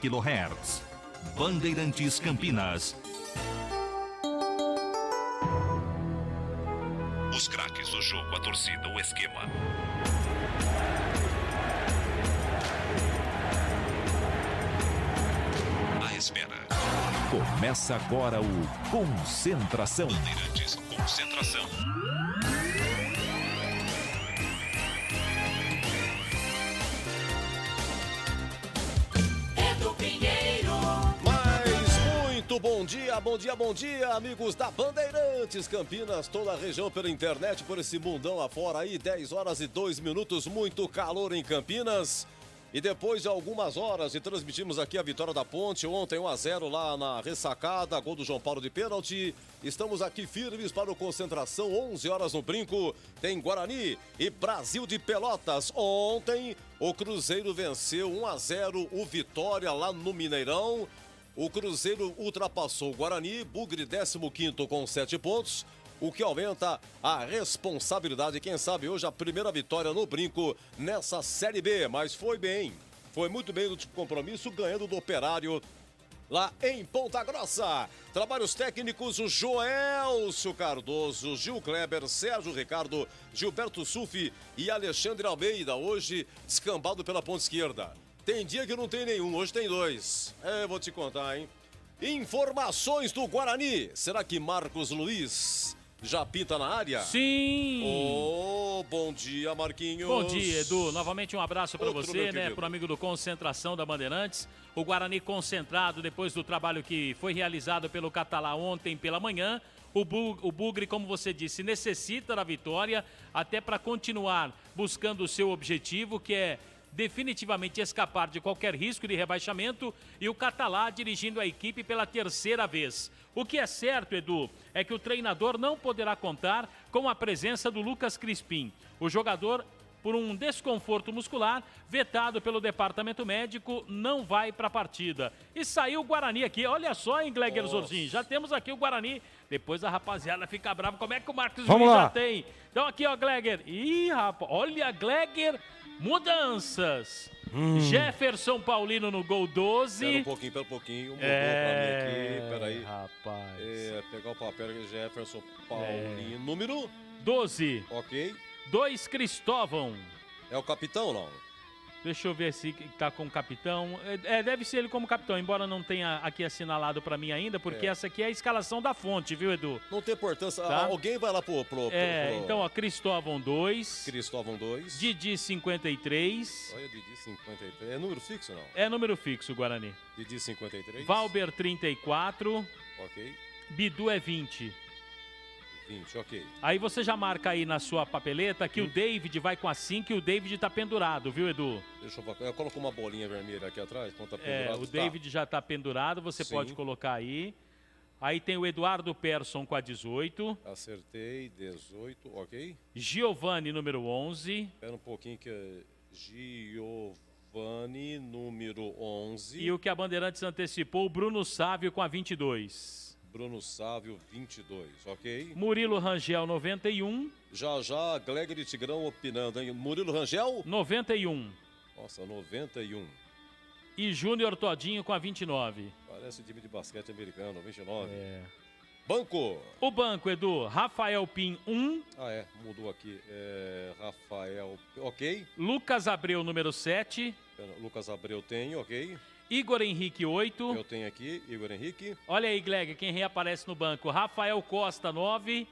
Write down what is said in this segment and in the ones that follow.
kHz. Bandeirantes Campinas. Os craques do jogo, a torcida, o esquema. A espera. Começa agora o Concentração. Bandeirantes, concentração. Bom dia, amigos da Bandeirantes Campinas, toda a região pela internet, por esse mundão afora aí, 10 horas e 2 minutos, muito calor em Campinas. E depois de algumas horas de transmitimos aqui a vitória da Ponte, ontem 1-0 lá na ressacada, gol do João Paulo de pênalti. Estamos aqui firmes para o Concentração, 11 horas no Brinco, tem Guarani e Brasil de Pelotas. Ontem o Cruzeiro venceu 1-0 o Vitória lá no Mineirão. O Cruzeiro ultrapassou o Guarani, Bugre 15º com 7 pontos, o que aumenta a responsabilidade. Quem sabe hoje a primeira vitória no Brinco nessa Série B, mas foi bem, foi muito bem no compromisso, ganhando do Operário lá em Ponta Grossa. Trabalhos técnicos, o Joelcio Cardoso, Gil Kleber, Sérgio Ricardo, Gilberto Sufi e Alexandre Almeida, hoje descambado pela ponta esquerda. Tem dia que não tem nenhum, hoje tem dois. Vou te contar, hein? Informações do Guarani. Será que Marcos Luiz já pinta na área? Sim! Bom dia, Marquinhos. Bom dia, Edu. Novamente um abraço para você, né? Para o amigo do Concentração da Bandeirantes. O Guarani concentrado depois do trabalho que foi realizado pelo Catalá ontem pela manhã. O Bugre, como você disse, necessita da vitória até para continuar buscando o seu objetivo, que é definitivamente escapar de qualquer risco de rebaixamento, e o Catalá dirigindo a equipe pela terceira vez. O que é certo, Edu, é que o treinador não poderá contar com a presença do Lucas Crispim. O jogador, por um desconforto muscular, vetado pelo departamento médico, não vai para a partida. E saiu o Guarani aqui, olha só, hein, Gleger Zorzinho, já temos aqui o Guarani. Depois a rapaziada fica brava, como é que o Marcos Luiz já tem? Então aqui, ó, Gleger. Ih, rapaz, olha, Gleger, mudanças. Jefferson Paulino no gol 12. Pera um pouquinho, mudou pra mim aqui, peraí. Rapaz. Pegar o papel aqui, Jefferson Paulino, número 12. Ok. 2, Cristóvão. É o capitão, não? Deixa eu ver se tá com o capitão. Deve ser ele como capitão, embora não tenha aqui assinalado pra mim ainda, porque essa aqui é a escalação da fonte, viu, Edu? Não tem importância. Tá? Alguém vai lá pro... Então, ó, Cristóvão 2. Cristóvão 2. Didi 53. Olha, Didi 53. É número fixo, não? É número fixo, Guarani. Didi 53. Valber 34. Ok. Bidu é 20. 20, ok. Aí você já marca aí na sua papeleta que o David vai com a 5 e o David tá pendurado, viu, Edu? Deixa eu ver. Eu coloco uma bolinha vermelha aqui atrás, quando tá pendurado. O David já tá pendurado, você pode colocar aí. Aí tem o Eduardo Persson com a 18. Acertei, 18, ok. Giovani, número 11. Espera um pouquinho que é Giovani, número 11. E o que a Bandeirantes antecipou, o Bruno Sávio com a 22. Bruno Sávio, 22, ok? Murilo Rangel, 91. Já, Gleger e Tigrão opinando, hein? Murilo Rangel? 91. Nossa, 91. E Júnior Todinho com a 29. Parece time de basquete americano, 29. Banco. O banco, Edu, Rafael Pim, 1. Mudou aqui. Rafael, ok. Lucas Abreu, número 7. Lucas Abreu tem, ok. Igor Henrique, 8. Eu tenho aqui, Igor Henrique. Olha aí, Gleg, quem reaparece no banco. Rafael Costa, 9.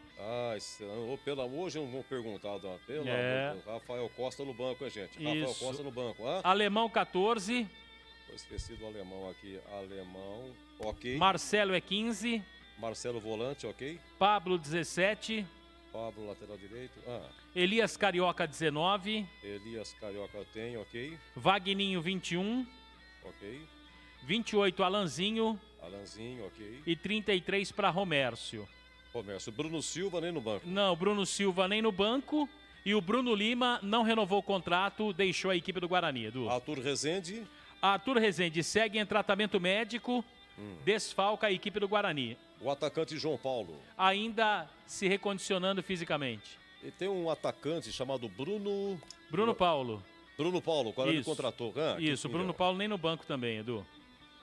Hoje eu não vou perguntar, pelo amor. Rafael Costa no banco, gente. Rafael Costa no banco. Alemão, 14. Esqueci do alemão aqui. Alemão, ok. Marcelo é 15. Marcelo volante, ok. Pablo, 17. Pablo, lateral direito. Elias Carioca, 19. Elias Carioca eu tenho, ok. Vagninho, 21. Ok. 28, Alanzinho. Alanzinho, ok. E 33 para Romércio. Bruno Silva nem no banco. Não, Bruno Silva nem no banco. E o Bruno Lima não renovou o contrato, deixou a equipe do Guarani, Edu. Arthur Rezende. Arthur Rezende segue em tratamento médico, desfalca a equipe do Guarani. O atacante João Paulo. Ainda se recondicionando fisicamente. E tem um atacante chamado Bruno... Bruno Paulo. Bruno Paulo, qual ele contratou? Isso, Bruno Paulo nem no banco também, Edu.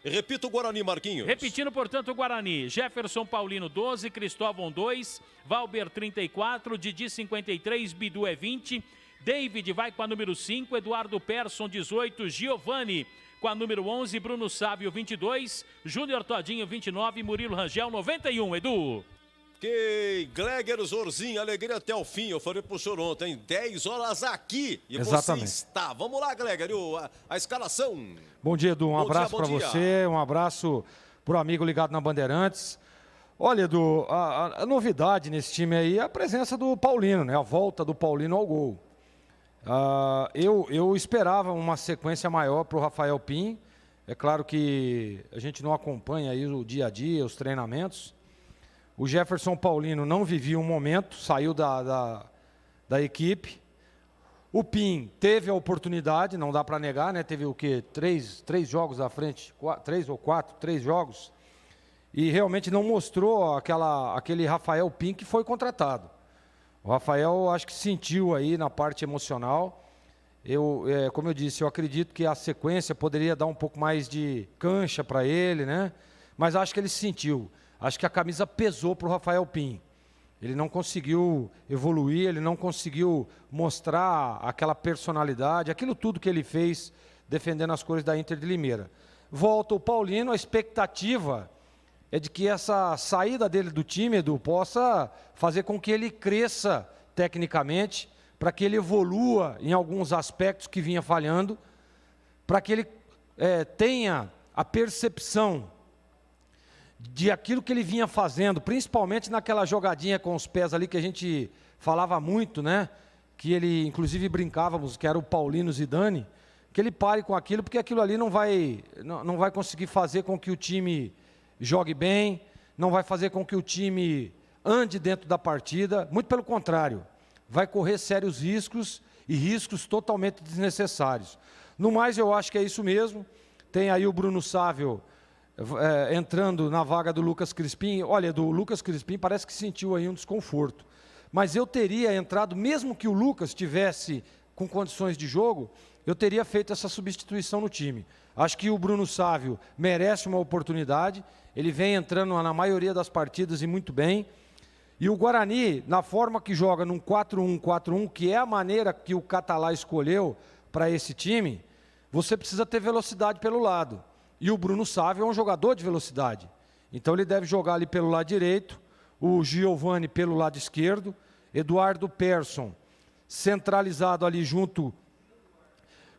Repita o Guarani, Marquinhos. Repetindo, portanto, o Guarani. Jefferson Paulino, 12. Cristóvão, 2. Valber, 34. Didi, 53. Bidu é 20. David vai com a número 5. Eduardo Persson, 18. Giovani com a número 11. Bruno Sávio, 22. Júnior Todinho, 29. Murilo Rangel, 91. Edu. Ok, Gleger Zorzinho, alegria até o fim. Eu falei pro senhor ontem, 10 horas aqui. E Exatamente. você está. Vamos lá, Gleger, a escalação. Bom dia, Edu. Um abraço para você, um abraço pro amigo ligado na Bandeirantes. Olha, Edu, a novidade nesse time aí é a presença do Paulino, né? A volta do Paulino ao gol. Eu esperava uma sequência maior pro Rafael Pim. É claro que a gente não acompanha aí o dia a dia, os treinamentos. O Jefferson Paulino não vivia um momento, saiu da equipe. O Pim teve a oportunidade, não dá para negar, né? Teve o quê? Três jogos à frente, 3 jogos. E realmente não mostrou aquele Rafael Pim que foi contratado. O Rafael, acho que sentiu aí na parte emocional. Como eu disse, eu acredito que a sequência poderia dar um pouco mais de cancha para ele, né? Mas acho que ele sentiu. Acho que a camisa pesou para o Rafael Pim. Ele não conseguiu evoluir, ele não conseguiu mostrar aquela personalidade, aquilo tudo que ele fez defendendo as cores da Inter de Limeira. Volta o Paulino, a expectativa é de que essa saída dele do time, Edu, possa fazer com que ele cresça tecnicamente, para que ele evolua em alguns aspectos que vinha falhando, para que ele tenha a percepção de aquilo que ele vinha fazendo, principalmente naquela jogadinha com os pés ali que a gente falava muito, né? Que ele, inclusive, brincávamos, que era o Paulino Zidane, que ele pare com aquilo, porque aquilo ali não vai conseguir fazer com que o time jogue bem, não vai fazer com que o time ande dentro da partida, muito pelo contrário, vai correr sérios riscos e riscos totalmente desnecessários. No mais, eu acho que é isso mesmo. Tem aí o Bruno Sávio entrando na vaga do Lucas Crispim. Olha, do Lucas Crispim parece que sentiu aí um desconforto. Mas eu teria entrado, mesmo que o Lucas tivesse com condições de jogo, eu teria feito essa substituição no time. Acho que o Bruno Sávio merece uma oportunidade. Ele vem entrando na maioria das partidas e muito bem. E o Guarani, na forma que joga num 4-1-4-1, que é a maneira que o Catalá escolheu para esse time, você precisa ter velocidade pelo lado. E o Bruno Sávio é um jogador de velocidade. Então ele deve jogar ali pelo lado direito, o Giovani pelo lado esquerdo, Eduardo Persson centralizado ali junto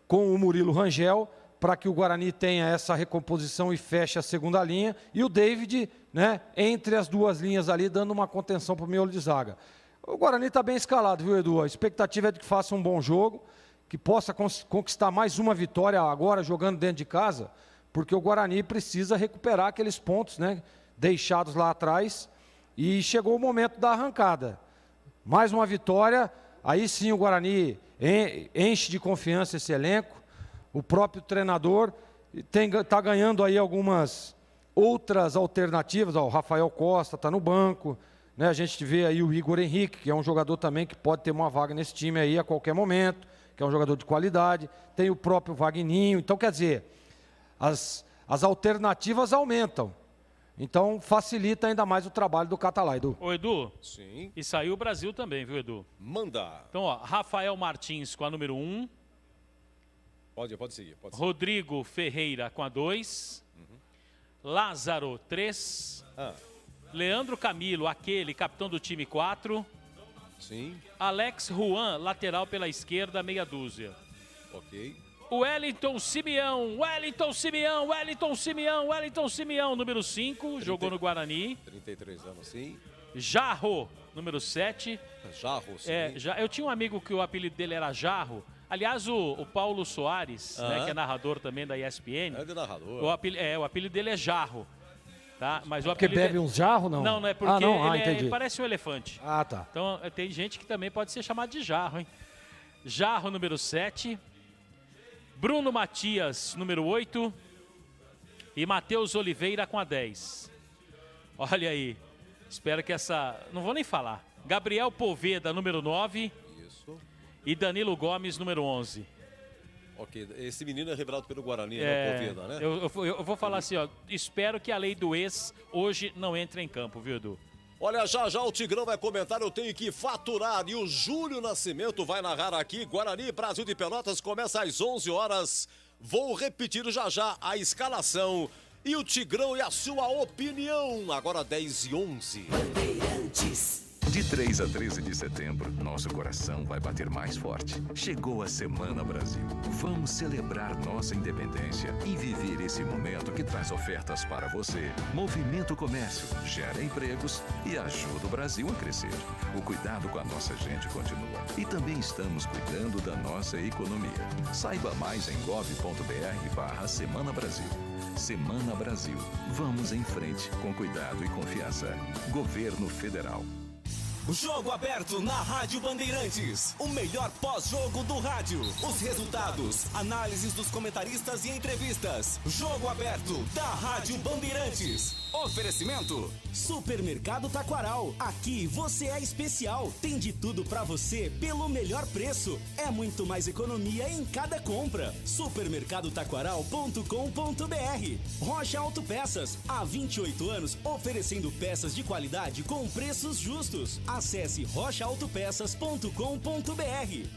com o Murilo Rangel, para que o Guarani tenha essa recomposição e feche a segunda linha. E o David, né, entre as duas linhas ali, dando uma contenção para o miolo de zaga. O Guarani está bem escalado, viu, Edu? A expectativa é de que faça um bom jogo, que possa conquistar mais uma vitória agora jogando dentro de casa, porque o Guarani precisa recuperar aqueles pontos, né, deixados lá atrás, e chegou o momento da arrancada. Mais uma vitória, aí sim o Guarani enche de confiança esse elenco, o próprio treinador está ganhando aí algumas outras alternativas. O Rafael Costa está no banco, né, a gente vê aí o Igor Henrique, que é um jogador também que pode ter uma vaga nesse time aí a qualquer momento, que é um jogador de qualidade, tem o próprio Vagninho, então quer dizer, as alternativas aumentam. Então, facilita ainda mais o trabalho do Catalá, Edu. Ô, Edu. Sim. E saiu o Brasil também, viu, Edu? Manda. Então, ó, Rafael Martins com a número 1. Pode seguir. Rodrigo Ferreira com a 2. Lázaro, 3. Leandro Camilo, aquele, capitão do time, 4. Sim. Alex Juan, lateral pela esquerda, meia dúzia. Ok. Wellington Simeão, número 5, jogou no Guarani. 33 anos, sim. Jarro, número 7. Jarro, sim. Eu tinha um amigo que o apelido dele era Jarro. Aliás, o Paulo Soares, né, que é narrador também da ESPN. É de narrador. O apelido dele é Jarro. Tá? Mas o porque bebe uns jarros, não? Não é porque ele parece um elefante. Ah, tá. Então, tem gente que também pode ser chamado de Jarro, hein? Jarro, número 7. Bruno Matias, número 8. E Matheus Oliveira com a 10. Olha aí. Espero que essa... Não vou nem falar. Gabriel Poveda, número 9. Isso. E Danilo Gomes, número 11. Ok, esse menino é revelado pelo Guarani, né? Eu vou falar assim, ó, espero que a lei do ex hoje não entre em campo, viu, Edu? Olha, já o Tigrão vai comentar, eu tenho que faturar. E o Júlio Nascimento vai narrar aqui. Guarani, Brasil de Pelotas, começa às 11 horas. Vou repetir já a escalação. E o Tigrão e a sua opinião. Agora 10h11. Bandeirantes. De 3 a 13 de setembro, nosso coração vai bater mais forte. Chegou a Semana Brasil. Vamos celebrar nossa independência e viver esse momento que traz ofertas para você. Movimenta o comércio, gera empregos e ajuda o Brasil a crescer. O cuidado com a nossa gente continua. E também estamos cuidando da nossa economia. Saiba mais em gov.br/Semana Brasil. Semana Brasil. Vamos em frente com cuidado e confiança. Governo Federal. Jogo aberto na Rádio Bandeirantes. O melhor pós-jogo do rádio. Os resultados, análises dos comentaristas e entrevistas. Jogo aberto da Rádio Bandeirantes. Oferecimento: Supermercado Taquaral. Aqui você é especial. Tem de tudo pra você pelo melhor preço. É muito mais economia em cada compra. Supermercadotaquaral.com.br. Rocha Autopeças. Há 28 anos oferecendo peças de qualidade com preços justos. Acesse rochaautopeças.com.br.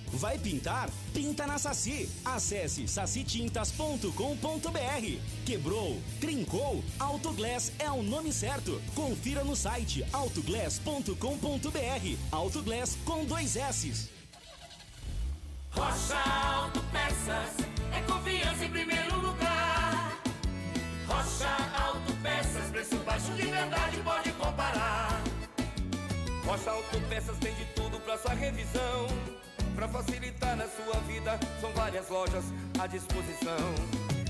Vai pintar? Pinta na Saci. Acesse sacitintas.com.br. Quebrou? Trincou? Autoglass é o nome certo. Confira no site autoglass.com.br. Autoglass com 2 S's. Rocha Autopeças é confiança em primeiro lugar. Rocha Autopeças, preço baixo de verdade, pode comparar. Rocha Autopeças tem de tudo pra sua revisão. Pra facilitar na sua vida, são várias lojas à disposição.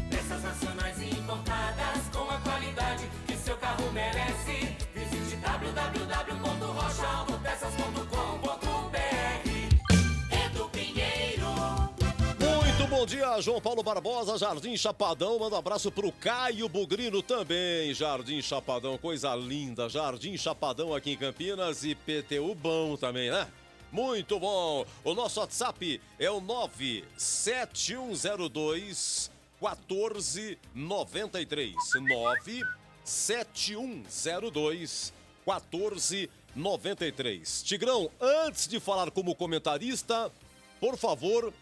Peças nacionais e importadas com a qualidade que seu carro merece. Visite www.rochaautopeças.com.br. Edu Pinheiro. Muito bom dia, João Paulo Barbosa, Jardim Chapadão. Manda um abraço pro Caio Bugrino também. Jardim Chapadão, coisa linda. Jardim Chapadão aqui em Campinas e PTU bom também, né? Muito bom. O nosso WhatsApp é o 97102 1493. 97102 1493. Tigrão, antes de falar como comentarista, por favor,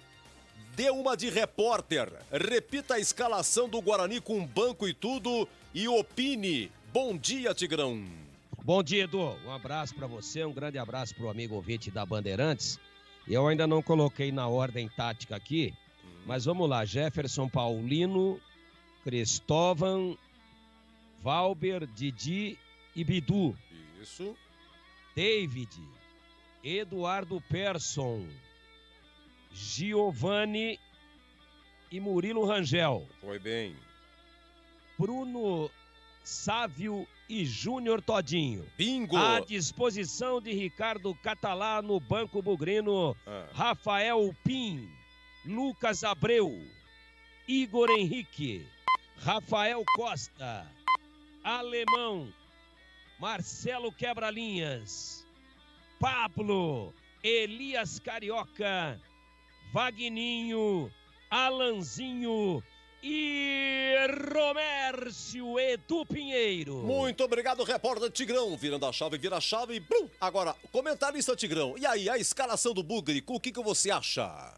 dê uma de repórter. Repita a escalação do Guarani com banco e tudo e opine. Bom dia, Tigrão. Bom dia, Edu. Um abraço para você, um grande abraço para o amigo ouvinte da Bandeirantes. Eu ainda não coloquei na ordem tática aqui, mas vamos lá. Jefferson Paulino, Cristóvão, Valber, Didi e Bidu. Isso. David, Eduardo Persson, Giovani e Murilo Rangel. Foi bem. Bruno Sávio e Júnior Todinho. Bingo! À disposição de Ricardo Catalá no Banco Bugrino. Rafael Pim, Lucas Abreu, Igor Henrique, Rafael Costa, Alemão, Marcelo Quebra-Linhas, Pablo, Elias Carioca, Vagninho, Alanzinho e Romércio Edu Pinheiro. Muito obrigado, repórter Tigrão. Virando a chave, vira a chave. Blum. Agora, comentarista Tigrão. E aí, a escalação do Bugre, o que você acha?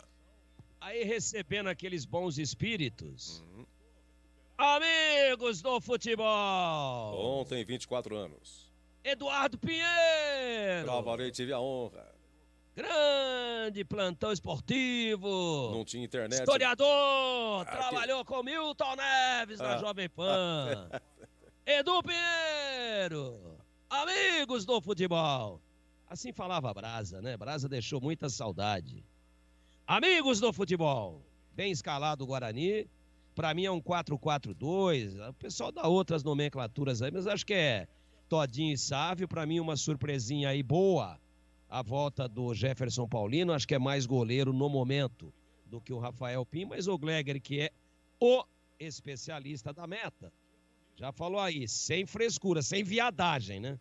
Aí, recebendo aqueles bons espíritos. Amigos do futebol. Ontem, 24 anos. Eduardo Pinheiro. Trabalhei, tive a honra. Grande plantão esportivo. Não tinha internet. Historiador. Trabalhou com Milton Neves na Jovem Pan. Edu Pinheiro. Amigos do futebol. Assim falava Brasa, né? Brasa deixou muita saudade. Amigos do futebol. Bem escalado o Guarani. Pra mim é um 4-4-2. O pessoal dá outras nomenclaturas aí, mas acho que é Todinho e Sávio. Pra mim uma surpresinha aí boa. A volta do Jefferson Paulino, acho que é mais goleiro no momento do que o Rafael Pim, mas o Gleger, que é o especialista da meta, já falou aí, sem frescura, sem viadagem, né?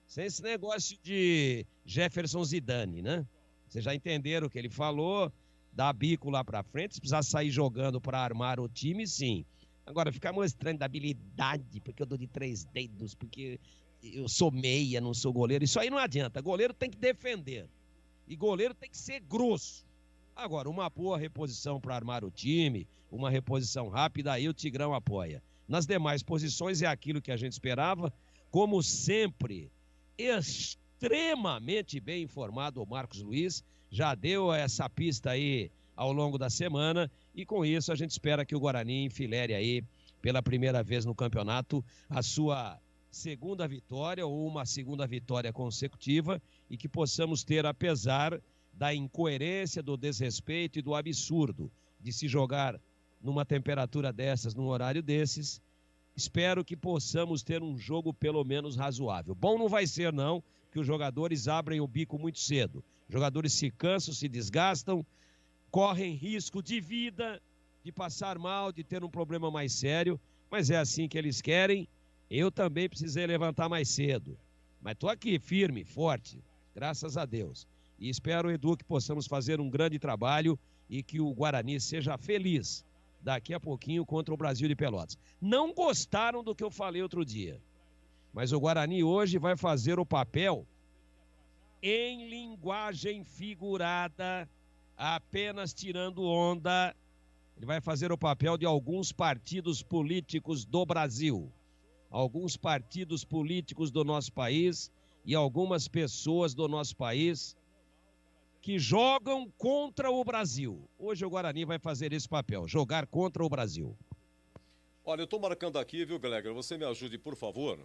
Sem esse negócio de Jefferson Zidane, né? Vocês já entenderam o que ele falou, dar bico lá pra frente, se precisar sair jogando para armar o time, sim. Agora, ficar mostrando habilidade, porque eu dou de 3 dedos, porque eu sou meia, não sou goleiro, isso aí não adianta. Goleiro tem que defender. E goleiro tem que ser grosso. Agora, uma boa reposição para armar o time, uma reposição rápida, aí o Tigrão apoia. Nas demais posições é aquilo que a gente esperava. Como sempre, extremamente bem informado o Marcos Luiz. Já deu essa pista aí ao longo da semana. E com isso a gente espera que o Guarani enfileire aí pela primeira vez no campeonato a sua segunda vitória ou uma segunda vitória consecutiva e que possamos ter, apesar da incoerência, do desrespeito e do absurdo de se jogar numa temperatura dessas, num horário desses, espero que possamos ter um jogo pelo menos razoável. Bom não vai ser não, que os jogadores abrem o bico muito cedo. Os jogadores se cansam, se desgastam, correm risco de vida, de passar mal, de ter um problema mais sério, mas é assim que eles querem. Eu também precisei levantar mais cedo, mas estou aqui firme, forte, graças a Deus. E espero, Edu, que possamos fazer um grande trabalho e que o Guarani seja feliz daqui a pouquinho contra o Brasil de Pelotas. Não gostaram do que eu falei outro dia, mas o Guarani hoje vai fazer o papel em linguagem figurada, apenas tirando onda. Ele vai fazer o papel de alguns partidos políticos do Brasil, alguns partidos políticos do nosso país e algumas pessoas do nosso país que jogam contra o Brasil. Hoje o Guarani vai fazer esse papel, jogar contra o Brasil. Olha, eu estou marcando aqui, viu, Gleger? Você me ajude, por favor,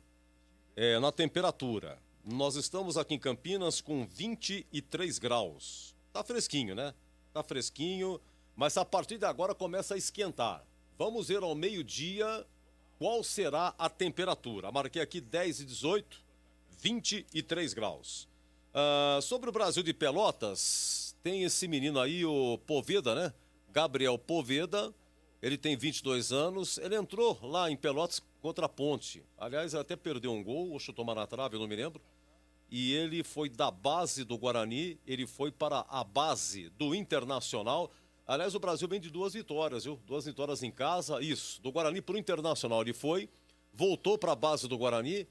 na temperatura. Nós estamos aqui em Campinas com 23 graus. Tá fresquinho, né? Tá fresquinho, mas a partir de agora começa a esquentar. Vamos ver ao meio-dia qual será a temperatura. Marquei aqui 10 e 18, 23 graus. Sobre o Brasil de Pelotas, tem esse menino aí, o Poveda, né? Gabriel Poveda, ele tem 22 anos, ele entrou lá em Pelotas contra a Ponte. Aliás, até perdeu um gol, ou chutou uma na trave, eu não me lembro. E ele foi da base do Guarani, ele foi para a base do Internacional. Aliás, o Brasil vem de 2 vitórias, viu? 2 vitórias em casa, isso, do Guarani para o Internacional. Ele foi, voltou para a base do Guarani.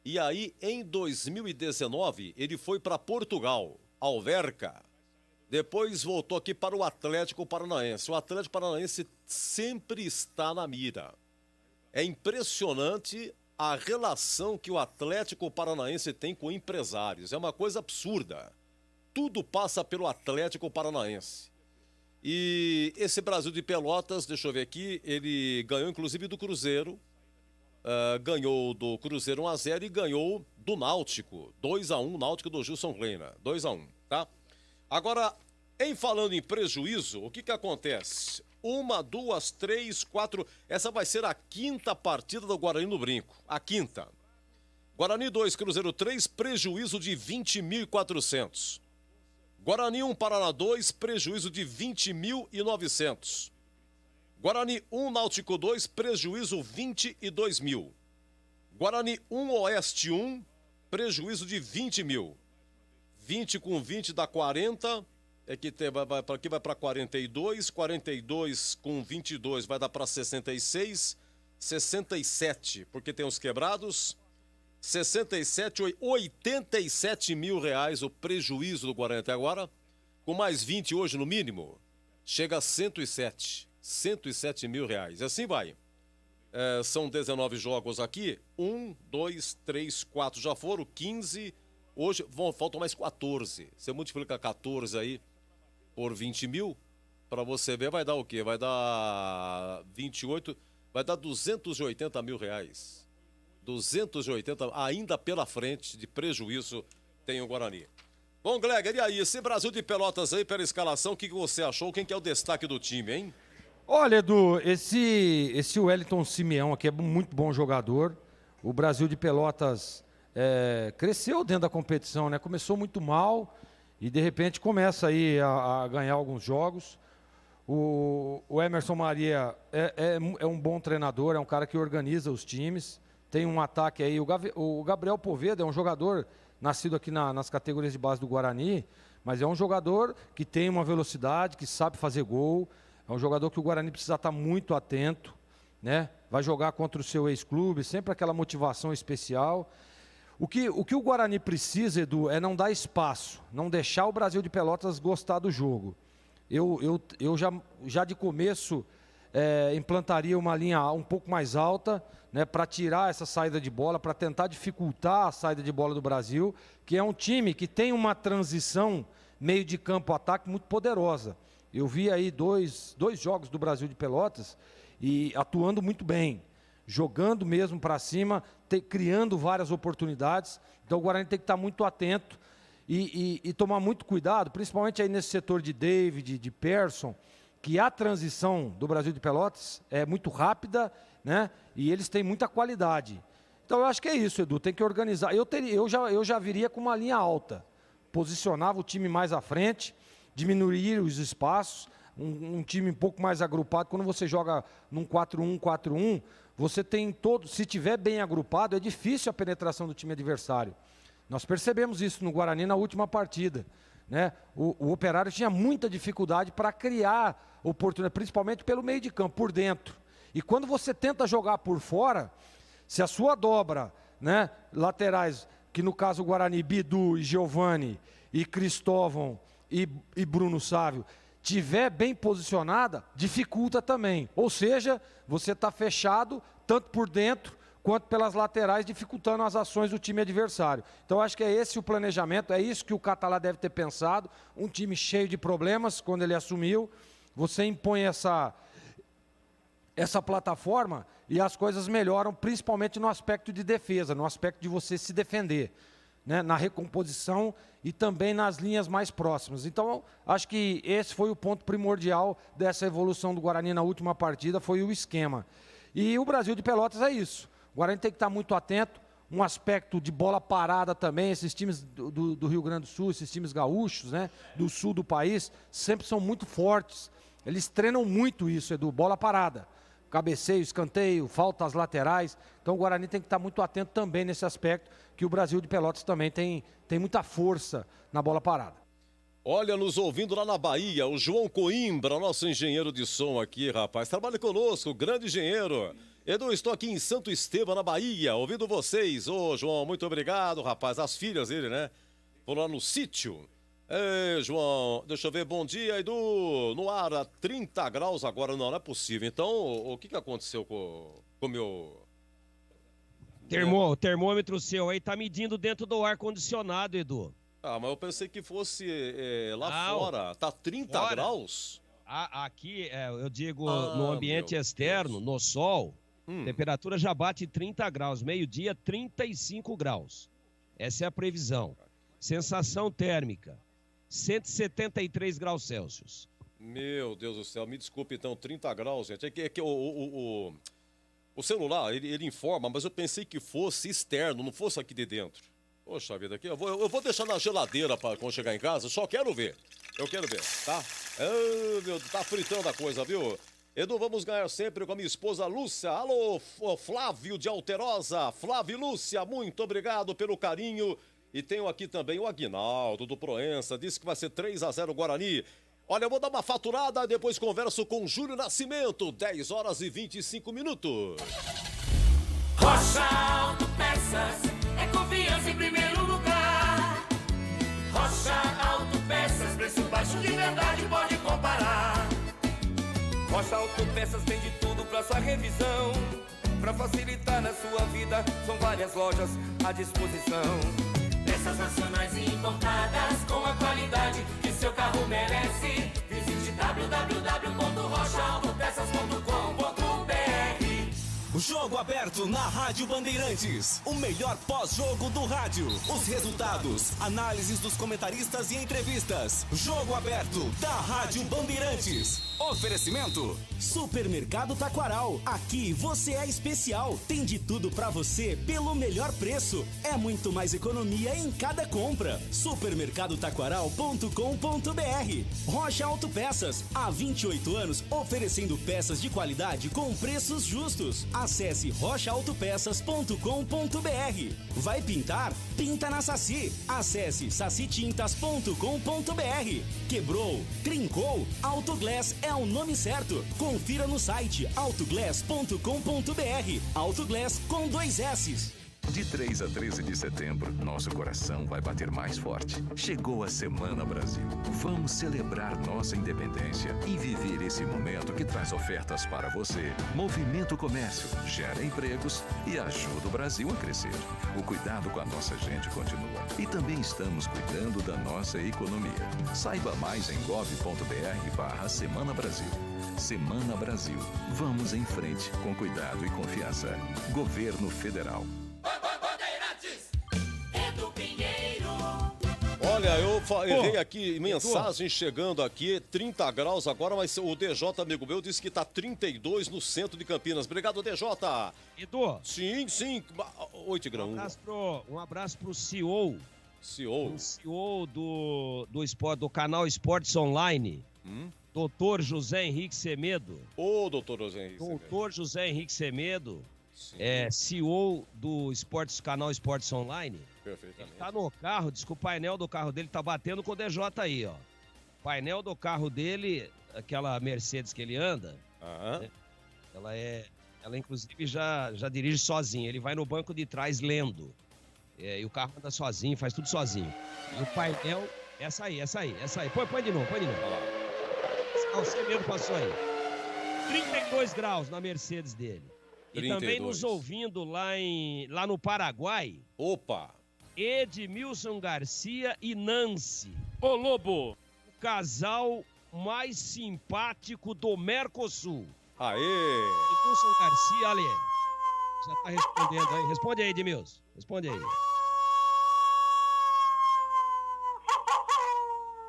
E aí, em 2019, ele foi para Portugal, Alverca. Depois voltou aqui para o Atlético Paranaense. O Atlético Paranaense sempre está na mira. É impressionante a relação que o Atlético Paranaense tem com empresários. É uma coisa absurda. Tudo passa pelo Atlético Paranaense. E esse Brasil de Pelotas, deixa eu ver aqui, ele ganhou inclusive do Cruzeiro. Ganhou do Cruzeiro 1-0 e ganhou do Náutico 2-1, Náutico do Gilson Reina 2-1, tá? Agora, em falando em prejuízo, o que acontece? 1, 2, 3, 4, essa vai ser a 5ª partida do Guarani no Brinco, a 5ª. Guarani 2, Cruzeiro 3, prejuízo de 20.400. Guarani 1, Paraná 2, prejuízo de 20.900. Guarani 1, Náutico 2, prejuízo 22 mil. Guarani 1, Oeste 1, prejuízo de 20 mil. 20 com 20 dá 40, aqui vai para 42, 42 com 22 vai dar para 66, 67, porque tem os quebrados, 67, 87 mil reais o prejuízo do Guarani até agora, com mais 20 hoje no mínimo, chega a 107 mil reais. Assim vai. São 19 jogos aqui. 1, 2, 3, 4 já foram. 15. Hoje faltam mais 14. Você multiplica 14 aí por 20 mil. Para você ver, vai dar o quê? Vai dar 28. Vai dar 280 mil reais. 280 ainda pela frente de prejuízo tem o Guarani. Bom, Gleger, e aí? Esse Brasil de Pelotas aí pela escalação, o que você achou? Quem que é o destaque do time, hein? Olha, Edu, esse Wellington Simeão aqui é muito bom jogador. O Brasil de Pelotas cresceu dentro da competição, né? Começou muito mal e de repente começa aí a ganhar alguns jogos. O Emerson Maria é um bom treinador, é um cara que organiza os times. Tem um ataque aí. O Gabriel Poveda é um jogador nascido aqui nas categorias de base do Guarani, Mas é um jogador que tem uma velocidade, que sabe fazer gol. É um jogador que o Guarani precisa estar muito atento, né? Vai jogar contra o seu ex-clube, sempre aquela motivação especial. O que o Guarani precisa, Edu, é não dar espaço, não deixar o Brasil de Pelotas gostar do jogo. Eu já de começo implantaria uma linha um pouco mais alta, né, para tirar essa saída de bola, para tentar dificultar a saída de bola do Brasil, que é um time que tem uma transição meio de campo-ataque muito poderosa. Eu vi aí dois jogos do Brasil de Pelotas e atuando muito bem, jogando mesmo para cima, criando várias oportunidades. Então o Guarani tem que estar muito atento e tomar muito cuidado, principalmente aí nesse setor de David, de Persson, que a transição do Brasil de Pelotas é muito rápida, né? E eles têm muita qualidade. Então eu acho que é isso, Edu, tem que organizar. Eu já viria com uma linha alta, posicionava o time mais à frente, diminuir os espaços, um time um pouco mais agrupado. Quando você joga num 4-1-4-1, você tem todo, se tiver bem agrupado, é difícil a penetração do time adversário. Nós percebemos isso no Guarani na última partida, né? O Operário tinha muita dificuldade para criar oportunidade, principalmente pelo meio de campo, por dentro. E quando você tenta jogar por fora, se a sua dobra, né, laterais, que no caso o Guarani, Bidu e Giovani, e Cristóvão e Bruno Sávio, tiver bem posicionada, dificulta também. Ou seja, você está fechado, tanto por dentro, quanto pelas laterais, dificultando as ações do time adversário. Então, acho que é esse o planejamento, é isso que o Catalá deve ter pensado. Um time cheio de problemas, quando ele assumiu, você impõe essa plataforma e as coisas melhoram, principalmente no aspecto de defesa, no aspecto de você se defender, né, na recomposição e também nas linhas mais próximas. Então, acho que esse foi o ponto primordial dessa evolução do Guarani na última partida, foi o esquema. E o Brasil de Pelotas é isso. O Guarani tem que estar muito atento, um aspecto de bola parada também, esses times do Rio Grande do Sul, esses times gaúchos, né, do sul do país, sempre são muito fortes. Eles treinam muito isso, Edu, bola parada. Cabeceio, escanteio, falta às laterais. Então o Guarani tem que estar muito atento também nesse aspecto, que o Brasil de Pelotas também tem muita força na bola parada. Olha, nos ouvindo lá na Bahia, o João Coimbra, nosso engenheiro de som aqui, rapaz. Trabalha conosco, grande engenheiro. Edu, estou aqui em Santo Estevão, na Bahia, ouvindo vocês. Ô, João, muito obrigado, rapaz. As filhas dele, né? Foram lá no sítio. Ei, João, deixa eu ver, bom dia, Edu, no ar, a 30 graus agora, não é possível. Então, o que aconteceu com o meu... O termômetro seu aí tá medindo dentro do ar-condicionado, Edu. Ah, mas eu pensei que fosse lá fora, tá 30 graus? Aqui, eu digo, no ambiente externo, Deus. No sol, temperatura já bate 30 graus, meio-dia, 35 graus. Essa é a previsão. Sensação térmica. 173 graus Celsius. Meu Deus do céu, me desculpe então, 30 graus, gente. É que o celular, ele informa, mas eu pensei que fosse externo, não fosse aqui de dentro. Poxa vida, aqui eu vou deixar na geladeira para quando chegar em casa, só quero ver. Eu quero ver, tá? Oh, meu, tá fritando a coisa, viu? Edu, vamos ganhar sempre com a minha esposa Lúcia. Alô, Flávio de Alterosa. Flávio e Lúcia, muito obrigado pelo carinho. E tenho aqui também o Aguinaldo do Proença, disse que vai ser 3-0 Guarani. Olha, eu vou dar uma faturada, depois converso com Júlio Nascimento, 10 horas e 25 minutos. Rocha Autopeças, é confiança em primeiro lugar. Rocha Autopeças, preço baixo de verdade, pode comparar. Rocha Autopeças tem de tudo pra sua revisão. Pra facilitar na sua vida, são várias lojas à disposição. Peças nacionais e importadas com a qualidade que seu carro merece. Visite www.rochaautopeças.com.br. Jogo aberto na Rádio Bandeirantes. O melhor pós-jogo do rádio. Os resultados, análises dos comentaristas e entrevistas. Jogo aberto da Rádio Bandeirantes. Oferecimento Supermercado Taquaral. Aqui você é especial. Tem de tudo pra você pelo melhor preço. É muito mais economia em cada compra. Supermercadotaquaral.com.br. Rocha Autopeças. Há 28 anos oferecendo peças de qualidade com preços justos. Acesse rochaautopeças.com.br. Vai pintar? Pinta na Saci. Acesse sacitintas.com.br. Quebrou? Trincou? Autoglass é o nome certo. Confira no site autoglass.com.br. Autoglass com 2 S's. De 3 a 13 de setembro, nosso coração vai bater mais forte. Chegou a Semana Brasil. Vamos celebrar nossa independência e viver esse momento que traz ofertas para você. Movimento Comércio, gera empregos e ajuda o Brasil a crescer. O cuidado com a nossa gente continua. E também estamos cuidando da nossa economia. Saiba mais em gov.br/Semana Brasil. Semana Brasil. Vamos em frente com cuidado e confiança. Governo Federal. Olha, eu errei aqui, mensagem chegando aqui, 30 graus agora, mas o DJ, amigo meu, disse que tá 32 no centro de Campinas. Obrigado, DJ. Edu. Sim. 8 graus. Um abraço pro CEO. CEO? O CEO do esporte, do canal Esportes Online. Doutor José Henrique Semedo. Ô, doutor José Henrique Semedo. Doutor José Henrique Semedo. Sim. CEO do canal Esportes Online. Perfeitamente. Ele tá no carro, diz que o painel do carro dele tá batendo com o DJ aí, ó. O painel do carro dele, aquela Mercedes que ele anda, né, ela inclusive já dirige sozinha. Ele vai no banco de trás lendo. E o carro anda sozinho, faz tudo sozinho. E o painel, essa aí. Põe de novo. Você mesmo passou aí. 32 graus na Mercedes dele. E 32. também nos ouvindo lá no Paraguai. Opa! Edmilson Garcia e Nancy. Ô, Lobo! O casal mais simpático do Mercosul. Aê! Edmilson Garcia, ali. Já tá respondendo aí. Responde aí, Edmilson. Responde aí.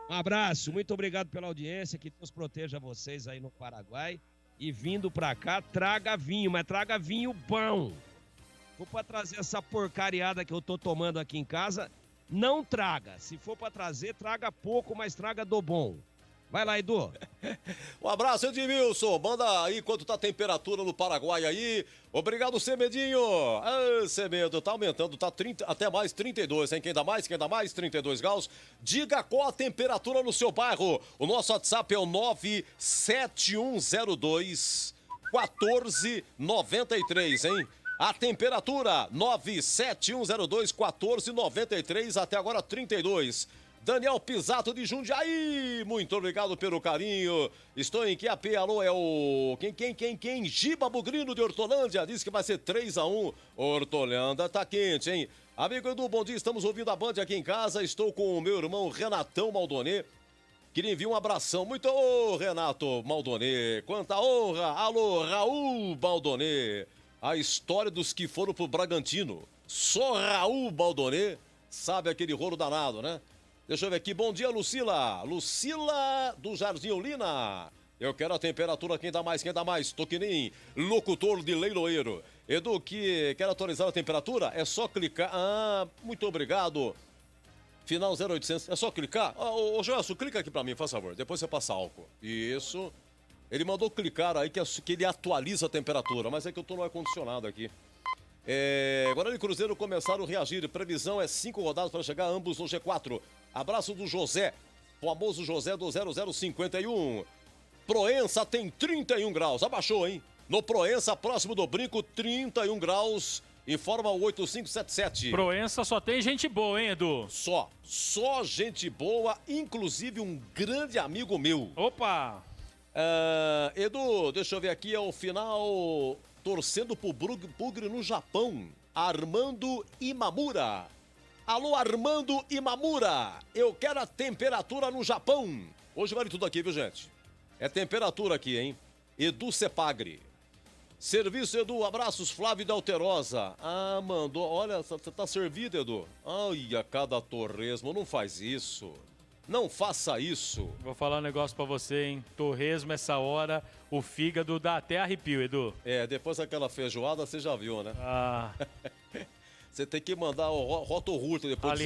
Um abraço, muito obrigado pela audiência, que Deus proteja vocês aí no Paraguai. E vindo pra cá, traga vinho, mas traga vinho bom. For pra trazer essa porcariada que eu tô tomando aqui em casa, não traga. Se for pra trazer, traga pouco, mas traga do bom. Vai lá, Edu. Um abraço, Edmilson. Manda aí quanto tá a temperatura no Paraguai aí. Obrigado, Semedinho. Semedo, tá aumentando, tá 30, até mais 32, hein? Quem dá mais? 32 graus. Diga qual a temperatura no seu bairro. O nosso WhatsApp é o 97102 1493, hein? A temperatura 97102 1493, até agora 32. Daniel Pisato de Jundiaí, muito obrigado pelo carinho. Estou em QAP, alô, é o... Quem? Giba Bugrino de Hortolândia, disse que vai ser 3-1. Hortolândia tá quente, hein? Amigo Edu, bom dia, estamos ouvindo a Band aqui em casa. Estou com o meu irmão Renatão Maldonê. Queria enviar um abração. Muito, Renato Maldonê, quanta honra. Alô, Raul Maldonê. A história dos que foram pro Bragantino. Só Raul Maldonê sabe aquele rolo danado, né? Deixa eu ver aqui. Bom dia, Lucila. Lucila do Jardim Olina. Eu quero a temperatura. Quem dá mais? Tô que nem locutor de leiloeiro. Edu, que quer atualizar a temperatura? É só clicar. Muito obrigado. Final 0800. É só clicar? Ô, Joelson, clica aqui pra mim, faz favor. Depois você passa álcool. Isso. Ele mandou clicar aí que ele atualiza a temperatura. Mas é que eu tô no ar-condicionado aqui. Guarani e Cruzeiro começaram a reagir. Previsão é 5 rodadas para chegar ambos no G4. Abraço do José, famoso José do 0051. Proença tem 31 graus. Abaixou, hein? No Proença, próximo do Brinco, 31 graus. Informa o 8577. Proença só tem gente boa, hein, Edu? Só gente boa, inclusive um grande amigo meu. Opa! Edu, deixa eu ver aqui, é o final... Torcendo pro Bugre no Japão, Armando Imamura. Alô, Armando Imamura, eu quero a temperatura no Japão. Hoje vale tudo aqui, viu, gente? É temperatura aqui, hein? Edu Cepagre. Serviço, Edu, abraços, Flávio da Alterosa. Mandou, olha, você tá servido, Edu. Ai, a cada torresmo, não faz isso. Não faça isso. Vou falar um negócio pra você, hein? Torresmo, essa hora, o fígado dá até arrepio, Edu. Depois daquela feijoada, você já viu, né? Você tem que mandar o Roto-Hurto depois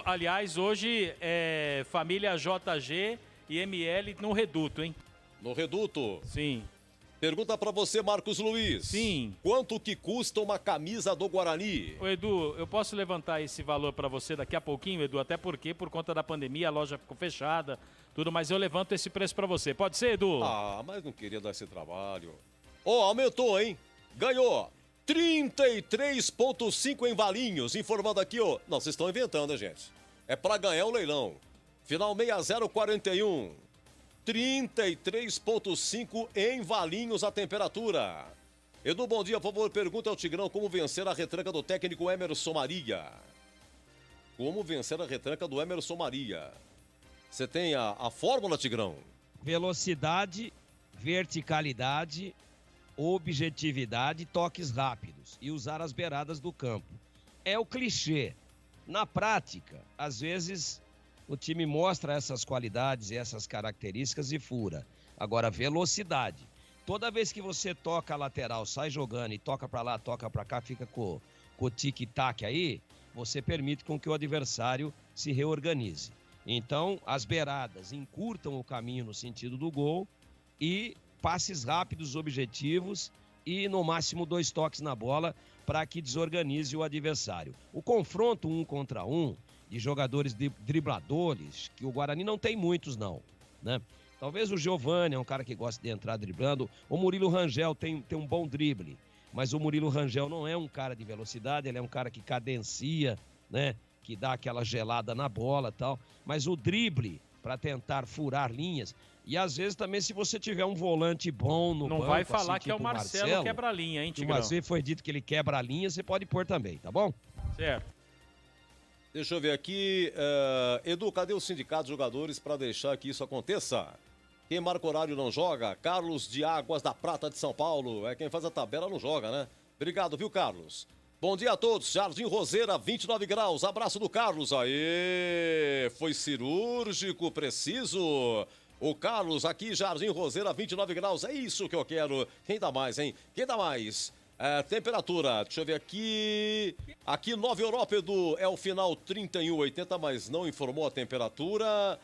aliás, hoje é família JG e ML no Reduto, hein? No Reduto? Sim. Pergunta pra você, Marcos Luiz. Sim. Quanto que custa uma camisa do Guarani? Ô, Edu, eu posso levantar esse valor pra você daqui a pouquinho, Edu? Até porque, por conta da pandemia, a loja ficou fechada, tudo, mas eu levanto esse preço pra você. Pode ser, Edu? Mas não queria dar esse trabalho. Aumentou, hein? Ganhou 33,5 em Valinhos. Informando aqui, Não, vocês estão inventando, né, gente? É pra ganhar o leilão. Final 6041. 33,5 em Valinhos a temperatura. Edu, bom dia, por favor, pergunta ao Tigrão como vencer a retranca do técnico Emerson Maria. Como vencer a retranca do Emerson Maria? Você tem a fórmula, Tigrão? Velocidade, verticalidade, objetividade, toques rápidos e usar as beiradas do campo. É o clichê. Na prática, às vezes, o time mostra essas qualidades e essas características e fura. Agora, velocidade. Toda vez que você toca a lateral, sai jogando e toca pra lá, toca pra cá, fica com o tic-tac aí, você permite com que o adversário se reorganize. Então, as beiradas encurtam o caminho no sentido do gol e passes rápidos, objetivos e, no máximo, 2 toques na bola para que desorganize o adversário. O confronto 1 contra 1 de jogadores dribladores, que o Guarani não tem muitos não, né? Talvez o Giovani é um cara que gosta de entrar driblando, o Murilo Rangel tem um bom drible, mas o Murilo Rangel não é um cara de velocidade, ele é um cara que cadencia, né? Que dá aquela gelada na bola e tal, mas o drible para tentar furar linhas, e às vezes também se você tiver um volante bom no banco... Não vai falar assim, que é o Marcelo quebra-linha, hein, Tigrão? Mas você foi dito que ele quebra a linha, você pode pôr também, tá bom? Certo. Deixa eu ver aqui. Edu, cadê o sindicato de jogadores para deixar que isso aconteça? Quem marca horário não joga? Carlos de Águas da Prata de São Paulo. Quem faz a tabela não joga, né? Obrigado, viu, Carlos? Bom dia a todos. Jardim Roseira, 29 graus. Abraço do Carlos. Aê! Foi cirúrgico, preciso. O Carlos aqui, Jardim Roseira, 29 graus. É isso que eu quero. Quem dá mais, hein? Quem dá mais? Temperatura, deixa eu ver aqui. Aqui, Nova Europa, Edu, é o final 31,80, mas não informou a temperatura.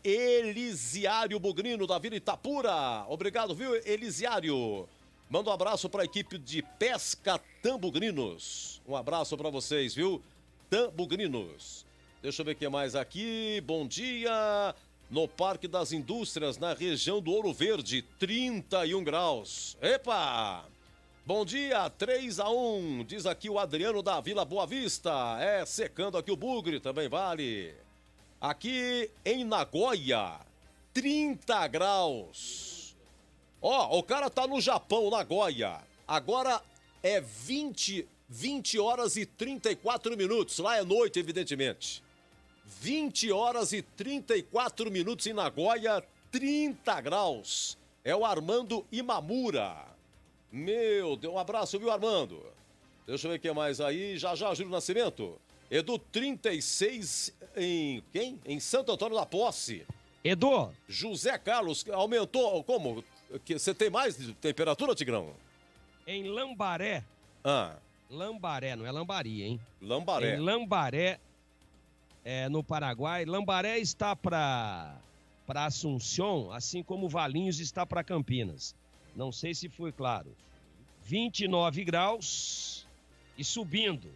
Elisiário Bugrino, da Vila Itapura. Obrigado, viu, Elisiário? Manda um abraço para a equipe de pesca Tambugrinos. Um abraço para vocês, viu? Tambugrinos. Deixa eu ver o que mais aqui. Bom dia. No Parque das Indústrias, na região do Ouro Verde, 31 graus. Epa! Bom dia, 3-1, diz aqui o Adriano da Vila Boa Vista. Secando aqui o bugre, também vale. Aqui em Nagoya, 30 graus. O cara tá no Japão, Nagoya. Agora é 20 horas e 34 minutos. Lá é noite, evidentemente. 20 horas e 34 minutos em Nagoya, 30 graus. É o Armando Imamura. Meu Deus, um abraço, viu, Armando? Deixa eu ver o que mais aí. Já, Júlio Nascimento. Edu, 36 em quem? Em Santo Antônio da Posse. Edu. José Carlos, aumentou, como? Você tem mais de temperatura, Tigrão? Em Lambaré. Lambaré, não é Lambari, hein? Lambaré. Em Lambaré, no Paraguai. Lambaré está para Assunção, assim como Valinhos está para Campinas. Não sei se foi claro. 29 graus e subindo.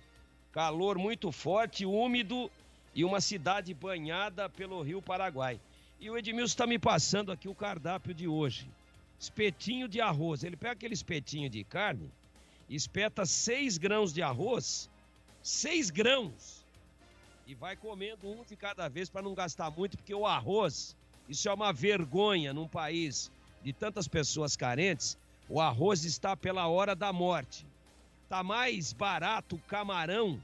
Calor muito forte, úmido e uma cidade banhada pelo Rio Paraguai. E o Edmilson está me passando aqui o cardápio de hoje. Espetinho de arroz. Ele pega aquele espetinho de carne, espeta 6 grãos de arroz, 6 grãos, e vai comendo um de cada vez para não gastar muito, porque o arroz, isso é uma vergonha num país de tantas pessoas carentes. O arroz está pela hora da morte. Tá mais barato o camarão,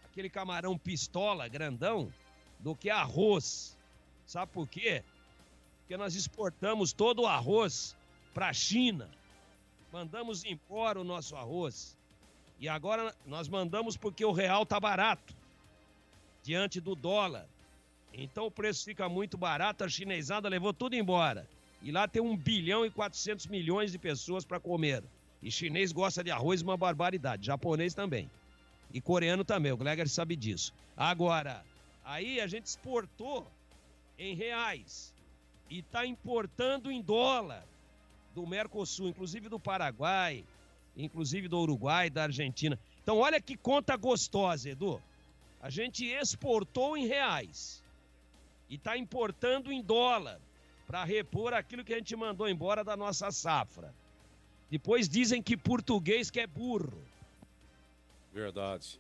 aquele camarão pistola, grandão, do que arroz. Sabe por quê? Porque nós exportamos todo o arroz para a China. Mandamos embora o nosso arroz. E agora nós mandamos porque o real tá barato, diante do dólar. Então o preço fica muito barato, a chinesada levou tudo embora. E lá tem 1 bilhão e 400 milhões de pessoas para comer. E chinês gosta de arroz, uma barbaridade. Japonês também. E coreano também, o Gleger sabe disso. Agora, aí a gente exportou em reais. E está importando em dólar do Mercosul, inclusive do Paraguai, inclusive do Uruguai, da Argentina. Então olha que conta gostosa, Edu. A gente exportou em reais e está importando em dólar para repor aquilo que a gente mandou embora da nossa safra. Depois dizem que português que é burro. Verdade.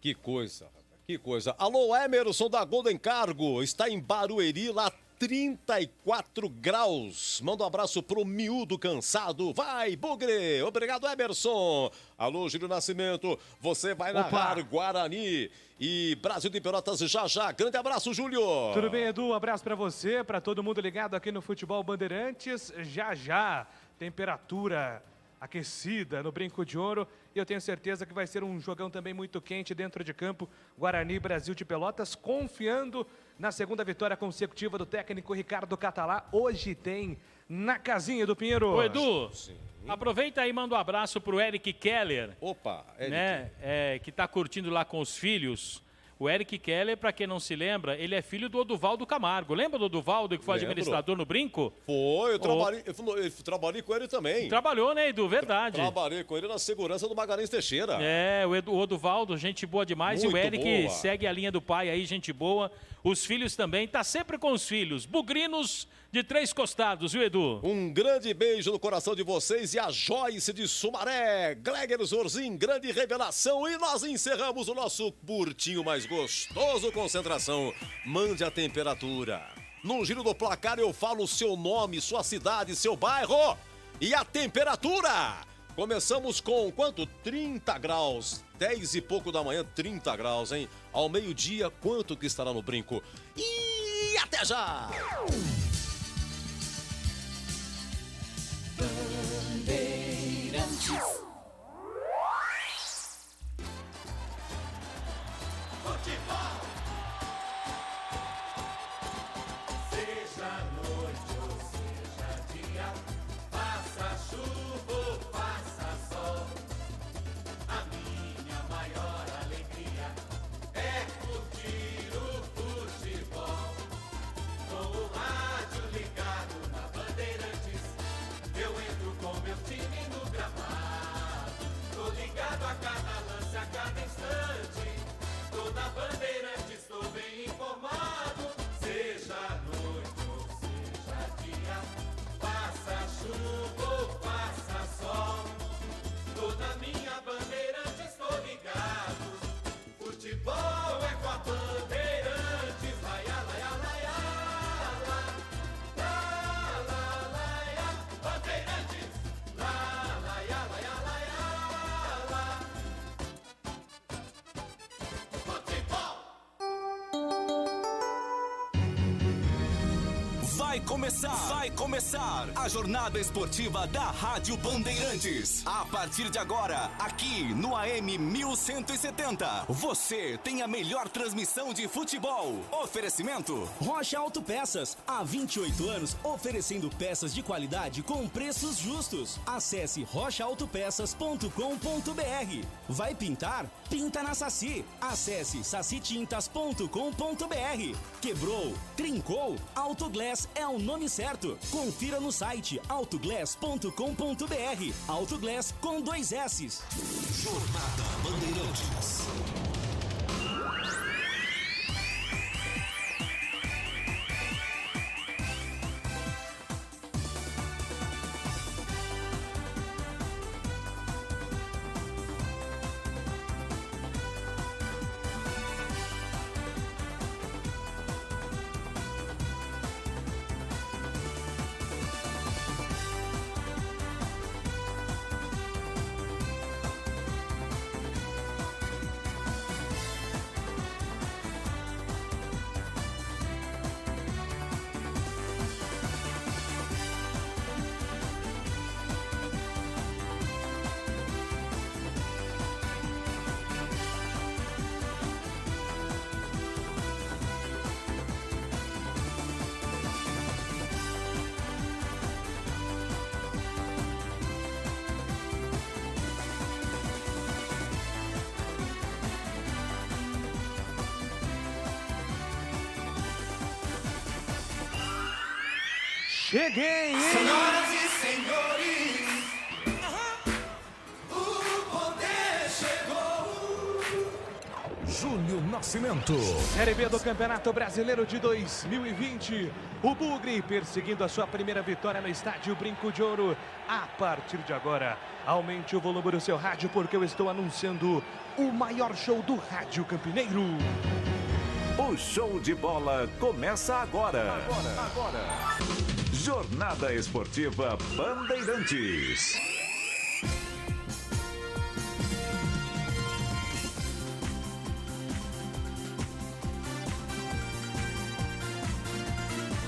Que coisa, que coisa. Alô, Emerson da Golden Cargo, está em Barueri, lá 34 graus. Manda um abraço pro miúdo cansado. Vai, Bugre! Obrigado, Emerson. Alô, Júlio Nascimento, você vai narrar Guarani e Brasil de Pelotas já. Grande abraço, Júlio. Tudo bem, Edu? Um abraço pra você, pra todo mundo ligado aqui no Futebol Bandeirantes. Já, temperatura aquecida no Brinco de Ouro, e eu tenho certeza que vai ser um jogão também muito quente dentro de campo. Guarani e Brasil de Pelotas, confiando na segunda vitória consecutiva do técnico Ricardo Catalá. Hoje tem na casinha do Pinheiro. Ô, Edu, sim, aproveita aí e manda um abraço pro Eric Keller. Opa, Eric. Né, que tá curtindo lá com os filhos. O Eric Keller, para quem não se lembra, ele é filho do Oduvaldo Camargo. Lembra do Oduvaldo, que foi administrador no Brinco? Foi, eu trabalhei com ele também. Trabalhou, né, Edu? Verdade. Trabalhei com ele na segurança do Magalhães Teixeira. É, o Oduvaldo, gente boa demais. Muito e o Eric boa. segue a linha do pai aí, gente boa. Os filhos também, tá sempre com os filhos. Bugrinos de 3 costados, viu, Edu? Um grande beijo no coração de vocês e a Joyce de Sumaré, Gleger Zorzin, grande revelação. E nós encerramos o nosso curtinho mais gostoso Concentração. Mande a temperatura. No giro do placar eu falo o seu nome, sua cidade, seu bairro e a temperatura. Começamos com quanto? 30 graus. 10 e pouco da manhã, 30 graus, hein? Ao meio-dia, quanto que estará no Brinco? E até já! Bandeirantes. Futebol. Seja noite ou seja dia, faça chuva ou faça sol, a minha maior alegria é curtir o futebol. Com o rádio ligado na Bandeirantes, eu entro com meu time no gramado. Tô ligado a cada lance, a cada instante. Tô na Bandeirantes, tô bem informado. Seja noite ou seja dia, faça chuva ou faça sol, tô na minha Bandeirantes, tô ligado. Futebol é com a Bandeirantes. Laia, laia, laia, la, la, laia, Bandeirantes. La, laia, laia, laia, la. Futebol. Vai começar a jornada esportiva da Rádio Bandeirantes. A partir de agora, aqui no AM 1170, você tem a melhor transmissão de futebol. Oferecimento Rocha Autopeças, há 28 anos oferecendo peças de qualidade com preços justos. Acesse rochaautopeças.com.br. Vai pintar? Pinta na Saci. Acesse sacitintas.com.br. Quebrou? Trincou? Autoglass é o nome certo. Confira no site autoglass.com.br. Autoglass com 2 S's. Jornada Bandeirantes. cheguei, hein? Senhoras e senhores, o poder chegou. Júnior Nascimento. Série B do Campeonato Brasileiro de 2020. O Bugre perseguindo a sua primeira vitória no estádio Brinco de Ouro. A partir de agora, aumente o volume do seu rádio porque eu estou anunciando o maior show do rádio campineiro. O show de bola começa agora. Jornada Esportiva Bandeirantes.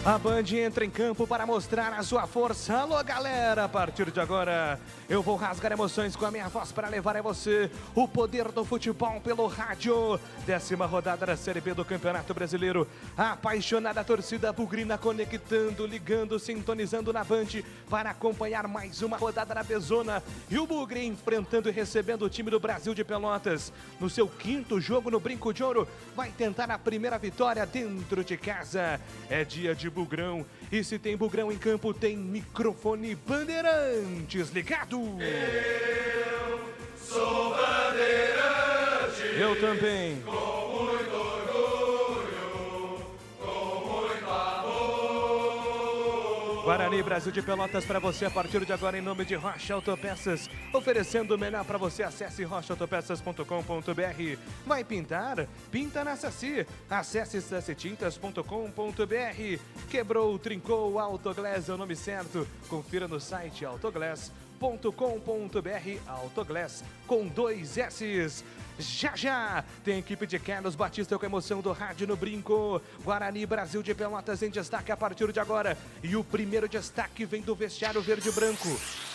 A Band entra em campo para mostrar a sua força. Alô, galera! A partir de agora, eu vou rasgar emoções com a minha voz para levar a você o poder do futebol pelo rádio. 10ª rodada da Série B do Campeonato Brasileiro. A apaixonada torcida bugrina conectando, ligando, sintonizando na Band para acompanhar mais uma rodada na Bezona. E o Bugre enfrentando e recebendo o time do Brasil de Pelotas. No seu 5º jogo no Brinco de Ouro, vai tentar a primeira vitória dentro de casa. É dia de Bugrão, e se tem Bugrão em campo, tem microfone Bandeirantes ligado. Eu sou bandeirante. Eu também. Com muito orgulho, com muito amor. Guarani, Brasil de Pelotas para você a partir de agora em nome de Rocha Autopeças. Oferecendo o melhor para você, acesse rochaautopeças.com.br. Vai pintar? Pinta na Saci. Acesse sacitintas.com.br. Quebrou, trincou, Autoglass é o nome certo. Confira no site autoglass.com.br. Autoglass com 2 S's. Já tem equipe de Carlos Batista com a emoção do rádio no Brinco. Guarani, Brasil de Pelotas em destaque a partir de agora. E o primeiro destaque vem do vestiário verde e branco.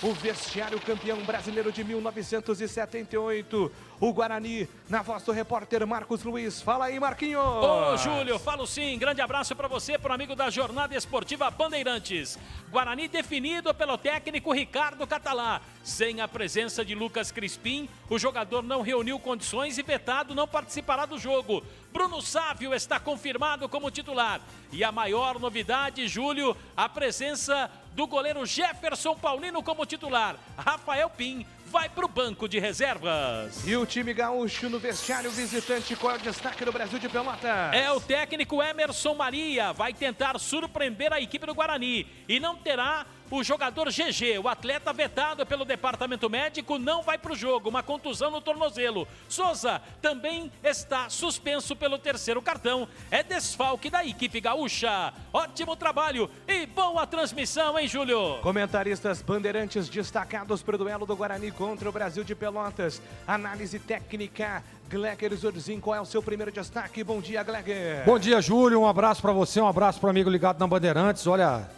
O vestiário campeão brasileiro de 1978. O Guarani, na voz do repórter Marcos Luiz. Fala aí, Marquinhos. Ô, Júlio, falo sim. Grande abraço para você, para o amigo da Jornada Esportiva Bandeirantes. Guarani definido pelo técnico Ricardo Catalá. Sem a presença de Lucas Crispim, o jogador não reuniu condições e vetado não participará do jogo. Bruno Sávio está confirmado como titular. E a maior novidade, Júlio, a presença do goleiro Jefferson Paulino como titular. Rafael Pim vai para o banco de reservas. E o time gaúcho no vestiário visitante, qual é o destaque do Brasil de Pelotas? É o técnico Emerson Maria, vai tentar surpreender a equipe do Guarani e não terá o jogador GG, o atleta vetado pelo departamento médico, não vai para o jogo, uma contusão no tornozelo. Souza também está suspenso pelo 3º cartão, é desfalque da equipe gaúcha. Ótimo trabalho e boa transmissão, hein, Júlio? Comentaristas bandeirantes destacados para o duelo do Guarani contra o Brasil de Pelotas. Análise técnica, Gleger Zorzin, qual é o seu primeiro destaque? Bom dia, Gleger. Bom dia, Júlio, um abraço para você, um abraço para o amigo ligado na Bandeirantes. Olha,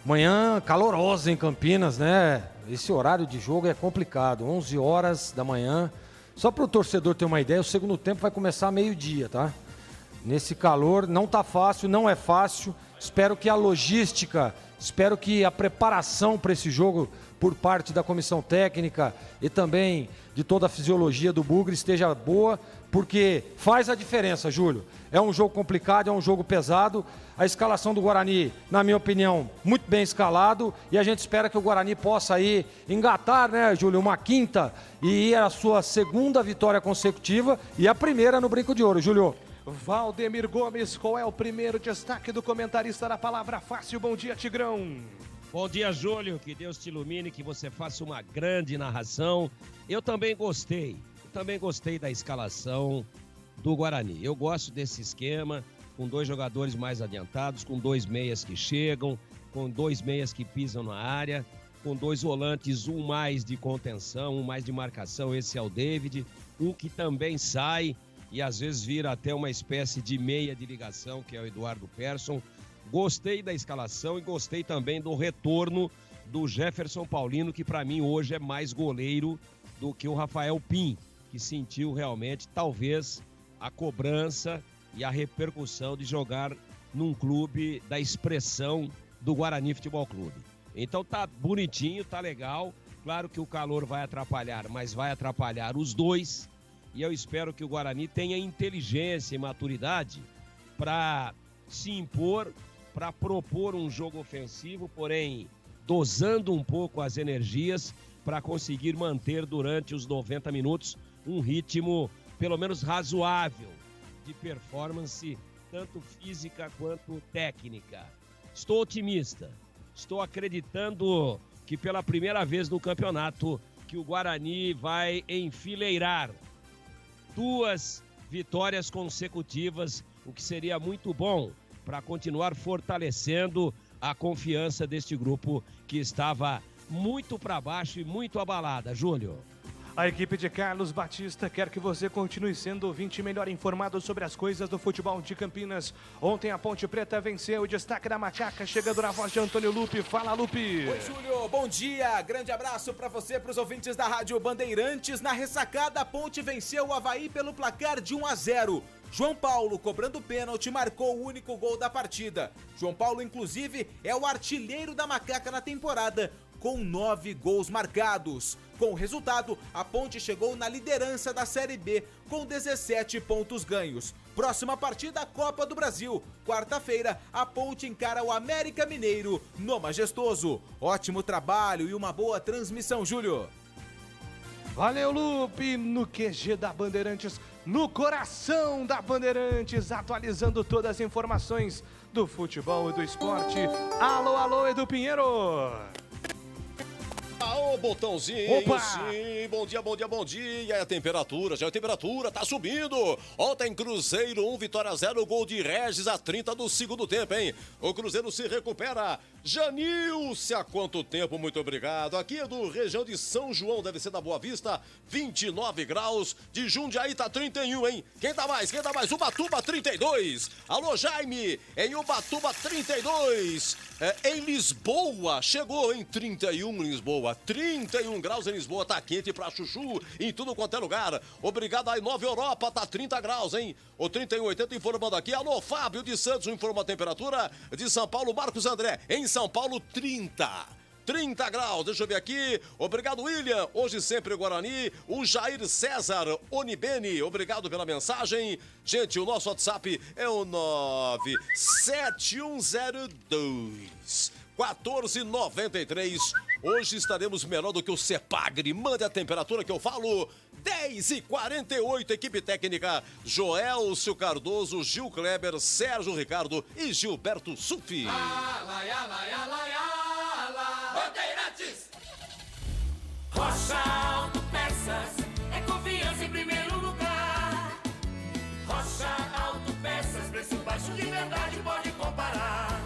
manhã calorosa em Campinas, né? Esse horário de jogo é complicado, 11 horas da manhã. Só para o torcedor ter uma ideia, o segundo tempo vai começar meio-dia, tá? Nesse calor, não tá fácil, não é fácil. Espero que a logística, espero que a preparação para esse jogo por parte da comissão técnica e também de toda a fisiologia do Bugre esteja boa, porque faz a diferença, Júlio. É um jogo complicado, é um jogo pesado. A escalação do Guarani, na minha opinião, muito bem escalado. E a gente espera que o Guarani possa aí engatar, né, Júlio, uma 5ª e ir à sua 2ª vitória consecutiva e a primeira no Brinco de Ouro, Júlio. Valdemir Gomes, qual é o primeiro destaque do comentarista da Palavra Fácil? Bom dia, Tigrão. Bom dia, Júlio. Que Deus te ilumine, que você faça uma grande narração. Eu também gostei da escalação do Guarani. Eu gosto desse esquema, com 2 jogadores mais adiantados, com 2 meias que chegam, com 2 meias que pisam na área, com 2 volantes, um mais de contenção, um mais de marcação, esse é o David, um que também sai e às vezes vira até uma espécie de meia de ligação, que é o Eduardo Persson. Gostei da escalação e gostei também do retorno do Jefferson Paulino, que para mim hoje é mais goleiro do que o Rafael Pim, que sentiu realmente talvez a cobrança e a repercussão de jogar num clube da expressão do Guarani Futebol Clube. Então tá bonitinho, tá legal. Claro que o calor vai atrapalhar, mas vai atrapalhar os dois. E eu espero que o Guarani tenha inteligência e maturidade para se impor para propor um jogo ofensivo, porém dosando um pouco as energias para conseguir manter durante os 90 minutos um ritmo pelo menos razoável de performance, tanto física quanto técnica. Estou otimista, estou acreditando que pela primeira vez no campeonato que o Guarani vai enfileirar 2 vitórias consecutivas, o que seria muito bom para continuar fortalecendo a confiança deste grupo que estava muito para baixo e muito abalada. Júlio. A equipe de Carlos Batista quer que você continue sendo ouvinte melhor informado sobre as coisas do futebol de Campinas. Ontem a Ponte Preta venceu o destaque da Macaca, chegando na voz de Antônio Lupe. Fala, Lupe! Oi, Júlio, bom dia! Grande abraço para você, para os ouvintes da Rádio Bandeirantes. Na ressacada, a Ponte venceu o Avaí pelo placar de 1-0. João Paulo, cobrando pênalti, marcou o único gol da partida. João Paulo, inclusive, é o artilheiro da Macaca na temporada, com 9 gols marcados. Com o resultado, a Ponte chegou na liderança da Série B, com 17 pontos ganhos. Próxima partida, a Copa do Brasil. Quarta-feira, a Ponte encara o América Mineiro no Majestoso. Ótimo trabalho e uma boa transmissão, Júlio. Valeu, Lupe, no QG da Bandeirantes, no coração da Bandeirantes, atualizando todas as informações do futebol e do esporte. Alô, alô, Edu Pinheiro! Ô, botãozinho, opa! Sim, bom dia, bom dia, bom dia. E a temperatura, já a temperatura tá subindo. Ontem Cruzeiro 1, Vitória 0, gol de Regis a 30 do segundo tempo, hein? O Cruzeiro se recupera. Janilce, há quanto tempo, muito obrigado. Aqui é do região de São João, deve ser da Boa Vista, 29 graus. De Jundiaí tá 31, hein? Quem tá mais? Ubatuba 32. Alô, Jaime, em Ubatuba 32. Em Lisboa, chegou em 31 em Lisboa. 31 graus em Lisboa, tá quente pra chuchu em tudo quanto é lugar. Obrigado aí, Nova Europa, tá 30 graus, hein? O 3180 informando aqui. Alô, Fábio de Santos, informa a temperatura de São Paulo. Marcos André, em São Paulo, 30 graus, deixa eu ver aqui. Obrigado, William. Hoje sempre Guarani. O Jair César Onibene, obrigado pela mensagem. Gente, o nosso WhatsApp é o 97102-1493. Hoje estaremos melhor do que o Cepagre. Mande a temperatura que eu falo. 10h48, equipe técnica Joelcio Cardoso, Gil Kleber, Sérgio Ricardo e Gilberto Sufi. Bandeirantes! Rocha Autopeças é confiança em primeiro lugar. Rocha Autopeças, preço baixo de verdade, pode comparar.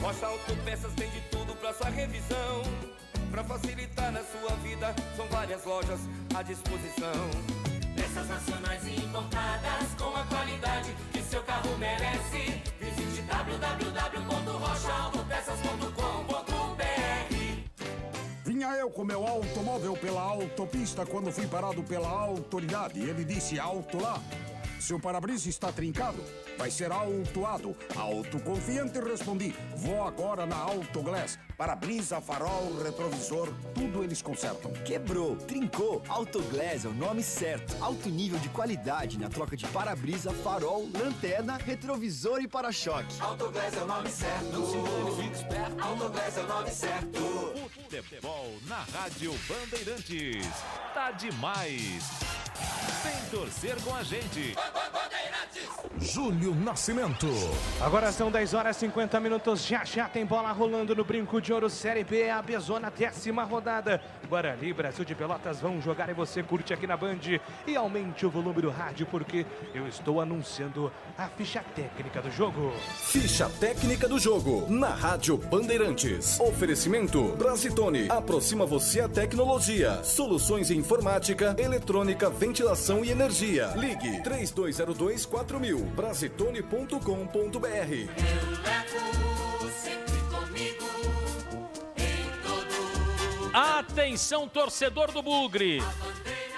Rocha Autopeças tem de tudo pra sua revisão. Pra facilitar na sua vida, são várias lojas à disposição. Peças nacionais e importadas com a qualidade que seu carro merece. Visite www.rochaautopeças.com.br. Vinha eu com meu automóvel pela autopista quando fui parado pela autoridade. Ele disse: alto lá. Seu para-brisa está trincado, vai ser autuado. Autoconfiante respondi: vou agora na Autoglass. Para-brisa, farol, retrovisor, tudo eles consertam. Quebrou, trincou. Autoglass é o nome certo. Alto nível de qualidade na troca de para-brisa, farol, lanterna, retrovisor e para-choque. Autoglass é o nome certo. Não se engane, fique esperto. Autoglass é o nome certo. Futebol na Rádio Bandeirantes. Tá demais. Vem torcer com a gente. Júlio Nascimento. Agora são 10h50, já tem bola rolando no Brinco de Ouro, Série B, a Bezona, 10ª rodada. Guarani, Brasil de Pelotas vão jogar e você curte aqui na Band. E aumente o volume do rádio porque eu estou anunciando a ficha técnica do jogo. Ficha técnica do jogo na Rádio Bandeirantes. Oferecimento Brasitone, aproxima você à tecnologia. Soluções em informática, eletrônica, ventilação e energia. Ligue 3202-4000, brasitone.com.br. Atenção, torcedor do Bugre.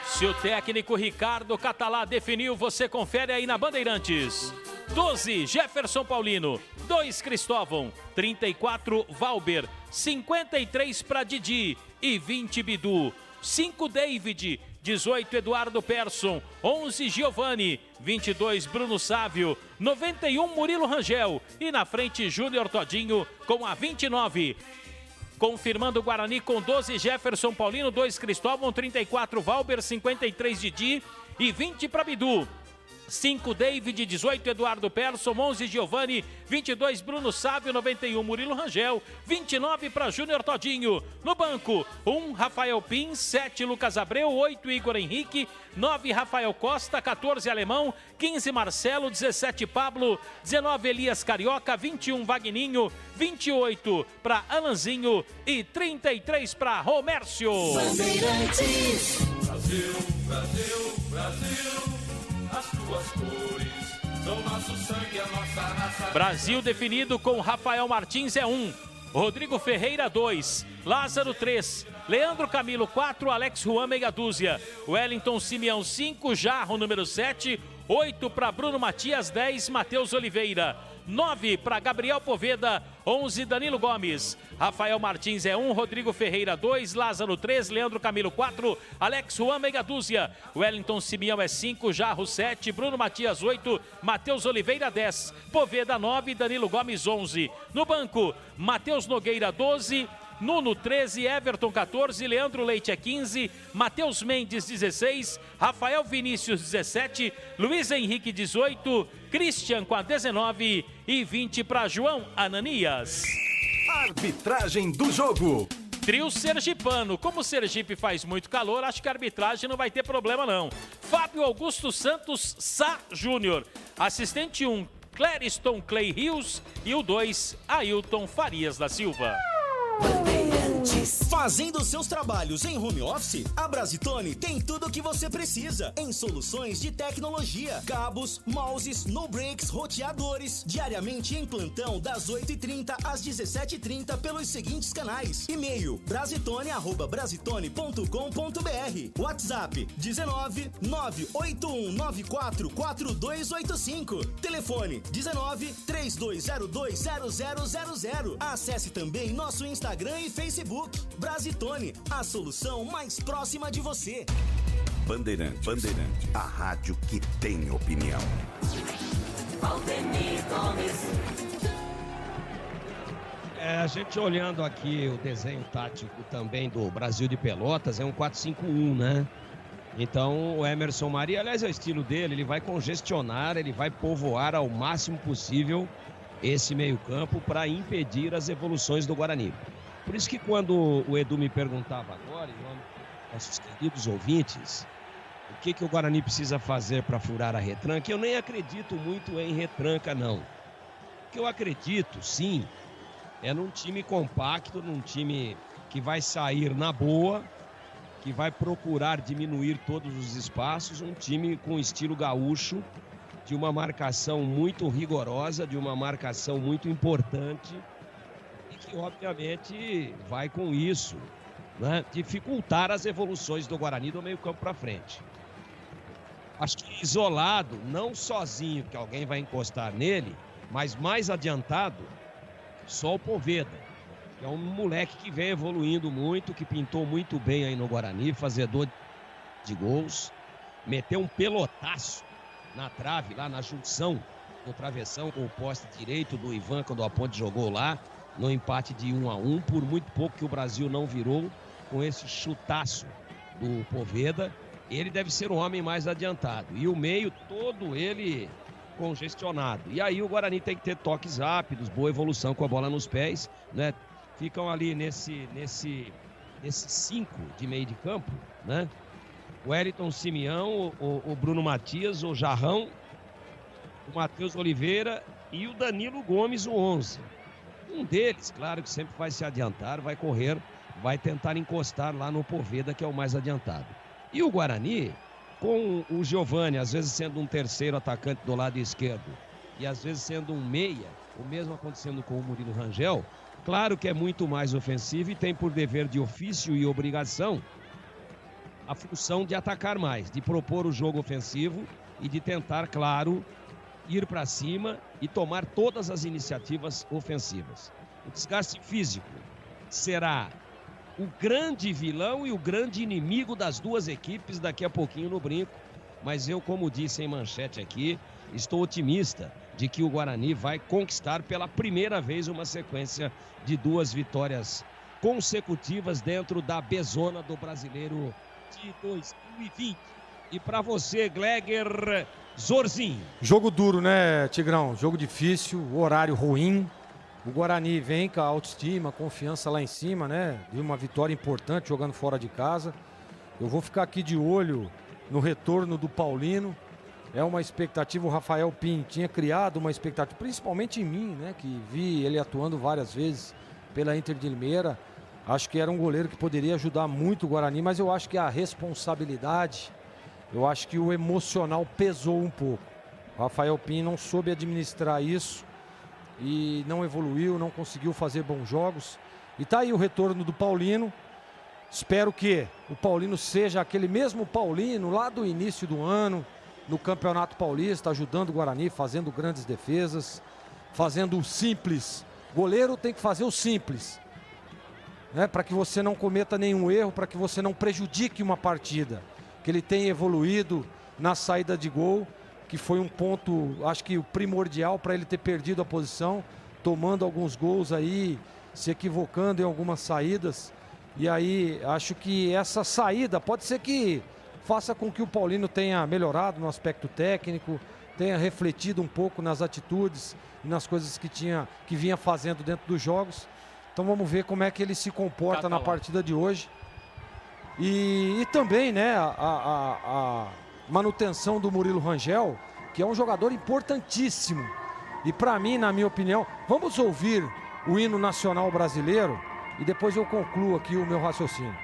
Se o técnico Ricardo Catalá definiu, você confere aí na Bandeirantes. 12, Jefferson Paulino. 2, Cristóvão. 34, Valber. 53 para Didi e 20, Bidu. 5, David. 18 Eduardo Persson, 11 Giovani, 22 Bruno Sávio, 91 Murilo Rangel e na frente Júnior Todinho com a 29. Confirmando o Guarani com 12 Jefferson Paulino, 2 Cristóvão, 34 Valber, 53 Didi e 20 para Bidu. 5 David, 18 Eduardo Persson, 11 Giovani, 22 Bruno Sávio, 91 Murilo Rangel, 29 para Júnior Todinho. No banco, 1 Rafael Pin, 7 Lucas Abreu, 8 Igor Henrique, 9 Rafael Costa, 14 Alemão, 15 Marcelo, 17 Pablo, 19 Elias Carioca, 21 Vagninho, 28 para Alanzinho e 33 para Romércio. Bandeirantes. Brasil, Brasil, Brasil. As tuas cores são nosso sangue, a nossa raça. Brasil definido com Rafael Martins é 1, Rodrigo Ferreira 2, Lázaro 3, Leandro Camilo 4, Alex Juan meia dúzia, Wellington Simeão 5, Jarro número 7, 8 para Bruno Matias, 10 Matheus Oliveira, 9 para Gabriel Poveda, 11 Danilo Gomes, Rafael Martins é 1, Rodrigo Ferreira 2, Lázaro 3, Leandro Camilo 4, Alex Juan meia dúzia, Wellington Simeão é 5, Jarro 7, Bruno Matias 8, Matheus Oliveira 10, Poveda 9, Danilo Gomes 11. No banco, Matheus Nogueira 12, Nuno 13, Everton 14, Leandro Leite é 15, Matheus Mendes 16, Rafael Vinícius 17, Luiz Henrique 18, Christian com a 19 e 20 para João Ananias. Arbitragem do jogo. Trio sergipano. Como o Sergipe faz muito calor, acho que a arbitragem não vai ter problema não. Fábio Augusto Santos Sá Júnior. Assistente 1, Clériston Clay Rios e o 2, Ailton Farias da Silva. Fazendo seus trabalhos em home office, a Brasitone tem tudo o que você precisa em soluções de tecnologia, cabos, mouses, no-breaks, roteadores, diariamente em plantão das 8h30 às 17h30 pelos seguintes canais: e-mail brasitone@brasitone.com.br, WhatsApp 19 981 94 4285, telefone 19 3202 0000. Acesse também nosso Instagram e Facebook. Brasitone, a solução mais próxima de você. Bandeirante, a rádio que tem opinião. Valdemir Gomes. A gente olhando aqui o desenho tático também do Brasil de Pelotas, é um 4-5-1, né? Então o Emerson Maria, aliás é o estilo dele, ele vai congestionar, ele vai povoar ao máximo possível esse meio-campo para impedir as evoluções do Guarani. Por isso que quando o Edu me perguntava agora, em nome dos nossos queridos ouvintes, o que o Guarani precisa fazer para furar a retranca, eu nem acredito muito em retranca, não. O que eu acredito, sim, é num time compacto, num time que vai sair na boa, que vai procurar diminuir todos os espaços, um time com estilo gaúcho, de uma marcação muito rigorosa, de uma marcação muito importante, que obviamente vai com isso, né, dificultar as evoluções do Guarani do meio campo para frente. Acho que isolado, não sozinho, que alguém vai encostar nele, mas mais adiantado, só o Poveda, que é um moleque que vem evoluindo muito, que pintou muito bem aí no Guarani, fazedor de gols, meteu um pelotaço na trave, lá na junção do travessão com o poste direito do Ivan, quando a Ponte jogou lá, no empate de 1-1, por muito pouco que o Brasil não virou, com esse chutaço do Poveda. Ele deve ser um homem mais adiantado. E o meio todo ele congestionado. E aí o Guarani tem que ter toques rápidos, boa evolução com a bola nos pés, né? Ficam ali nesse 5 de meio de campo, né? O Wellington Simeão, o Bruno Matias, o Jarrão, o Matheus Oliveira e o Danilo Gomes, o 11. Um deles, claro que sempre vai se adiantar, vai correr, vai tentar encostar lá no Poveda, que é o mais adiantado. E o Guarani, com o Giovani, às vezes sendo um terceiro atacante do lado esquerdo e às vezes sendo um meia, o mesmo acontecendo com o Murilo Rangel, claro que é muito mais ofensivo e tem por dever de ofício e obrigação a função de atacar mais, de propor o jogo ofensivo e de tentar, claro, ir para cima e tomar todas as iniciativas ofensivas. O desgaste físico será o grande vilão e o grande inimigo das duas equipes daqui a pouquinho no Brinco. Mas eu, como disse em manchete aqui, estou otimista de que o Guarani vai conquistar pela primeira vez uma sequência de 2 vitórias consecutivas dentro da B-Zona do Brasileiro de 2020. E para você, Gleger Zorzinho. Jogo duro, né, Tigrão? Jogo difícil, horário ruim. O Guarani vem com a autoestima, confiança lá em cima, né? De uma vitória importante jogando fora de casa. Eu vou ficar aqui de olho no retorno do Paulino. É uma expectativa, o Rafael Pim tinha criado uma expectativa, principalmente em mim, né? Que vi ele atuando várias vezes pela Inter de Limeira. Acho que era um goleiro que poderia ajudar muito o Guarani, mas eu acho que a responsabilidade, eu acho que o emocional pesou um pouco. O Rafael Pim não soube administrar isso e não evoluiu, não conseguiu fazer bons jogos. E tá aí o retorno do Paulino. Espero que o Paulino seja aquele mesmo Paulino lá do início do ano, no Campeonato Paulista, ajudando o Guarani, fazendo grandes defesas, fazendo o simples. Goleiro tem que fazer o simples, né? Para que você não cometa nenhum erro, para que você não prejudique uma partida. Que ele tenha evoluído na saída de gol, que foi um ponto, acho que o primordial para ele ter perdido a posição, tomando alguns gols aí, se equivocando em algumas saídas. E aí, acho que essa saída pode ser que faça com que o Paulino tenha melhorado no aspecto técnico, tenha refletido um pouco nas atitudes e nas coisas que vinha fazendo dentro dos jogos. Então vamos ver como é que ele se comporta na partida de hoje. E também, né, a manutenção do Murilo Rangel, que é um jogador importantíssimo. E para mim, na minha opinião, vamos ouvir o hino nacional brasileiro e depois eu concluo aqui o meu raciocínio.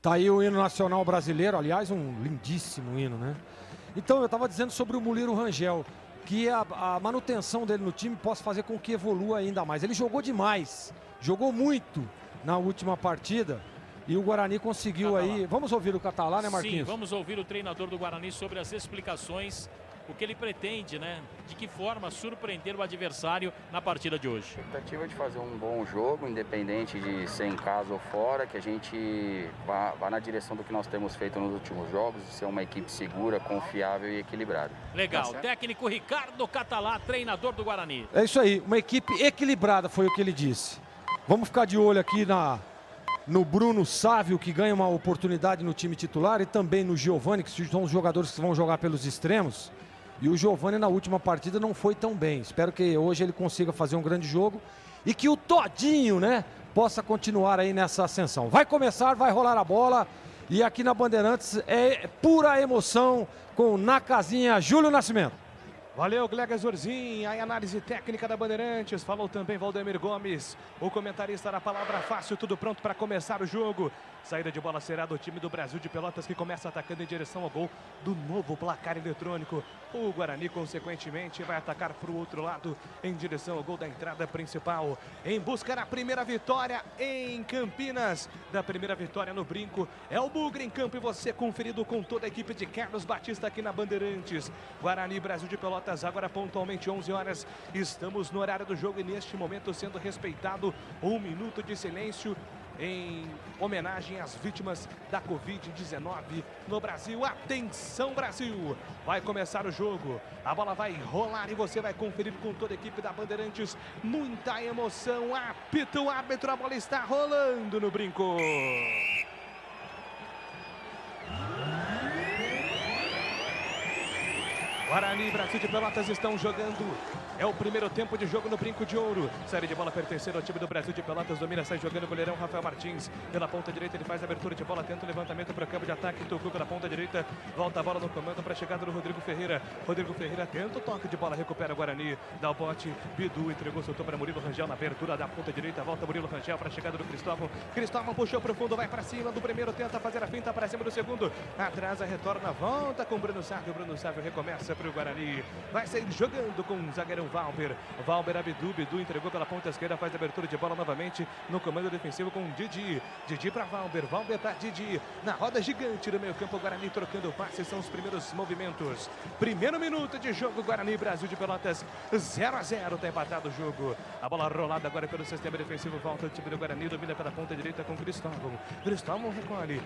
Tá aí o hino nacional brasileiro, aliás, um lindíssimo hino, né? Então, eu estava dizendo sobre o Murilo Rangel, que a manutenção dele no time possa fazer com que evolua ainda mais. Ele jogou demais, jogou muito na última partida e o Guarani conseguiu aí... Vamos ouvir o Catalá, né, Marquinhos? Sim, vamos ouvir o treinador do Guarani sobre as explicações, o que ele pretende, né? De que forma surpreender o adversário na partida de hoje. A expectativa é de fazer um bom jogo, independente de ser em casa ou fora, que a gente vá na direção do que nós temos feito nos últimos jogos, de ser uma equipe segura, confiável e equilibrada. Legal, técnico Ricardo Catalá, treinador do Guarani. É isso aí, uma equipe equilibrada foi o que ele disse. Vamos ficar de olho aqui no Bruno Sávio, que ganha uma oportunidade no time titular, e também no Giovani, que são os jogadores que vão jogar pelos extremos. E o Giovani na última partida não foi tão bem. Espero que hoje ele consiga fazer um grande jogo e que o Todinho, né, possa continuar aí nessa ascensão. Vai começar, vai rolar a bola e aqui na Bandeirantes é pura emoção com Na Casinha Júlio Nascimento. Valeu, Gleger Zorzinho, a análise técnica da Bandeirantes, falou também Valdemir Gomes, o comentarista da Palavra Fácil, tudo pronto para começar o jogo. Saída de bola será do time do Brasil de Pelotas, que começa atacando em direção ao gol do novo placar eletrônico. O Guarani, consequentemente, vai atacar para o outro lado, em direção ao gol da entrada principal, em busca da primeira vitória em Campinas, da primeira vitória no Brinco. É o Bugre em campo e você conferido com toda a equipe de Carlos Batista aqui na Bandeirantes. Guarani, Brasil de Pelotas Pelotas, agora pontualmente 11 horas. Estamos no horário do jogo e neste momento sendo respeitado 1 minuto de silêncio em homenagem às vítimas da Covid-19 no Brasil. Atenção, Brasil! Vai começar o jogo, a bola vai rolar e você vai conferir com toda a equipe da Bandeirantes. Muita emoção, apita o árbitro, a bola está rolando no brinco. Guarani e Brasil de Pelotas estão jogando. É o primeiro tempo de jogo no Brinco de Ouro. Série de bola pertencendo ao time do Brasil de Pelotas. Domina, sai jogando o goleirão Rafael Martins. Pela ponta direita ele faz a abertura de bola. Tenta o levantamento para o campo de ataque. Tocou pela ponta direita. Volta a bola no comando para a chegada do Rodrigo Ferreira. Rodrigo Ferreira tenta o toque de bola. Recupera o Guarani. Dá o bote. Bidu entregou, soltou para Murilo Rangel na abertura da ponta direita. Volta Murilo Rangel para a chegada do Cristóvão. Cristóvão puxou para o fundo. Vai para cima do primeiro. Tenta fazer a finta para cima do segundo. Atrasa, retorna. Volta com o Bruno Sávio. Bruno Sávio recomeça para o Guarani. Vai sair jogando com o zagueirão Valber. Valber a Bidu entregou pela ponta esquerda, faz a abertura de bola novamente no comando defensivo com o Didi. Didi para Valber, Valber para Didi. Na roda gigante do meio campo, o Guarani trocando passes, são os primeiros movimentos. Primeiro minuto de jogo, Guarani Brasil de Pelotas, 0-0, tá empatado o jogo. A bola rolada agora pelo sistema defensivo, volta o time do Guarani, domina pela ponta direita com Cristóvão. Cristóvão recolhe,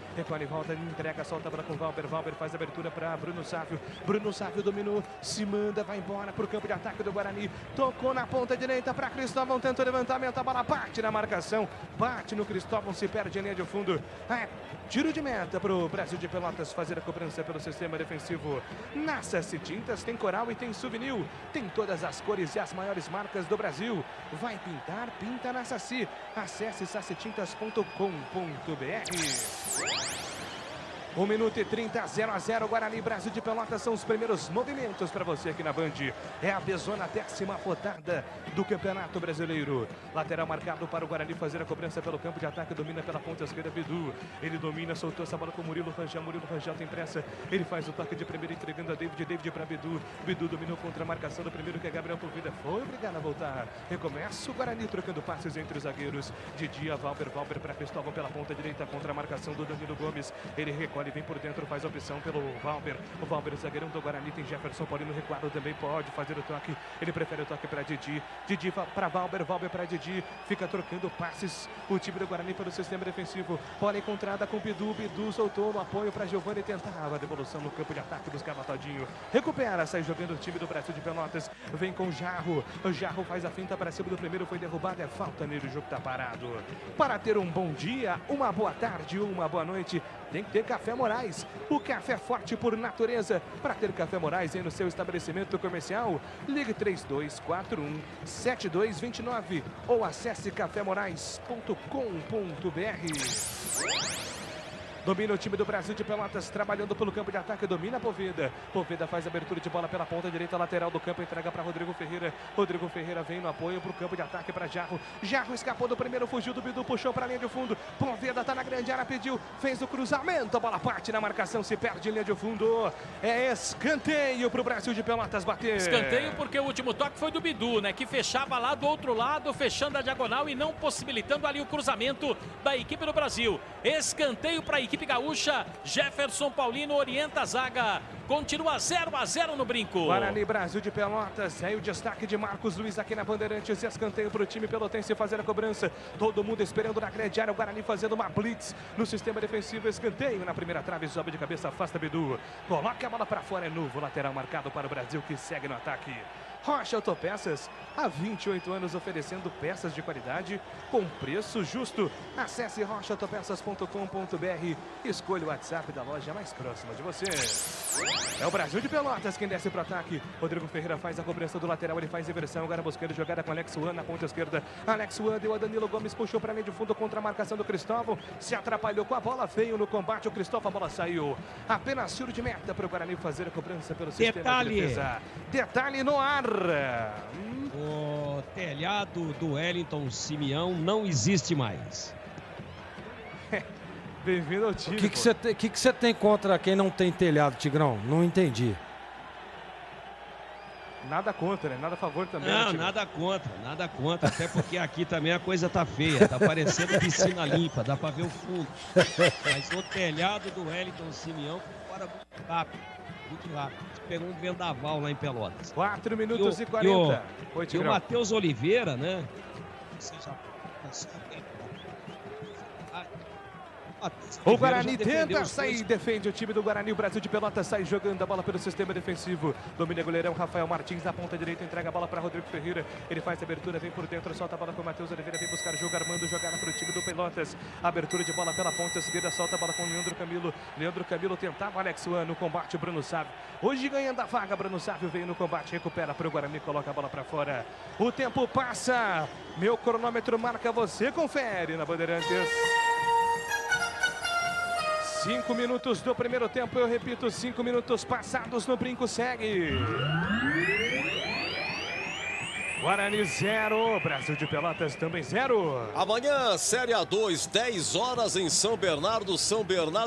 volta, entrega, solta a bola com Valber. Valber faz a abertura para Bruno Sávio. Bruno Sávio dominou, se manda, vai embora para o campo de ataque do Guarani. Tocou na ponta direita para Cristóvão, tenta o levantamento, a bola bate na marcação, bate no Cristóvão, se perde em linha de fundo. Tiro de meta para o Brasil de Pelotas fazer a cobrança pelo sistema defensivo. Na Saci Tintas tem coral e tem souvenir, tem todas as cores e as maiores marcas do Brasil. Vai pintar, pinta na Saci. Acesse sacitintas.com.br. 1 minuto e 30, 0-0, Guarani Brasil de Pelotas, são os primeiros movimentos para você aqui na Band. É a Bezona, 10ª rodada do Campeonato Brasileiro. Lateral marcado para o Guarani fazer a cobrança pelo campo de ataque, domina pela ponta esquerda, Bidu. Ele domina, soltou essa bola com o Murilo Rangel. Murilo Rangel tem pressa, ele faz o toque de primeira entregando a David para Bidu. Bidu dominou contra a marcação do primeiro, que é Gabriel Poveda. Foi obrigado a voltar. Recomeça o Guarani trocando passes entre os zagueiros. Didi a Valber para Cristóvão pela ponta direita contra a marcação do Danilo Gomes. Ele recolhe, vem por dentro, faz a opção pelo Valber. O Valber, zagueirão do Guarani, tem Jefferson Paulino recuado, também pode fazer o toque. Ele prefere o toque para Didi. Didi para Valber, Valber para Didi. Fica trocando passes o time do Guarani pelo sistema defensivo. Bola encontrada com Bidu. Bidu soltou no apoio para Giovani, tentava a devolução no campo de ataque, buscava Todinho. Recupera, sai jogando o time do Brasil de Pelotas. Vem com o Jarro. O Jarro faz a finta para cima do primeiro, foi derrubado, é falta nele, o jogo tá parado. Para ter um bom dia, uma boa tarde, uma boa noite, tem que ter Café Moraes. O café forte por natureza. Para ter Café Moraes aí no seu estabelecimento comercial, ligue 3241-7229 ou acesse cafémorais.com.br. Domina o time do Brasil de Pelotas, trabalhando pelo campo de ataque, domina Poveda. Poveda faz abertura de bola pela ponta direita, lateral do campo, entrega para Rodrigo Ferreira. Rodrigo Ferreira vem no apoio para o campo de ataque para Jarro. Jarro escapou do primeiro, fugiu do Bidu, puxou para a linha de fundo. Poveda está na grande área, pediu, fez o cruzamento, a bola parte na marcação, se perde em linha de fundo. É escanteio para o Brasil de Pelotas bater. Escanteio porque o último toque foi do Bidu, né? Que fechava lá do outro lado, fechando a diagonal e não possibilitando ali o cruzamento da equipe do Brasil. Escanteio para a equipe gaúcha. Jefferson Paulino orienta a zaga. Continua 0-0 no brinco. Guarani Brasil de Pelotas. Aí o destaque de Marcos Luiz aqui na Bandeirantes. Escanteio para o time pelotense fazer a cobrança. Todo mundo esperando na grande área. O Guarani fazendo uma blitz no sistema defensivo. Escanteio na primeira trave. Sobe de cabeça, afasta Bidu. Coloca a bola para fora. É novo lateral marcado para o Brasil, que segue no ataque. Rocha Autopeças, há 28 anos oferecendo peças de qualidade com preço justo. Acesse rochaautopeças.com.br e escolha o WhatsApp da loja mais próxima de você. É o Brasil de Pelotas quem desce para o ataque. Rodrigo Ferreira faz a cobrança do lateral, ele faz inversão, agora buscando jogada com Alex Wan na ponta esquerda. Alex Wan deu a Danilo Gomes, puxou para a linha de fundo contra a marcação do Cristóvão. Se atrapalhou com a bola, veio no combate, o Cristóvão, a bola saiu. Apenas tiro de meta para o Guarani fazer a cobrança pelo sistema de defesa. Detalhe no ar. O telhado do Wellington Simeão não existe mais. Bem-vindo ao time. O que você tem contra quem não tem telhado, Tigrão? Não entendi. Nada contra, né? Nada a favor também. Não, nada contra. Até porque aqui também a coisa tá feia. Tá parecendo piscina limpa, dá pra ver o fundo. Mas o telhado do Wellington Simeão fora muito rápido. Muito rápido. Pegou um vendaval lá em Pelotas. 4 minutos e 40. E o Matheus Oliveira, né? Você já o Guarani tenta sair, defende o time do Guarani. O Brasil de Pelotas sai jogando a bola pelo sistema defensivo. Domina o goleirão Rafael Martins na ponta direita, entrega a bola para Rodrigo Ferreira. Ele faz a abertura, vem por dentro, solta a bola com o Matheus Oliveira, vem buscar o jogo, armando jogada para o time do Pelotas. Abertura de bola pela ponta esquerda, solta a bola com o Leandro Camilo. Leandro Camilo tentava Alex Wan no combate, Bruno Sávio. Hoje ganhando a vaga, Bruno Sávio veio no combate, recupera para o Guarani, coloca a bola para fora. O tempo passa, meu cronômetro marca, você confere na Bandeirantes. 5 minutos do primeiro tempo, eu repito, 5 minutos passados no brinco, segue. Guarani 0, Brasil de Pelotas também 0. Amanhã, Série A2, 10 horas em São Bernardo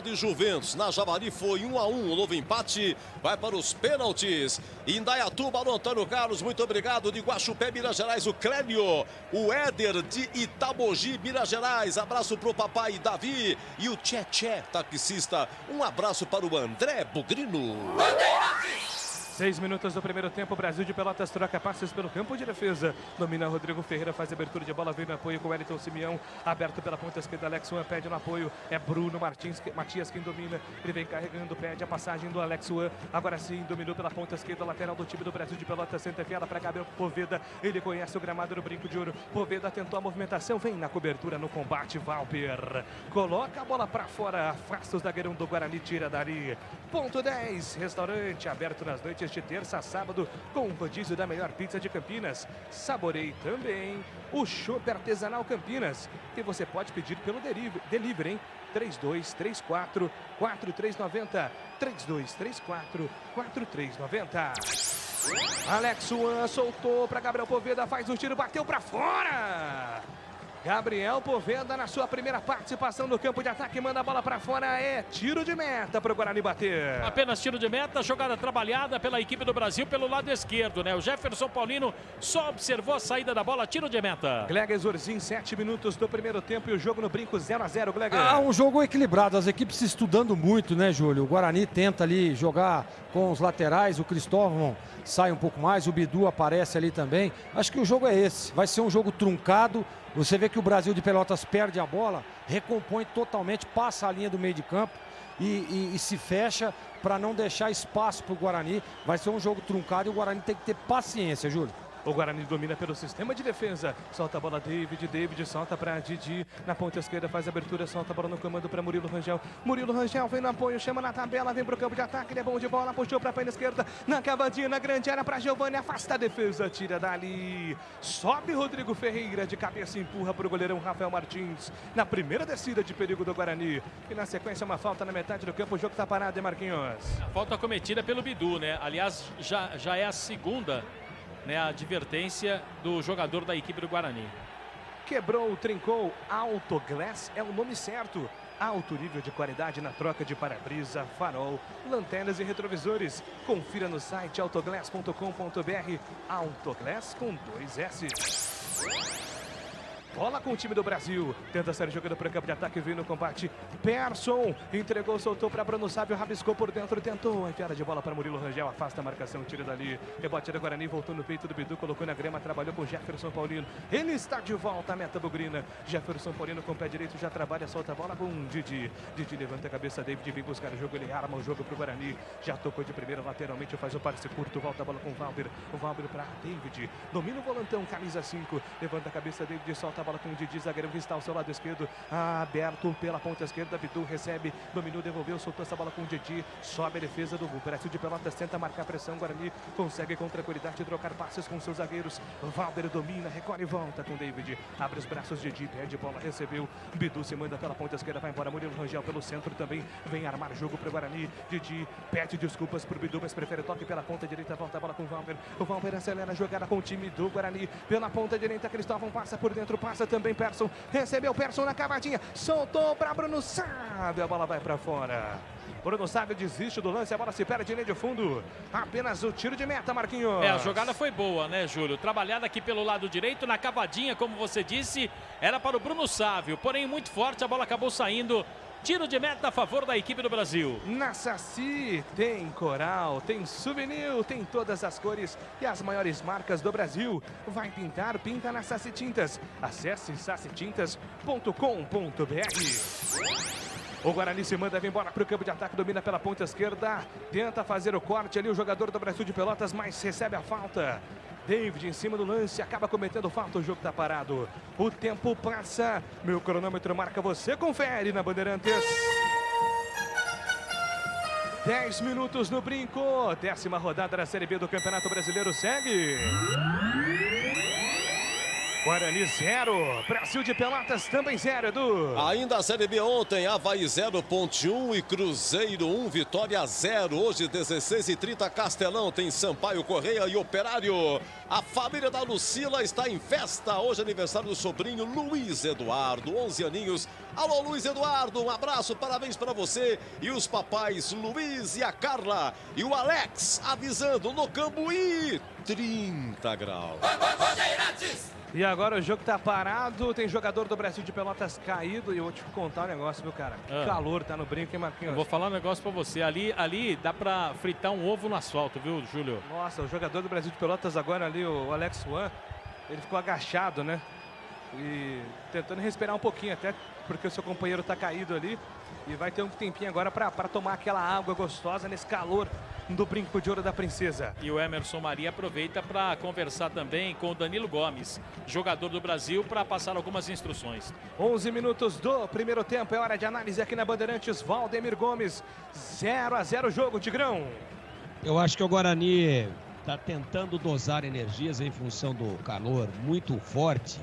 e Juventus. Na Javari foi 1-1, o novo empate vai para os pênaltis. Indaiatuba, no Antônio Carlos, muito obrigado. De Guaxupé, Minas Gerais, o Clélio. O Éder de Itabogi, Minas Gerais. Abraço pro papai Davi e o Tchê, taxista. Um abraço para o André Bugrino. 6 minutos do primeiro tempo, Brasil de Pelotas troca passes pelo campo de defesa. Domina Rodrigo Ferreira, faz abertura de bola, vem no apoio com o Wellington Simeão. Aberto pela ponta esquerda, Alex Wan pede no apoio. É Bruno Matias quem domina. Ele vem carregando, pede a passagem do Alex Wan. Agora sim, dominou pela ponta esquerda, lateral do time do Brasil de Pelotas. Senta enfiada para Gabriel Poveda. Ele conhece o gramado do Brinco de Ouro. Poveda tentou a movimentação, vem na cobertura no combate. Valper coloca a bola para fora, afasta o zagueirão do Guarani, tira dali. Ponto 10, restaurante aberto nas noites de terça a sábado com o rodízio da melhor pizza de Campinas. Saborei também o chopp artesanal Campinas, que você pode pedir pelo delivery, hein? 3234-4390, 3234-4390. Alex Wan soltou para Gabriel Poveda, faz um tiro, bateu para fora. Gabriel Poveda, na sua primeira participação no campo de ataque, manda a bola para fora. É tiro de meta para o Guarani bater. Apenas tiro de meta, jogada trabalhada pela equipe do Brasil pelo lado esquerdo, né? O Jefferson Paulino só observou a saída da bola, tiro de meta. Gleger Zorzin, 7 minutos do primeiro tempo e o jogo no brinco 0-0, Gleger. Um jogo equilibrado, as equipes se estudando muito, né, Júlio? O Guarani tenta ali jogar com os laterais, o Cristóvão sai um pouco mais, o Bidu aparece ali também. Acho que o jogo é esse, vai ser um jogo truncado. Você vê que o Brasil de Pelotas perde a bola, recompõe totalmente, passa a linha do meio de campo e se fecha para não deixar espaço para o Guarani. Vai ser um jogo truncado e o Guarani tem que ter paciência, Júlio. O Guarani domina pelo sistema de defesa. Solta a bola, David solta para Didi. Na ponta esquerda faz a abertura, solta a bola no comando para Murilo Rangel. Murilo Rangel vem no apoio, chama na tabela, vem para o campo de ataque. Ele é bom de bola, puxou para a perna esquerda. Na cavadinha, na grande área para Giovani. Afasta a defesa, tira dali. Sobe Rodrigo Ferreira, de cabeça empurra para o goleirão Rafael Martins. Na primeira descida de perigo do Guarani. E na sequência, uma falta na metade do campo. O jogo está parado, Marquinhos. A falta cometida pelo Bidu, né? Aliás, já é a segunda, né, a advertência do jogador da equipe do Guarani. Quebrou, trincou, Autoglass é o nome certo. Alto nível de qualidade na troca de para-brisa, farol, lanternas e retrovisores. Confira no site autoglass.com.br. Autoglass com 2 S. Bola com o time do Brasil. Tenta sair jogando para o campo de ataque. Veio no combate. Persson entregou, soltou para Bruno Sávio. Rabiscou por dentro. Tentou. Enfiada de bola para Murilo Rangel. Afasta a marcação. Tira dali. Rebote do Guarani. Voltou no peito do Bidu. Colocou na grama. Trabalhou com Jefferson Paulino. Ele está de volta. A meta bugrina. Jefferson Paulino com o pé direito. Já trabalha. Solta a bola com Didi. Didi levanta a cabeça. David vem buscar o jogo. Ele arma o jogo para o Guarani. Já tocou de primeira lateralmente. Faz o passe curto. Volta a bola com o Valber. O Valber para David. Domina o volantão. Camisa 5. Levanta a cabeça. David solta a bola com o Didi, zagueirão que está ao seu lado esquerdo, aberto pela ponta esquerda. Bidu recebe, dominou, devolveu, soltou essa bola com o Didi. Sobe a defesa do Brasil de Pelotas, tenta marcar pressão. Guarani consegue com tranquilidade trocar passes com seus zagueiros. Valder domina, recolhe e volta com David. Abre os braços, Didi pede bola, recebeu. Bidu se manda pela ponta esquerda, vai embora. Murilo Rangel pelo centro também vem armar jogo para o Guarani. Didi pede desculpas para o Bidu, mas prefere toque pela ponta direita. Volta a bola com o Valder. O Valder acelera a jogada com o time do Guarani. Pela ponta direita, Cristóvão passa por dentro, passa também Persson, recebeu Persson na cavadinha, soltou para Bruno Sávio, a bola vai para fora. Bruno Sávio desiste do lance, a bola se perde em linha de fundo. Apenas o tiro de meta, Marquinhos. A jogada foi boa, né, Júlio? Trabalhada aqui pelo lado direito, na cavadinha, como você disse, era para o Bruno Sávio. Porém, muito forte, a bola acabou saindo Tiro de meta a favor da equipe do Brasil. Na Saci tem coral, tem souvenir, tem todas as cores e as maiores marcas do Brasil. Vai pintar? Pinta na Saci Tintas. Acesse sacitintas.com.br. O Guarani se manda vir embora para o campo de ataque, domina pela ponta esquerda, tenta fazer o corte ali, o jogador do Brasil de Pelotas, mas recebe a falta. David em cima do lance, acaba cometendo falta, o jogo está parado. O tempo passa, meu cronômetro marca, você confere na Bandeirantes. 10 minutos no brinco, 10ª rodada da Série B do Campeonato Brasileiro segue. Guarani 0, Brasil de Pelotas também 0, Edu. Ainda a Série B ontem, Avaí 0, Ponte 1 e Cruzeiro 1, Vitória 0. Hoje 16h30, Castelão tem Sampaio Correia e Operário. A família da Lucila está em festa. Hoje é aniversário do sobrinho Luiz Eduardo, 11 aninhos. Alô, Luiz Eduardo, um abraço, parabéns para você. E os papais Luiz e a Carla e o Alex avisando no Cambuí, 30 graus. E agora o jogo tá parado, tem jogador do Brasil de Pelotas caído e eu vou te contar um negócio, viu, cara? Que calor tá no brinco, hein, Marquinhos? Eu vou falar um negócio pra você. Ali dá pra fritar um ovo no asfalto, viu, Júlio? Nossa, o jogador do Brasil de Pelotas agora ali, o Alex Juan, ele ficou agachado, né? E tentando respirar um pouquinho, até porque o seu companheiro tá caído ali. E vai ter um tempinho agora para tomar aquela água gostosa nesse calor do Brinco de Ouro da Princesa. E o Emerson Maria aproveita para conversar também com o Danilo Gomes, jogador do Brasil, para passar algumas instruções. 11 minutos do primeiro tempo, é hora de análise aqui na Bandeirantes. Valdemir Gomes, 0-0 jogo, Tigrão. Eu acho que o Guarani está tentando dosar energias em função do calor muito forte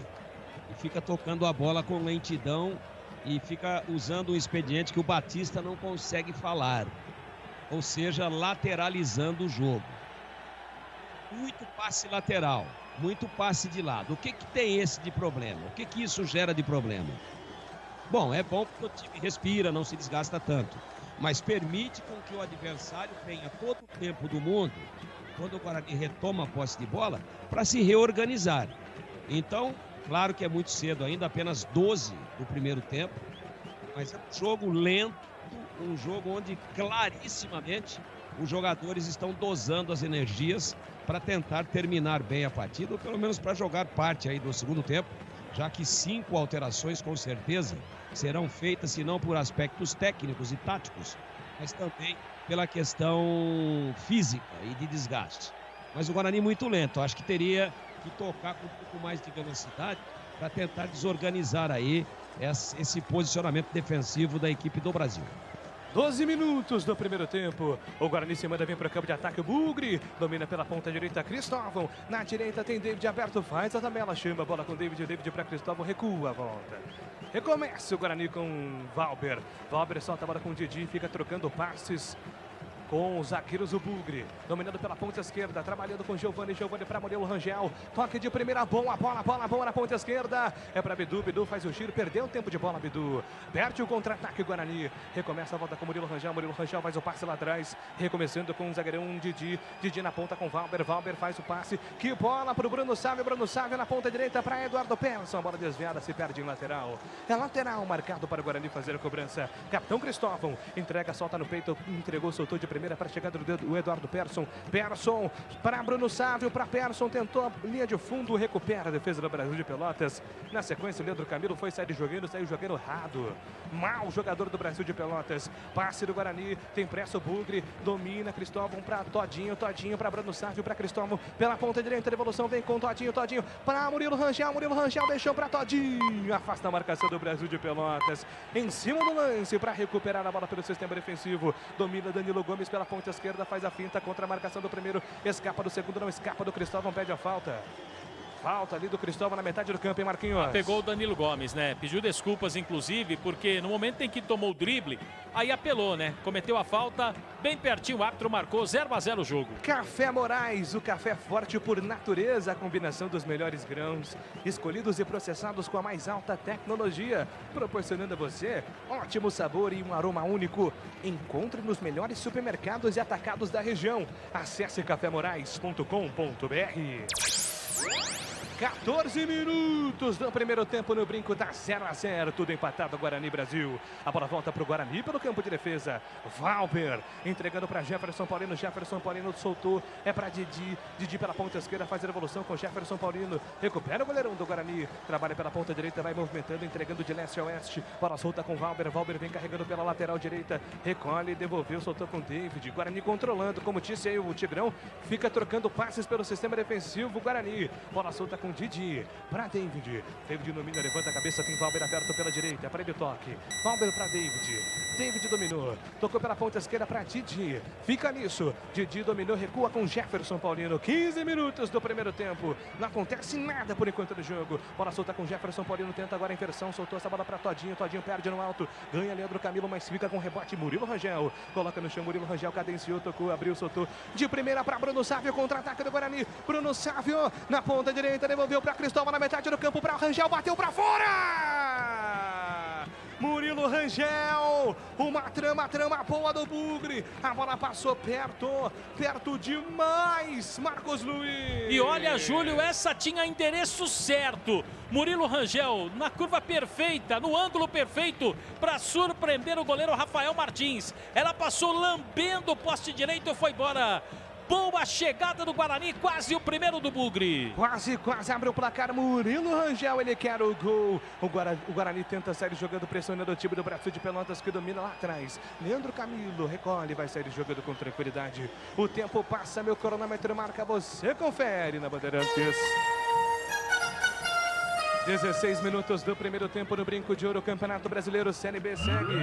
e fica tocando a bola com lentidão e fica usando um expediente que o Batista não consegue falar, ou seja, lateralizando o jogo. Muito passe lateral, muito passe de lado. O que tem esse de problema? O que isso gera de problema? Bom, é bom porque o time respira, não se desgasta tanto, mas permite com que o adversário tenha todo o tempo do mundo, quando o Guarani retoma a posse de bola, para se reorganizar. Então, claro que é muito cedo ainda, apenas 12 do primeiro tempo, mas é um jogo lento, um jogo onde clarissimamente os jogadores estão dosando as energias para tentar terminar bem a partida, ou pelo menos para jogar parte aí do segundo tempo, já que 5 alterações com certeza serão feitas, se não por aspectos técnicos e táticos, mas também pela questão física e de desgaste. Mas o Guarani muito lento, acho que teria que tocar com um pouco mais de velocidade para tentar desorganizar aí esse posicionamento defensivo da equipe do Brasil. 12 minutos do primeiro tempo. O Guarani se manda vir para o campo de ataque. O Bugre domina pela ponta direita. Cristóvão. Na direita tem David aberto. Faz a tabela. Chama a bola com David. David para Cristóvão. Recua a volta. Recomeça o Guarani com Valber. Valber solta a bola com o Didi. Fica trocando passes com os zagueiros, o Bugre, dominando pela ponta esquerda, trabalhando com Giovani para Murilo Rangel, toque de primeira, boa bola na ponta esquerda, é para Bidu, Bidu faz o giro, perdeu o tempo de bola, Bidu, perde o contra-ataque, o Guarani, recomeça a volta com Murilo Rangel faz o passe lá atrás, recomeçando com o zagueirão Didi, Didi na ponta com Valber, Valber faz o passe, que bola para o Bruno Sávio na ponta direita para Eduardo Persson, a bola desviada, se perde em lateral, é lateral marcado para o Guarani fazer a cobrança, capitão Cristóvão, entrega, solta no peito, entregou, soltou de primeira para a chegada do Eduardo Persson. Persson para Bruno Sávio, para Persson, tentou a linha de fundo, recupera a defesa do Brasil de Pelotas. Na sequência, o Leandro Camilo foi sair jogando, saiu jogando errado. Mal jogador do Brasil de Pelotas. Passe do Guarani, tem pressa o Bugre, domina Cristóvão para Todinho, Todinho para Bruno Sávio, para Cristóvão, pela ponta direita, devolução vem com Todinho, Todinho para Murilo Rangel deixou para Todinho, afasta a marcação do Brasil de Pelotas. Em cima do lance para recuperar a bola pelo sistema defensivo, domina Danilo Gomes pela ponta esquerda, faz a finta contra a marcação do primeiro, escapa do segundo, não escapa do Cristóvão, pede a falta. Falta ali do Cristóvão na metade do campo, hein, Marquinhos? Pegou o Danilo Gomes, né? Pediu desculpas, inclusive, porque no momento em que tomou o drible, aí apelou, né? Cometeu a falta, bem pertinho, o árbitro marcou 0-0 o jogo. Café Moraes, o café forte por natureza, a combinação dos melhores grãos, escolhidos e processados com a mais alta tecnologia, proporcionando a você ótimo sabor e um aroma único. Encontre nos melhores supermercados e atacados da região. Acesse cafémorais.com.br. 14 minutos do primeiro tempo no Brinco, tá 0-0, tudo empatado, Guarani Brasil. A bola volta pro Guarani pelo campo de defesa. Valber entregando para Jefferson Paulino. Jefferson Paulino soltou, é para Didi. Didi pela ponta esquerda faz a revolução com Jefferson Paulino. Recupera o goleirão do Guarani. Trabalha pela ponta direita, vai movimentando, entregando de leste a oeste. Bola solta com Valber. Valber vem carregando pela lateral direita. Recolhe, devolveu, soltou com David. Guarani controlando, como disse aí o Tigrão. Fica trocando passes pelo sistema defensivo. Guarani. Bola solta com Didi para David. David domina, levanta a cabeça, tem Valber aberto pela direita, para ele toque. Valber para David. David dominou, tocou pela ponta esquerda para Didi. Fica nisso. Didi dominou, recua com Jefferson Paulino. 15 minutos do primeiro tempo. Não acontece nada por enquanto no jogo. Bola solta com Jefferson Paulino, tenta agora a inversão, soltou essa bola para Todinho. Todinho perde no alto, ganha Leandro Camilo, mas fica com rebote Murilo Rangel. Coloca no chão, Murilo Rangel cadenciou, tocou, abriu, soltou. De primeira para Bruno Sávio, contra-ataque do Guarani. Bruno Sávio na ponta direita, devolveu para Cristóvão na metade do campo, para Rangel, bateu para fora! Murilo Rangel, uma trama boa do Bugre, a bola passou perto demais, Marcos Luiz. E olha, Júlio, essa tinha endereço certo. Murilo Rangel na curva perfeita, no ângulo perfeito, para surpreender o goleiro Rafael Martins. Ela passou lambendo o poste direito e foi embora. Boa chegada do Guarani, quase o primeiro do Bugre. Quase abre o placar, Murilo Rangel, ele quer o gol. O Guarani tenta sair jogando, pressionando o time do Brasil de Pelotas que domina lá atrás. Leandro Camilo recolhe, vai sair jogando com tranquilidade. O tempo passa, meu cronômetro marca, você confere na Bandeirantes. 16 minutos do primeiro tempo no Brinco de Ouro, Campeonato Brasileiro, Série B segue.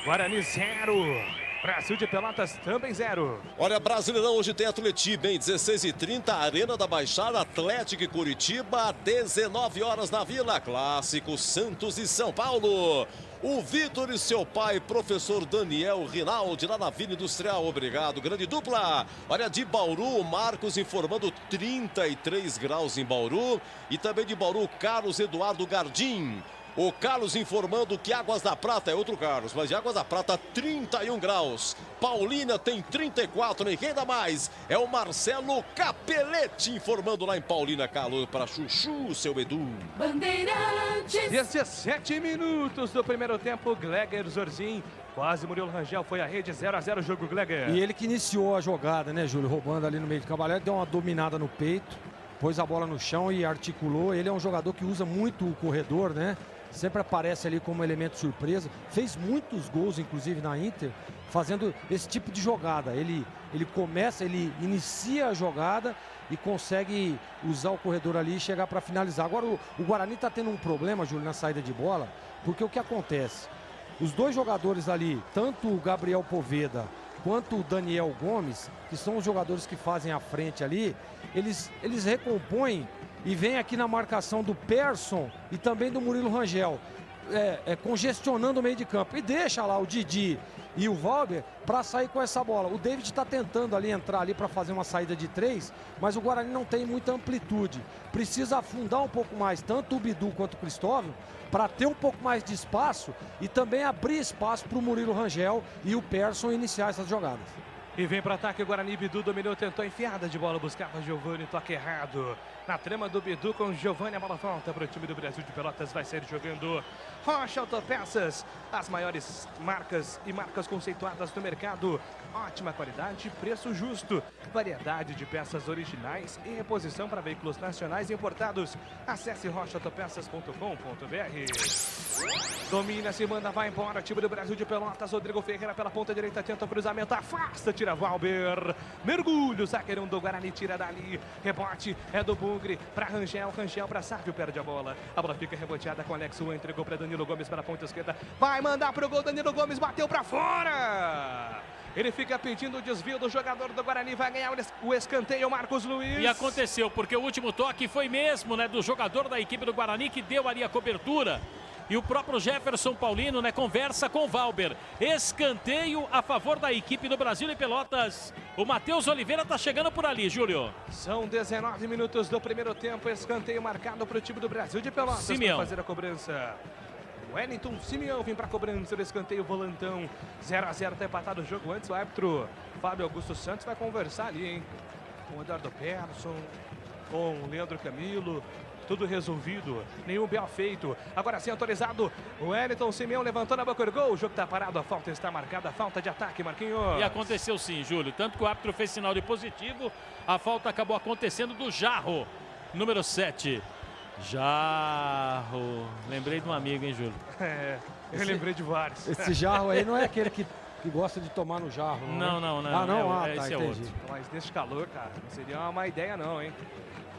Guarani 0. Brasil de Pelotas também 0. Olha, Brasileirão hoje tem Atleti, bem, 16h30, Arena da Baixada, Atlético e Curitiba, 19 horas na Vila, Clássico Santos e São Paulo. O Vitor e seu pai, professor Daniel Rinaldi, lá na Vila Industrial, obrigado, grande dupla. Olha, de Bauru, Marcos informando 33 graus em Bauru. E também de Bauru, Carlos Eduardo Gardim. O Carlos informando que Águas da Prata é outro Carlos, mas de Águas da Prata 31 graus. Paulínia tem 34, nem quem dá mais. É o Marcelo Capelletti informando lá em Paulínia. Calor para Chuchu, seu Edu. Bandeirantes. 17 minutos do primeiro tempo, Gleger Zorzin. Quase Murilo Rangel foi a rede, 0-0 o jogo, Gleger. E ele que iniciou a jogada, né, Júlio? Roubando ali no meio de campo, deu uma dominada no peito, pôs a bola no chão e articulou. Ele é um jogador que usa muito o corredor, né? Sempre aparece ali como elemento surpresa. Fez muitos gols, inclusive, na Inter, fazendo esse tipo de jogada. Ele inicia a jogada e consegue usar o corredor ali e chegar para finalizar. Agora, o Guarani está tendo um problema, Júlio, na saída de bola, porque o que acontece? Os dois jogadores ali, tanto o Gabriel Poveda quanto o Daniel Gomes, que são os jogadores que fazem a frente ali, eles recompõem e vem aqui na marcação do Persson e também do Murilo Rangel, congestionando o meio de campo. E deixa lá o Didi e o Valber para sair com essa bola. O David está tentando ali entrar ali para fazer uma saída de 3, mas o Guarani não tem muita amplitude. Precisa afundar um pouco mais, tanto o Bidu quanto o Cristóvão, para ter um pouco mais de espaço e também abrir espaço para o Murilo Rangel e o Persson iniciar essas jogadas. E vem para ataque o Guarani, Bidu dominou, tentou enfiada de bola, buscava Giovani, toque errado. Na trama do Bidu com Giovani, a bola volta para o time do Brasil de Pelotas, vai sair jogando Rocha Autopeças, as maiores marcas e marcas conceituadas do mercado. Ótima qualidade, preço justo, variedade de peças originais e reposição para veículos nacionais e importados. Acesse rochaautopeças.com.br. Domina, se manda, vai embora, time do Brasil de Pelotas, Rodrigo Ferreira pela ponta direita, tenta o cruzamento, afasta, tira Valber, mergulho, zagueirão do Guarani, tira dali, rebote, é do Bugre, para Rangel, Rangel para Sávio, perde a bola fica reboteada com Alex, entregou para Danilo Gomes pela ponta esquerda, vai mandar pro gol, Danilo Gomes bateu para fora! Ele fica pedindo o desvio do jogador do Guarani, vai ganhar o escanteio, Marcos Luiz. E aconteceu, porque o último toque foi mesmo, né, do jogador da equipe do Guarani que deu ali a cobertura. E o próprio Jefferson Paulino, né, conversa com o Valber. Escanteio a favor da equipe do Brasil e Pelotas. O Matheus Oliveira tá chegando por ali, Júlio. São 19 minutos do primeiro tempo, escanteio marcado para o time do Brasil de Pelotas. Simeão para fazer a cobrança. Wellington Simeão vem para a cobrança do escanteio, volantão. 0-0, tá empatado o jogo. Antes o árbitro Fábio Augusto Santos vai conversar ali, hein, com o Eduardo Persson. com o Leandro Camilo. Tudo resolvido, nenhum B.O. feito. Agora sim autorizado, o Wellington Simeão levantou na boca do gol. O jogo está parado, a falta está marcada, a falta de ataque, Marquinhos. E aconteceu sim, Júlio. Tanto que o árbitro fez sinal de positivo, a falta acabou acontecendo do Jarro, número 7. Jarro. Lembrei de um amigo, hein, Júlio? Eu lembrei de vários. Esse Jarro aí não é aquele que gosta de tomar no jarro, não? Não. Ah, não? Tá, esse é entendi. outro. Mas nesse calor, cara, não seria uma má ideia não, hein?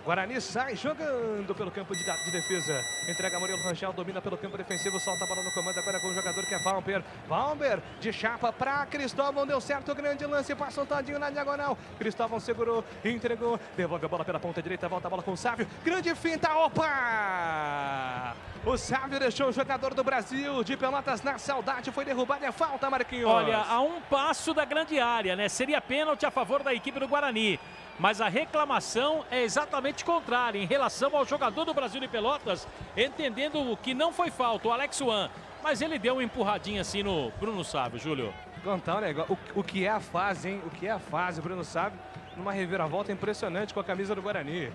Guarani sai jogando pelo campo de defesa. Entrega Murilo Rangel, domina pelo campo defensivo, solta a bola no comando agora com o jogador que é Valber. Valber de chapa para Cristóvão, deu certo, grande lance, passa um todinho na diagonal. Cristóvão segurou, entregou, devolve a bola pela ponta direita, volta a bola com o Sávio. Grande finta, opa! O Sávio deixou o jogador do Brasil de Pelotas na saudade, foi derrubado, é falta, Marquinhos. Olha, a um passo da grande área, né? Seria pênalti a favor da equipe do Guarani. Mas a reclamação é exatamente contrária em relação ao jogador do Brasil de Pelotas, entendendo que não foi falta, o Alex Wan. Mas ele deu uma empurradinha assim no Bruno Sávio, Júlio. Contar um negócio, o que é a fase, hein? O que é a fase, Bruno Sávio, numa reviravolta impressionante com a camisa do Guarani.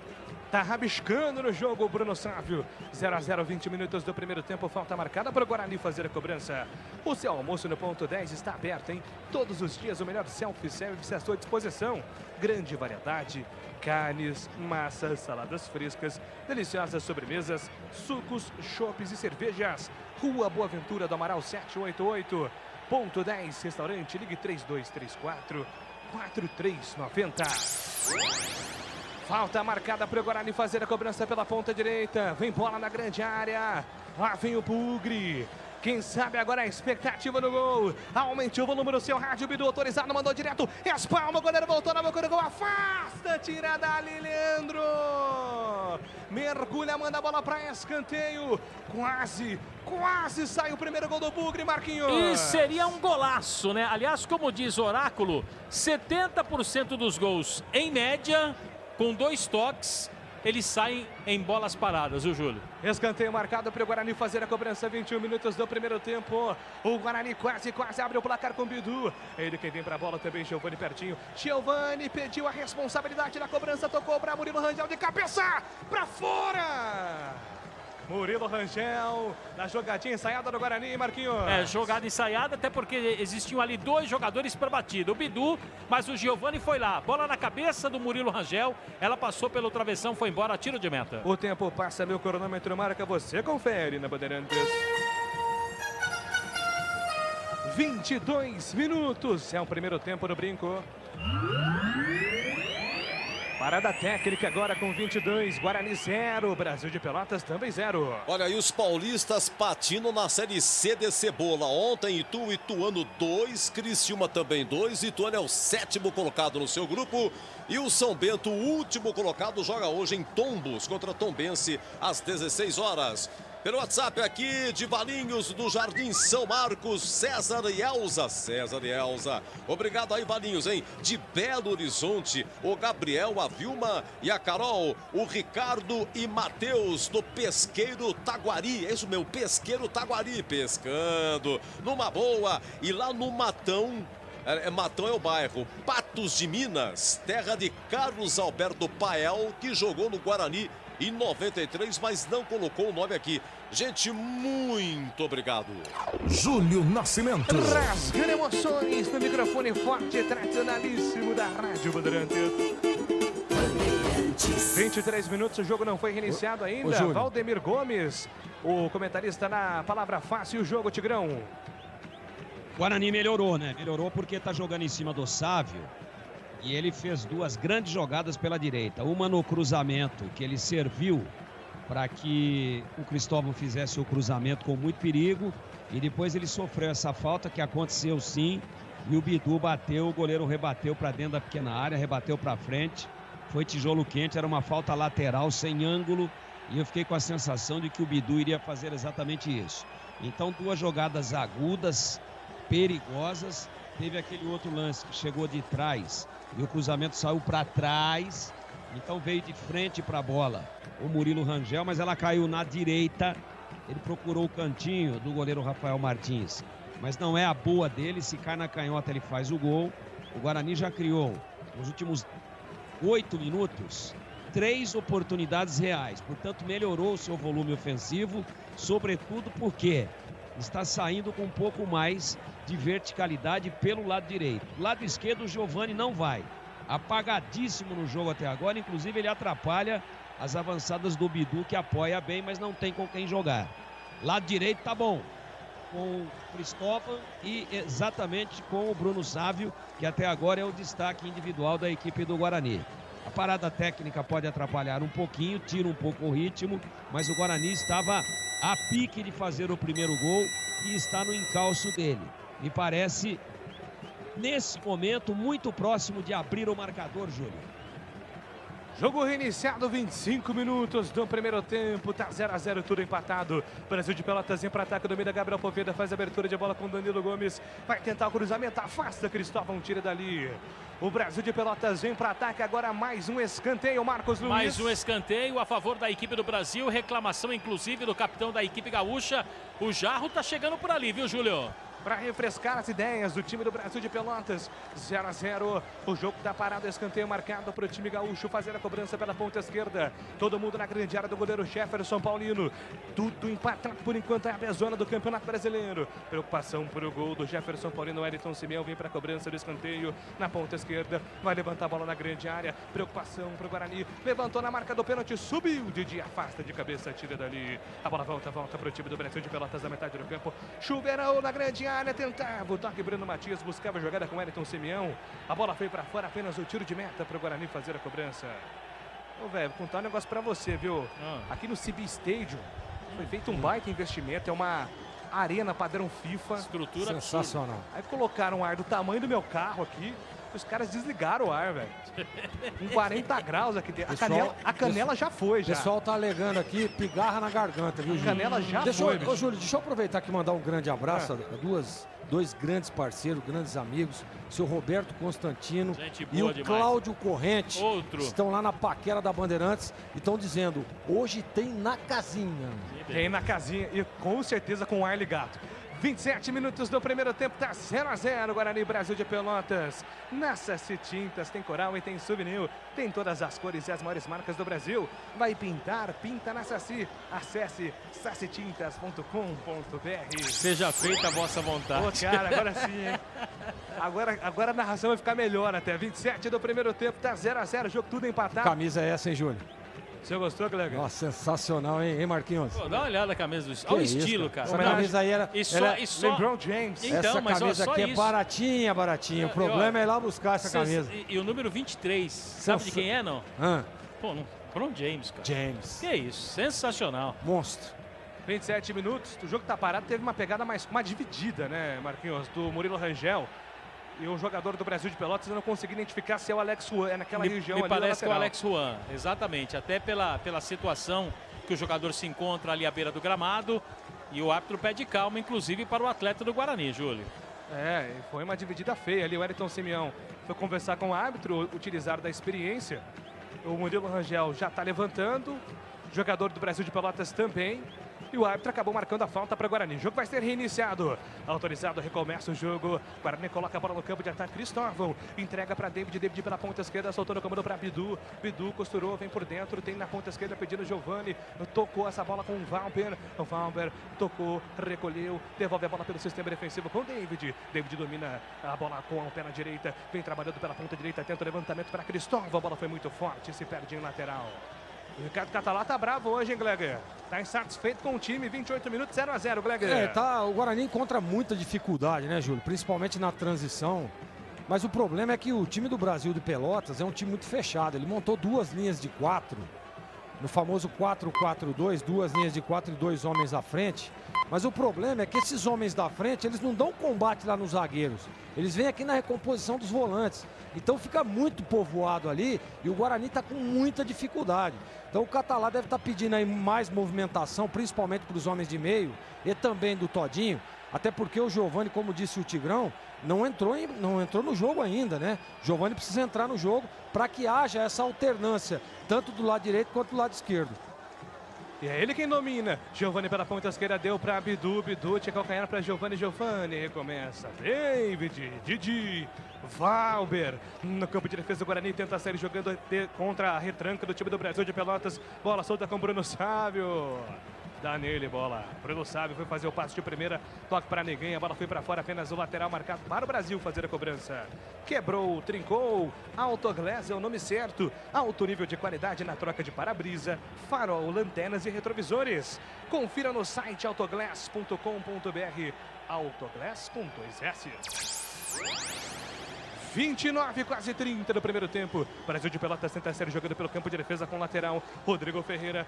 Tá rabiscando no jogo o Bruno Sávio. 0-0, 20 minutos do primeiro tempo. Falta marcada para o Guarani fazer a cobrança. O seu almoço no ponto 10 está aberto, hein? Todos os dias o melhor self-service à sua disposição. Grande variedade. Carnes, massas, saladas frescas, deliciosas sobremesas, sucos, chopes e cervejas. Rua Boa Ventura do Amaral 788. Ponto 10, restaurante, ligue 3234 4390. Falta marcada para o Guarani fazer a cobrança pela ponta direita. Vem bola na grande área. Lá vem o Bugre. Quem sabe agora a expectativa no gol. Aumente o volume do seu rádio. Bidu autorizado, mandou direto. Espalma, o goleiro voltou na boca do gol. Afasta, tira dali, Leandro. Mergulha, manda a bola para escanteio. Quase sai o primeiro gol do Bugre, Marquinhos. E seria um golaço, né? Aliás, como diz o Oráculo, 70% dos gols, em média, com 2 toques, eles saem em bolas paradas, o Júlio. Escanteio marcado para o Guarani fazer a cobrança, 21 minutos do primeiro tempo. O Guarani quase abre o placar com o Bidu. Ele quem vem para a bola também, Giovani pertinho. Giovani pediu a responsabilidade da cobrança, tocou para Murilo Rangel de cabeça, para fora. Murilo Rangel, na jogadinha ensaiada do Guarani, Marquinhos. Jogada ensaiada, até porque existiam ali 2 jogadores para batida. O Bidu, mas o Giovani foi lá. Bola na cabeça do Murilo Rangel. Ela passou pelo travessão, foi embora, tiro de meta. O tempo passa, meu cronômetro marca, você confere na Bandeirantes. 22 minutos, é o primeiro tempo no Brinco. Parada técnica agora com 22, Guarani 0, Brasil de Pelotas também 0. Olha aí os paulistas patinam na Série C de Cebola. Ontem Ituano 2, Criciúma também 2. Ituano é o 7º colocado no seu grupo. E o São Bento, o último colocado, joga hoje em Tombos contra Tombense às 16 horas. Pelo WhatsApp aqui de Valinhos, do Jardim São Marcos, César e Elza. Obrigado aí, Valinhos, hein? De Belo Horizonte, o Gabriel, a Vilma e a Carol, o Ricardo e Matheus, do Pesqueiro Taguari. É isso mesmo, Pesqueiro Taguari, pescando numa boa. E lá no Matão, Matão é o bairro, Patos de Minas, terra de Carlos Alberto Pael, que jogou no Guarani em 93, mas não colocou o nome aqui. Gente, muito obrigado. Júlio Nascimento. Rasgando emoções no microfone forte e tradicionalíssimo da Rádio Bandeirantes. 23 minutos, o jogo não foi reiniciado ainda. Valdemir Gomes, o comentarista na palavra fácil, o jogo, Tigrão. Guarani melhorou, né? Melhorou porque tá jogando em cima do Sávio. E ele fez 2 grandes jogadas pela direita. Uma no cruzamento, que ele serviu para que o Cristóvão fizesse o cruzamento com muito perigo. E depois ele sofreu essa falta, que aconteceu sim. E o Bidu bateu, o goleiro rebateu para dentro da pequena área, rebateu para frente. Foi tijolo quente, era uma falta lateral, sem ângulo. E eu fiquei com a sensação de que o Bidu iria fazer exatamente isso. Então 2 jogadas agudas, perigosas. Teve aquele outro lance que chegou de trás e o cruzamento saiu para trás. Então veio de frente para a bola o Murilo Rangel, mas ela caiu na direita. Ele procurou o cantinho do goleiro Rafael Martins, mas não é a boa dele. Se cai na canhota ele faz o gol. O Guarani já criou nos últimos 8 minutos 3 oportunidades reais. Portanto, melhorou o seu volume ofensivo, sobretudo porque está saindo com um pouco mais de verticalidade pelo lado direito. Lado esquerdo, o Giovani não vai. Apagadíssimo no jogo até agora, inclusive ele atrapalha as avançadas do Bidu, que apoia bem, mas não tem com quem jogar. Lado direito tá bom, com o Cristóvão e exatamente com o Bruno Sávio, que até agora é o destaque individual da equipe do Guarani. A parada técnica pode atrapalhar um pouquinho, tira um pouco o ritmo, mas o Guarani estava a pique de fazer o primeiro gol e está no encalço dele. Me parece, nesse momento, muito próximo de abrir o marcador, Júlio. Jogo reiniciado, 25 minutos do primeiro tempo, tá 0 a 0, tudo empatado. Brasil de Pelotas em para ataque, domina Gabriel Poveda, faz a abertura de bola com Danilo Gomes, vai tentar o cruzamento, afasta Cristóvão, tira dali. O Brasil de Pelotas vem para ataque, agora mais um escanteio, Marcos Luiz. Mais um escanteio a favor da equipe do Brasil, reclamação inclusive do capitão da equipe gaúcha. O Jarro tá chegando por ali, viu, Júlio? Para refrescar as ideias do time do Brasil de Pelotas, 0 a 0, o jogo está parado, escanteio marcado para o time gaúcho fazer a cobrança pela ponta esquerda, todo mundo na grande área do goleiro Jefferson Paulino, tudo empatado por enquanto, é a zona do Campeonato Brasileiro. Preocupação por o gol do Jefferson Paulino, Wellington Simeão vem para a cobrança do escanteio na ponta esquerda, vai levantar a bola na grande área, preocupação para o Guarani, levantou na marca do pênalti, subiu, Didi afasta de cabeça, tira dali, a bola volta para o time do Brasil de Pelotas na metade do campo, Chuveirão na grande área, tentava o toque, Bruno Matias buscava a jogada com Wellington Simeão, a bola foi para fora, apenas o tiro de meta para o Guarani fazer a cobrança. Ô, velho, vou contar um negócio para você, viu? Aqui no CB Stadium foi feito um baita investimento, é uma arena padrão FIFA. Estrutura sensacional. Absurda. Aí colocaram um ar do tamanho do meu carro aqui, os caras desligaram o ar, velho. Com 40 graus aqui dentro. A canela já foi, já. O pessoal tá alegando aqui, pigarra na garganta, viu, Júlio? A canela já foi. Ô, Júlio, deixa eu aproveitar aqui e mandar um grande abraço a dois grandes parceiros, grandes amigos, o seu Roberto Constantino e o Cláudio Corrente. Estão lá na paquera da Bandeirantes e estão dizendo, hoje tem na casinha. Tem na casinha e com certeza com o ar ligado. 27 minutos do primeiro tempo, tá 0 a 0, Guarani Brasil de Pelotas. Na Saci Tintas tem coral e tem souvenir, tem todas as cores e as maiores marcas do Brasil. Vai pintar, pinta na Saci. Acesse sacitintas.com.br. Seja feita a vossa vontade. Ô, cara, agora sim, hein? Agora a narração vai ficar melhor até. 27 do primeiro tempo, tá 0 a 0, jogo tudo empatado. Camisa é essa, hein, Júlio? Você gostou, colega? Nossa, sensacional, hein, Marquinhos? Pô, dá uma olhada na camisa do Olha o estilo, cara. Essa camisa aí era... LeBron James. Então, essa camisa aqui é baratinha. O problema é ir lá buscar essa camisa. E o número 23, sabe de quem é, não? Pô, LeBron James, cara. James. Que isso, sensacional. Monstro. 27 minutos, o jogo tá parado, teve uma pegada uma dividida, né, Marquinhos, do Murilo Rangel. E o jogador do Brasil de Pelotas eu não consegui identificar se é o Alex Juan, é naquela região ali. Me parece que é o Alex Juan, exatamente. Até pela situação que o jogador se encontra ali à beira do gramado. E o árbitro pede calma, inclusive, para o atleta do Guarani, Júlio. Foi uma dividida feia ali. O Wellington Simeão foi conversar com o árbitro, utilizar da experiência. O Murilo Rangel já está levantando. O jogador do Brasil de Pelotas também. E o árbitro acabou marcando a falta para o Guarani. O jogo vai ser reiniciado. Autorizado, recomeça o jogo. Guarani coloca a bola no campo de ataque. Cristóvão entrega para David. David pela ponta esquerda, soltou no comando para Bidu. Bidu costurou, vem por dentro. Tem na ponta esquerda pedindo Giovani. Tocou essa bola com o Valber. O Valber tocou, recolheu. Devolve a bola pelo sistema defensivo com o David. David domina a bola com a perna direita. Vem trabalhando pela ponta direita. Tenta o levantamento para Cristóvão. A bola foi muito forte. Se perde em lateral. O Ricardo Catalá tá bravo hoje, hein, Gleger? Tá insatisfeito com o time, 28 minutos, 0 a 0, Gleger. O Guarani encontra muita dificuldade, né, Júlio? Principalmente na transição. Mas o problema é que o time do Brasil de Pelotas é um time muito fechado. Ele montou 2 linhas de 4, no famoso 4-4-2, 2 linhas de 4 e 2 homens à frente. Mas o problema é que esses homens da frente, eles não dão combate lá nos zagueiros. Eles vêm aqui na recomposição dos volantes. Então fica muito povoado ali e o Guarani está com muita dificuldade. Então o Catalá deve estar pedindo aí mais movimentação, principalmente para os homens de meio e também do Todinho. Até porque o Giovani, como disse o Tigrão, não entrou no jogo ainda, né? O Giovani precisa entrar no jogo para que haja essa alternância, tanto do lado direito quanto do lado esquerdo. E é ele quem domina. Giovani pela ponta esquerda, deu para Bidu. Bidu tinha calcanhar para Giovani. Giovani recomeça. David, Didi, Valber. No campo de defesa do Guarani, tenta sair jogando contra a retranca do time do Brasil de Pelotas. Bola solta com Bruno Sávio. Dá nele, bola. Bruno Sávio foi fazer o passe de primeira. Toque para ninguém. A bola foi para fora. Apenas o lateral marcado para o Brasil fazer a cobrança. Quebrou, trincou. Autoglass é o nome certo. Alto nível de qualidade na troca de para-brisa, farol, lanternas e retrovisores. Confira no site autoglass.com.br. Autoglass com 2 S. 29, quase 30 no primeiro tempo. Brasil de Pelotas tenta sair jogando pelo campo de defesa com o lateral. Rodrigo Ferreira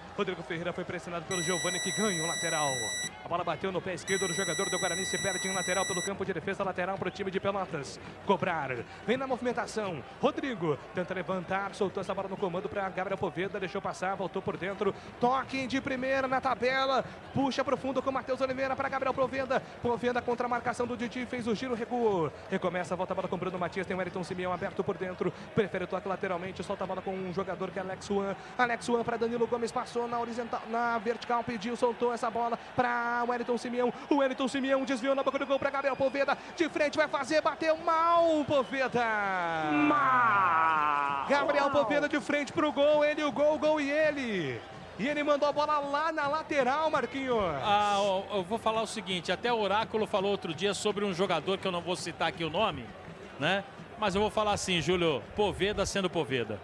foi pressionado pelo Giovani, que ganha o lateral. A bola bateu no pé esquerdo do jogador do Guarani, se perde em lateral pelo campo de defesa, lateral para o time de Pelotas. Cobrar, vem na movimentação. Rodrigo tenta levantar, soltou essa bola no comando para Gabriel Poveda, deixou passar, voltou por dentro. Toque de primeira na tabela, puxa para o fundo com Matheus Oliveira para Gabriel Poveda. Poveda contra a marcação do Didi, fez o giro, recuou. Recomeça, volta a bola com Bruno Matias, tem o Wellington Simeão aberto por dentro, prefere o toque lateralmente, solta a bola com um jogador que é Alex Juan. Alex Juan para Danilo Gomes, passou na horizontal, na vertical, pediu, soltou essa bola para Wellington Simeão. O Wellington Simeão desviou na boca do gol para Gabriel Poveda, de frente vai fazer, bateu mal, Poveda. Gabriel Poveda de frente pro gol, ele, o gol e ele. E ele mandou a bola lá na lateral, Marquinhos. Eu vou falar o seguinte, até o Oráculo falou outro dia sobre um jogador que eu não vou citar aqui o nome, né? Mas eu vou falar assim, Júlio, Poveda sendo Poveda.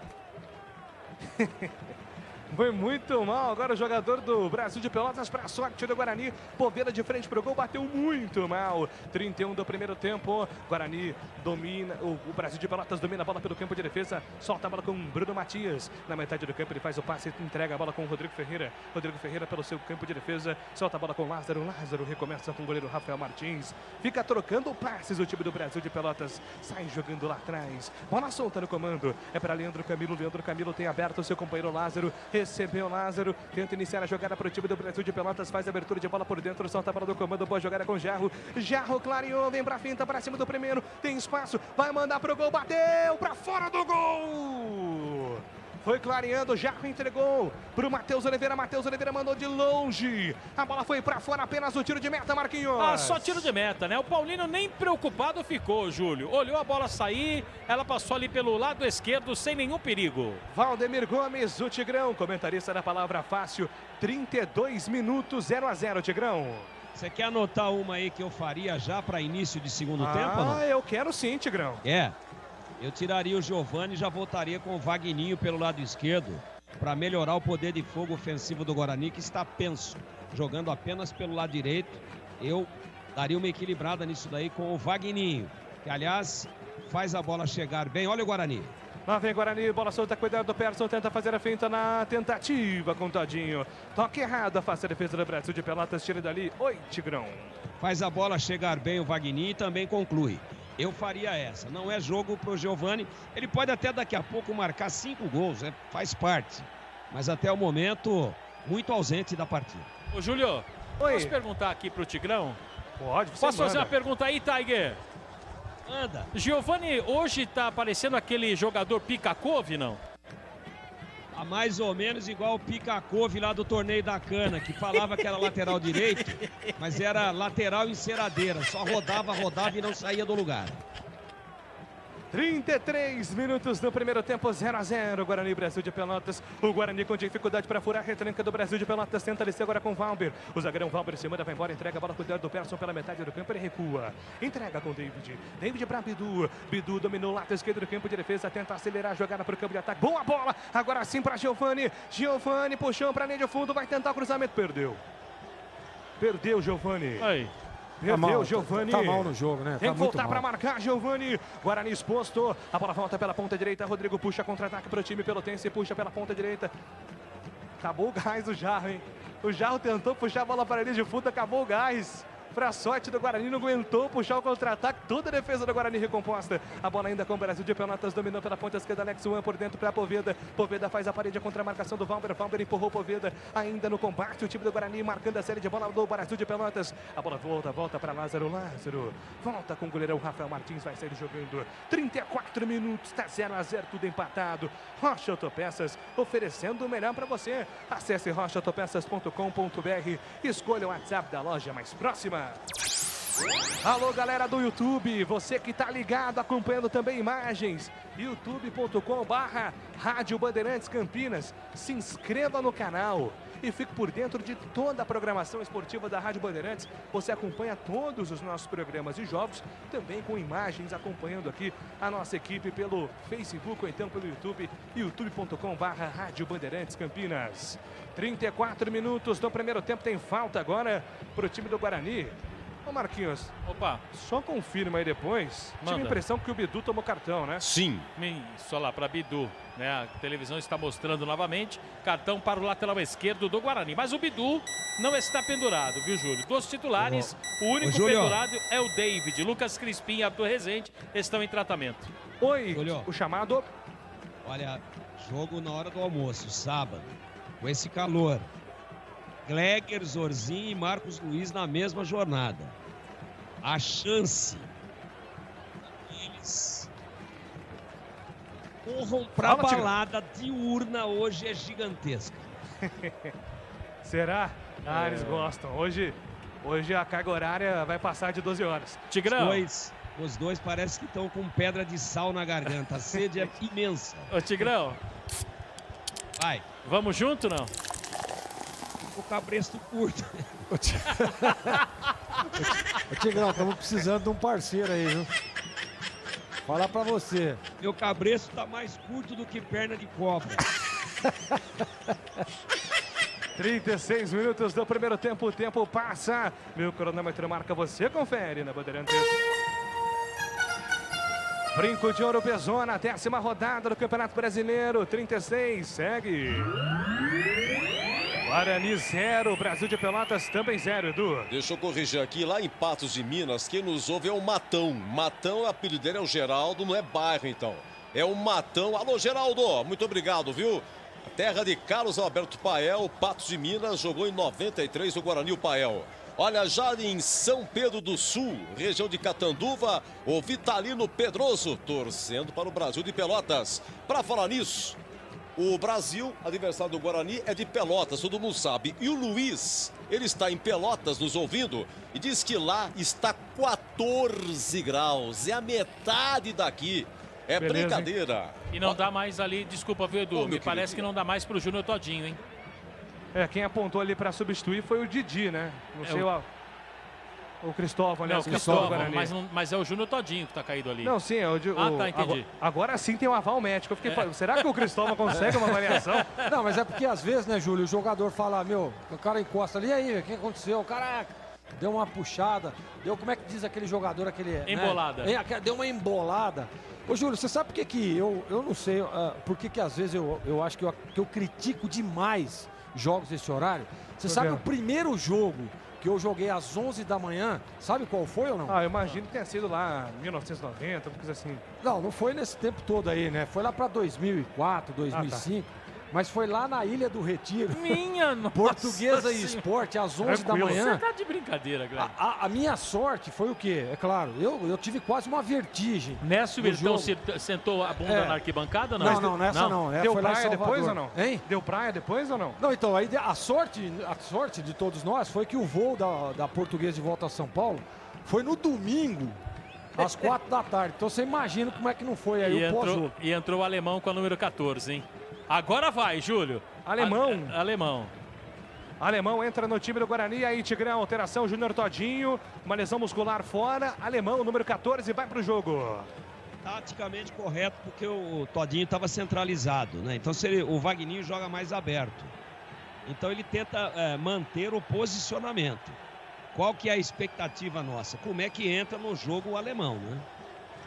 Foi muito mal, agora o jogador do Brasil de Pelotas para a sorte do Guarani. Poveda de frente para o gol, bateu muito mal. 31 do primeiro tempo, Guarani domina, o Brasil de Pelotas domina a bola pelo campo de defesa, solta a bola com Bruno Matias. Na metade do campo ele faz o passe, entrega a bola com o Rodrigo Ferreira. Rodrigo Ferreira pelo seu campo de defesa, solta a bola com Lázaro. Lázaro recomeça com o goleiro Rafael Martins. Fica trocando passes o time do Brasil de Pelotas, sai jogando lá atrás. Bola solta no comando, é para Leandro Camilo. Leandro Camilo tem aberto o seu companheiro Lázaro. Recebeu Lázaro, tenta iniciar a jogada para o time do Brasil de Pelotas, faz a abertura de bola por dentro, solta a bola do comando, boa jogada com Jarro. Jarro clareou, vem pra finta, para cima do primeiro, tem espaço, vai mandar pro gol, bateu para fora do gol! Foi clareando, Jarro entregou pro Matheus Oliveira. Matheus Oliveira mandou de longe. A bola foi pra fora, apenas o tiro de meta, Marquinhos. Só tiro de meta, né? O Paulino nem preocupado ficou, Júlio. Olhou a bola sair, ela passou ali pelo lado esquerdo sem nenhum perigo. Valdemir Gomes, o Tigrão, comentarista da Palavra Fácil. 32 minutos, 0-0, Tigrão. Você quer anotar uma aí que eu faria já para início de segundo tempo? Não? Eu quero sim, Tigrão. Eu tiraria o Giovani e já voltaria com o Vagninho pelo lado esquerdo para melhorar o poder de fogo ofensivo do Guarani, que está penso, jogando apenas pelo lado direito. Eu daria uma equilibrada nisso daí com o Vagninho, que aliás faz a bola chegar bem. Olha o Guarani. Lá vem Guarani, bola solta, cuidado do Persson, tenta fazer a finta na tentativa com Todinho. Toque errado, afasta a defesa do Brasil de Pelotas, tira dali. Oi, Tigrão. Faz a bola chegar bem o Vagninho e também conclui. Eu faria essa, não é jogo pro Giovani, ele pode até daqui a pouco marcar 5 gols, faz parte, mas até o momento, muito ausente da partida. Ô Júlio, posso perguntar aqui pro Tigrão? Pode, você Posso fazer uma pergunta aí, Tiger? Anda. Giovani hoje tá parecendo aquele jogador pica-couve, não? Mais ou menos igual o Pica-Couve lá do Torneio da Cana, que falava que era lateral direito, mas era lateral enceradeira, só rodava e não saía do lugar. 33 minutos do primeiro tempo, 0-0, Guarani Brasil de Pelotas. O Guarani com dificuldade para furar a retranca do Brasil de Pelotas, tenta descer agora com o Valber. O zagueirão Valber se manda, vai embora, entrega a bola cuidado do Persson pela metade do campo, ele recua. Entrega com David. David para Bidu. Bidu dominou o lado esquerdo do campo de defesa, tenta acelerar a jogada para o campo de ataque. Boa bola, agora sim para Giovani. Giovani puxou para a linha de fundo, vai tentar o cruzamento, perdeu. Perdeu, Giovani. Aí. Perdeu, Giovani. Tá mal no jogo, né? Tem que voltar para marcar, Giovani. Guarani exposto. A bola volta pela ponta direita. Rodrigo puxa contra-ataque para o time pelotense. Puxa pela ponta direita. Acabou o gás do Jarro, hein? O Jarro tentou puxar a bola para a linha de fundo. Acabou o gás. Pra sorte do Guarani, não aguentou puxar o contra-ataque. Toda a defesa do Guarani recomposta. A bola ainda com o Brasil de Pelotas, dominou pela ponta esquerda. Alex Juan por dentro para Poveda. Poveda faz a parede contra a marcação do Valber. Valber empurrou Poveda. Ainda no combate, o time do Guarani marcando a série de bola do Brasil de Pelotas. A bola volta para Lázaro. Lázaro volta com o goleirão Rafael Martins. Vai sair jogando 34 minutos. Está 0-0, tudo empatado. Rocha Autopeças oferecendo o melhor para você. Acesse rochaautopeças.com.br. Escolha o WhatsApp da loja mais próxima. Alô, galera do YouTube, você que tá ligado, acompanhando também imagens, youtube.com/Rádio Bandeirantes Campinas. Se inscreva no canal e fique por dentro de toda a programação esportiva da Rádio Bandeirantes. Você acompanha todos os nossos programas e jogos, também com imagens, acompanhando aqui a nossa equipe pelo Facebook ou então pelo YouTube, youtube.com/Rádio Bandeirantes Campinas. 34 minutos do primeiro tempo, tem falta agora para o time do Guarani. Ô Marquinhos, opa, só confirma aí depois. Tive a impressão que o Bidu tomou cartão, né? Sim. Só lá para Bidu, né? A televisão está mostrando novamente cartão para o lateral esquerdo do Guarani. Mas o Bidu não está pendurado, viu, Júlio? Dos titulares, o único pendurado é o David. Lucas Crispim e Arthur Rezende estão em tratamento. Oi, Júlio. O chamado. Olha, jogo na hora do almoço, sábado, com esse calor. Gleger, Zorzinho e Marcos Luiz na mesma jornada. A chance eles corram pra balada diurna hoje é gigantesca. Será? Ah, eles gostam. Hoje a carga horária vai passar de 12 horas. Tigrão. Os dois parecem que estão com pedra de sal na garganta. A sede é imensa. Ô, Tigrão. Vai. Vamos junto, não? O cabresto curto. Ô, Tigrão, estamos precisando de um parceiro aí, viu? Falar pra você. Meu cabresto tá mais curto do que perna de cobra. 36 minutos do primeiro tempo, o tempo passa. Meu cronômetro marca, você confere na Bandeirantes. Brinco de Ouro Bezona, 10ª rodada do Campeonato Brasileiro, 36, segue. Guarani 0, Brasil de Pelotas também 0, Edu. Deixa eu corrigir aqui, lá em Patos de Minas, quem nos ouve é o Matão. Matão, o apelido dele é o Geraldo, não é bairro então. É o Matão. Alô, Geraldo, muito obrigado, viu? A terra de Carlos Alberto Pael, Patos de Minas, jogou em 93 o Guarani, o Pael. Olha, já em São Pedro do Sul, região de Catanduva, o Vitalino Pedroso, torcendo para o Brasil de Pelotas. Para falar nisso, o Brasil, adversário do Guarani, é de Pelotas, todo mundo sabe. E o Luiz, ele está em Pelotas nos ouvindo e diz que lá está 14 graus. É a metade daqui. É beleza, brincadeira. Hein? E não dá mais ali, desculpa, viu, Edu? Me parece que não dá mais pro Júnior Todinho, hein? Quem apontou ali para substituir foi o Didi, né? Não sei o Cristóvão, né? Não, o Cristóvão, mas é o Júnior Todinho que tá caído ali. Não, sim, é o... tá, entendi. Agora sim tem um aval médico. Eu fiquei falando, será que o Cristóvão consegue uma avaliação? Não, mas é porque às vezes, né, Júlio, o jogador fala, o cara encosta ali, e aí, o que aconteceu? O cara deu uma puxada, como é que diz aquele jogador, embolada. Né? Deu uma embolada. Ô, Júlio, você sabe por que eu não sei, por que às vezes eu acho que eu critico demais jogos desse horário? Você sabe o primeiro jogo que eu joguei às 11 da manhã, sabe qual foi ou não? Eu imagino que tenha sido lá em 1990, uma coisa assim. Não foi nesse tempo todo aí, né? Foi lá para 2004, 2005. Tá. Mas foi lá na Ilha do Retiro. Minha nossa Portuguesa e Esporte, às 11 da manhã. Você tá de brincadeira, Greg. A minha sorte foi o quê? É claro, eu tive quase uma vertigem. Nessa o Milton sentou a bunda na arquibancada ou não? Não, nessa não. Deu foi praia depois ou não? Hein? Deu praia depois ou não? Não, então, aí a sorte de todos nós foi que o voo da Portuguesa de volta a São Paulo foi no domingo, às 4 da tarde. Então você imagina como é que não foi aí o pós-jogo. E entrou o alemão com a número 14, hein? Agora vai, Júlio. Alemão entra no time do Guarani. Aí, Tigrão, alteração, Júnior Todinho. Uma lesão muscular fora. Alemão, número 14, vai pro jogo. Taticamente correto, porque o Todinho estava centralizado, né? Então, o Wagninho joga mais aberto. Então, ele tenta manter o posicionamento. Qual que é a expectativa nossa? Como é que entra no jogo o alemão, né?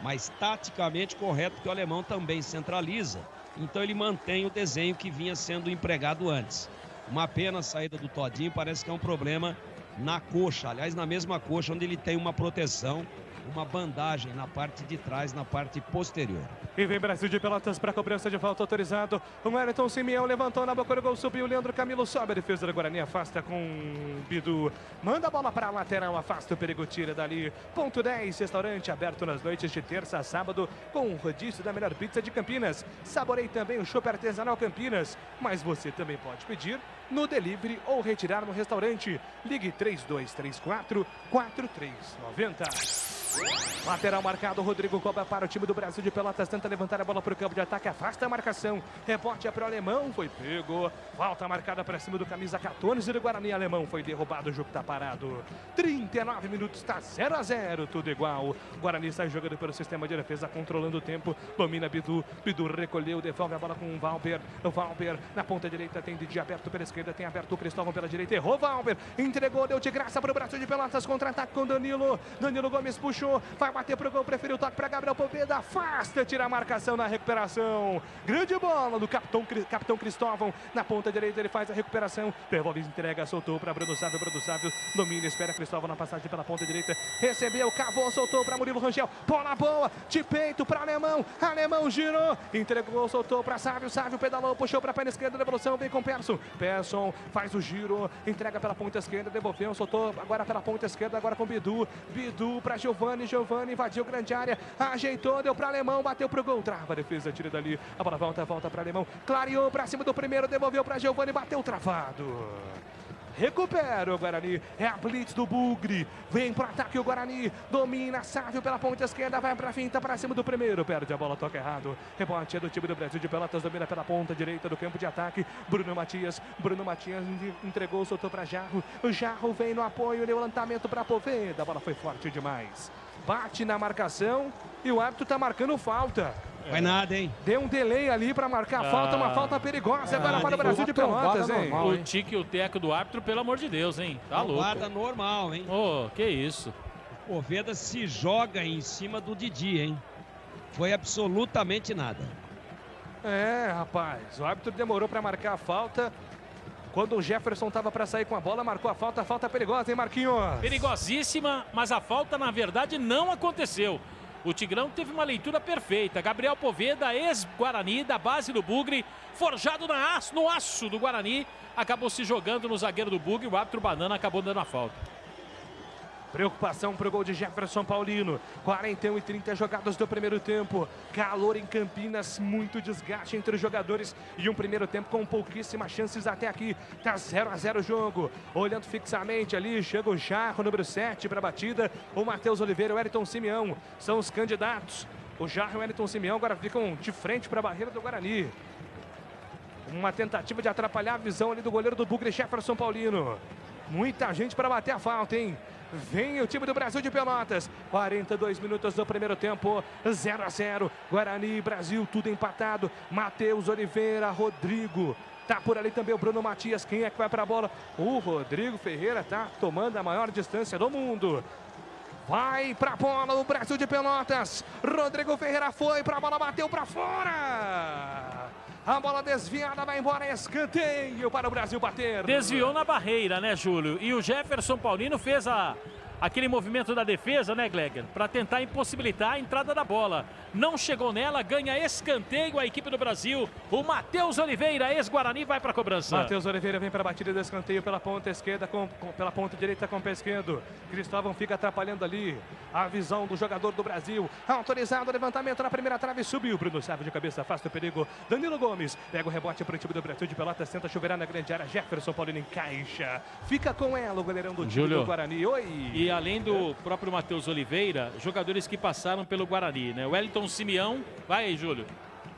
Mas taticamente correto, porque o alemão também centraliza. Então ele mantém o desenho que vinha sendo empregado antes. Uma pena a saída do Todinho, parece que é um problema na coxa, aliás, na mesma coxa, onde ele tem uma proteção, uma bandagem na parte de trás, na parte posterior. E vem Brasil de Pelotas para cobrança de falta autorizado. O Wellington Simeão levantou na boca do gol, subiu. Leandro Camilo sobe a defesa do Guarani, afasta com Bidu. Manda a bola para a lateral, afasta o perigo, tira dali. Ponto 10, restaurante aberto nas noites de terça a sábado com um rodízio da melhor pizza de Campinas. Saborei também o chopp artesanal Campinas, mas você também pode pedir no delivery ou retirar no restaurante. Ligue 3234 4390. Lateral marcado, Rodrigo cobra para o time do Brasil de Pelotas, tenta levantar a bola para o campo de ataque, afasta a marcação, rebote é para o Alemão, foi pego, falta marcada para cima do camisa 14 do Guarani, Alemão foi derrubado, o jogo está parado, 39 minutos, está 0-0, tudo igual, Guarani sai jogando pelo sistema de defesa, controlando o tempo, domina Bidu, Bidu recolheu, devolve a bola com o Valber na ponta direita, tem Didi aberto pela esquerda, tem aberto o Cristóvão pela direita, errou Valber, entregou, deu de graça para o Brasil de Pelotas, contra-ataque com Danilo Gomes puxou, vai bater pro gol, preferiu o toque para Gabriel Poveda, afasta, tira a marcação na recuperação, grande bola do capitão Cristóvão, na ponta direita ele faz a recuperação, devolve, entrega, soltou para Bruno Sávio, domina, espera Cristóvão na passagem pela ponta direita, recebeu, cavou, soltou para Murilo Rangel, bola boa, de peito para Alemão girou, entregou, soltou para Sávio pedalou, puxou para a perna esquerda, devolução, vem com Persson faz o giro, entrega pela ponta esquerda, devolveu, soltou agora pela ponta esquerda, agora com Bidu para Giovani invadiu grande área, ajeitou, deu para Alemão, bateu pro gol, trava a defesa, tira dali, a bola volta para Alemão, clareou para cima do primeiro, devolveu para Giovani, bateu travado. Recupera o Guarani, é a blitz do Bugre, vem pro ataque o Guarani, domina, Sávio pela ponta esquerda, vai pra finta, pra cima do primeiro, perde a bola, toca errado, rebote é do time do Brasil de Pelotas, domina pela ponta direita do campo de ataque, Bruno Matias entregou, soltou pra Jarro, o Jarro vem no apoio, levantamento pra Poveda, a bola foi forte demais, bate na marcação e o árbitro tá marcando falta. Vai nada, hein? Deu um delay ali para marcar a falta, uma falta perigosa agora para o Brasil de Pelotas, hein? Normal, o tique e o teco do árbitro, pelo amor de Deus, hein? Tá louco. Jogada normal, hein? Ô, que isso. O Poveda se joga em cima do Didi, hein? Foi absolutamente nada. É, rapaz, o árbitro demorou para marcar a falta. Quando o Jefferson estava para sair com a bola, marcou a falta perigosa, hein, Marquinhos? Perigosíssima, mas a falta, na verdade, não aconteceu. O Tigrão teve uma leitura perfeita. Gabriel Poveda, ex-Guarani, da base do Bugre, forjado no aço do Guarani, acabou se jogando no zagueiro do Bugre. O árbitro Banana acabou dando a falta. Preocupação para o gol de Jefferson Paulino. 41 e 30 jogadas do primeiro tempo. Calor em Campinas, muito desgaste entre os jogadores. E um primeiro tempo com pouquíssimas chances até aqui. Tá 0-0 o jogo. Olhando fixamente ali, chega o Jarro, número 7 para a batida. O Matheus Oliveira e o Wellington Simeão são os candidatos. O Jarro e o Wellington Simeão agora ficam de frente para a barreira do Guarani. Uma tentativa de atrapalhar a visão ali do goleiro do Bugre, Jefferson Paulino. Muita gente para bater a falta, hein? Vem o time do Brasil de Pelotas. 42 minutos do primeiro tempo. 0-0. Guarani e Brasil, tudo empatado. Matheus Oliveira, Rodrigo. Tá por ali também o Bruno Matias. Quem é que vai para a bola? O Rodrigo Ferreira tá tomando a maior distância do mundo. Vai para a bola o Brasil de Pelotas. Rodrigo Ferreira foi para a bola, bateu para fora. A bola desviada, vai embora, escanteio para o Brasil bater. Desviou na barreira, né, Júlio? E o Jefferson Paulino fez aquele movimento da defesa, né, Gleger? Para tentar impossibilitar a entrada da bola. Não chegou nela, ganha escanteio a equipe do Brasil. O Matheus Oliveira, ex-Guarani, vai para a cobrança. Matheus Oliveira vem para a batida do escanteio pela ponta esquerda, pela ponta direita com o pé esquerdo. Cristóvão fica atrapalhando ali a visão do jogador do Brasil. Autorizado o levantamento na primeira trave, subiu. Bruno Sávio de cabeça, afasta o perigo. Danilo Gomes pega o rebote para o time do Brasil de Pelotas, tenta chuveirar na grande área. Jefferson Paulino encaixa. Fica com ela o goleirão do time do Guarani. Oi! E além do próprio Matheus Oliveira, jogadores que passaram pelo Guarani, né? Wellington Simeão, vai aí, Júlio.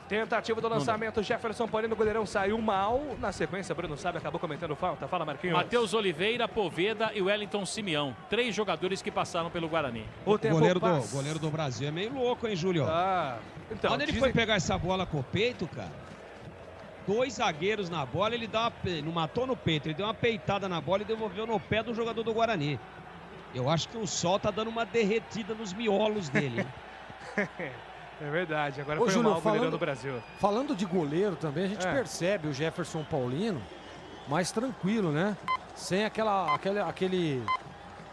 Tentativa do lançamento, Jefferson Paulino, o goleirão saiu mal. Na sequência, Bruno Sávio acabou cometendo falta. Fala, Marquinhos. Matheus Oliveira, Poveda e Wellington Simeão. 3 jogadores que passaram pelo Guarani. O goleiro do Brasil é meio louco, hein, Júlio? Então, quando ele foi pegar essa bola com o peito, cara, 2 zagueiros na bola, ele não matou no peito, ele deu uma peitada na bola e devolveu no pé do jogador do Guarani. Eu acho que o sol tá dando uma derretida nos miolos dele. É verdade, agora foi Júlio, mal o goleirão do Brasil. Falando de goleiro também, a gente percebe o Jefferson Paulino mais tranquilo, né? sem aquele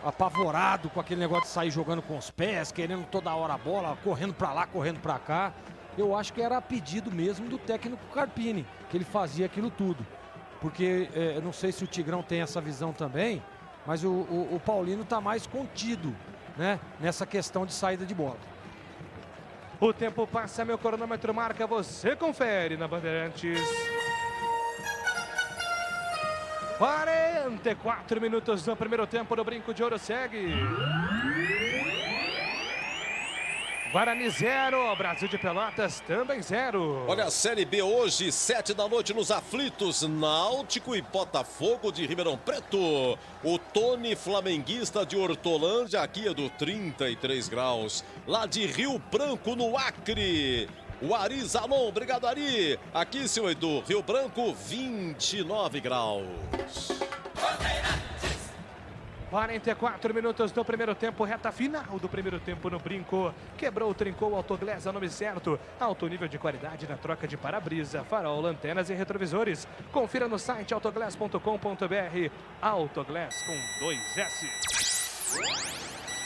apavorado com aquele negócio de sair jogando com os pés, querendo toda hora a bola, correndo para lá, correndo para cá. Eu acho que era a pedido mesmo do técnico Carpini, que ele fazia aquilo tudo. Porque eu não sei se o Tigrão tem essa visão também, mas o Paulino está mais contido, né, nessa questão de saída de bola. O tempo passa, meu cronômetro marca, você confere na Bandeirantes. 44 minutos no primeiro tempo do Brinco de Ouro segue. Guarani 0, Brasil de Pelotas também 0. Olha a Série B hoje, 7 da noite nos aflitos, Náutico e Botafogo de Ribeirão Preto. O Tony flamenguista de Hortolândia, aqui é do 33 graus. Lá de Rio Branco, no Acre. O Ari Zalon, obrigado Ari. Aqui, seu Edu, Rio Branco, 29 graus. 44 minutos do primeiro tempo, reta final do primeiro tempo no Brinco. Quebrou, trincou, Autoglass é o nome certo. Alto nível de qualidade na troca de para-brisa, farol, lanternas e retrovisores. Confira no site autoglass.com.br. Autoglass com 2S.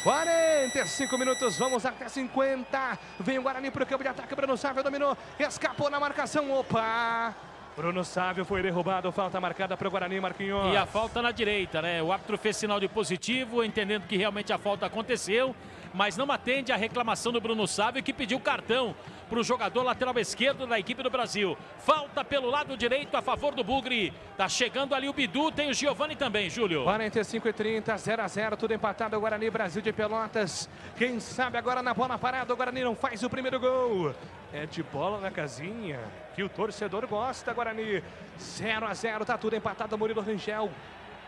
45 minutos, vamos até 50. Vem o Guarani para o campo de ataque, Bruno Sávio dominou, escapou na marcação, opa! Bruno Sávio foi derrubado, falta marcada para o Guarani, Marquinhos. E a falta na direita, né? O árbitro fez sinal de positivo, entendendo que realmente a falta aconteceu, mas não atende a reclamação do Bruno Sávio, que pediu cartão para o jogador lateral esquerdo da equipe do Brasil. Falta pelo lado direito a favor do Bugre. Tá chegando ali o Bidu, tem o Giovani também, Júlio. 45 e 30, 0-0, tudo empatado. O Guarani, Brasil de Pelotas. Quem sabe agora na bola parada, o Guarani não faz o primeiro gol. É de bola na casinha, que o torcedor gosta, Guarani. 0-0, tá tudo empatado. Murilo Rangel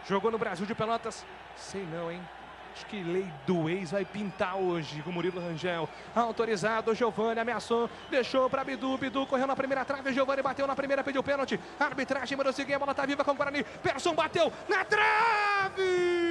jogou no Brasil de Pelotas. Sei não, hein? Acho que lei do ex vai pintar hoje com o Murilo Rangel. Autorizado, Giovani ameaçou, deixou para Bidu. Bidu correu na primeira trave, Giovani bateu na primeira, pediu pênalti. Arbitragem, mandou seguir, a bola tá viva com o Guarani. Persson bateu na trave!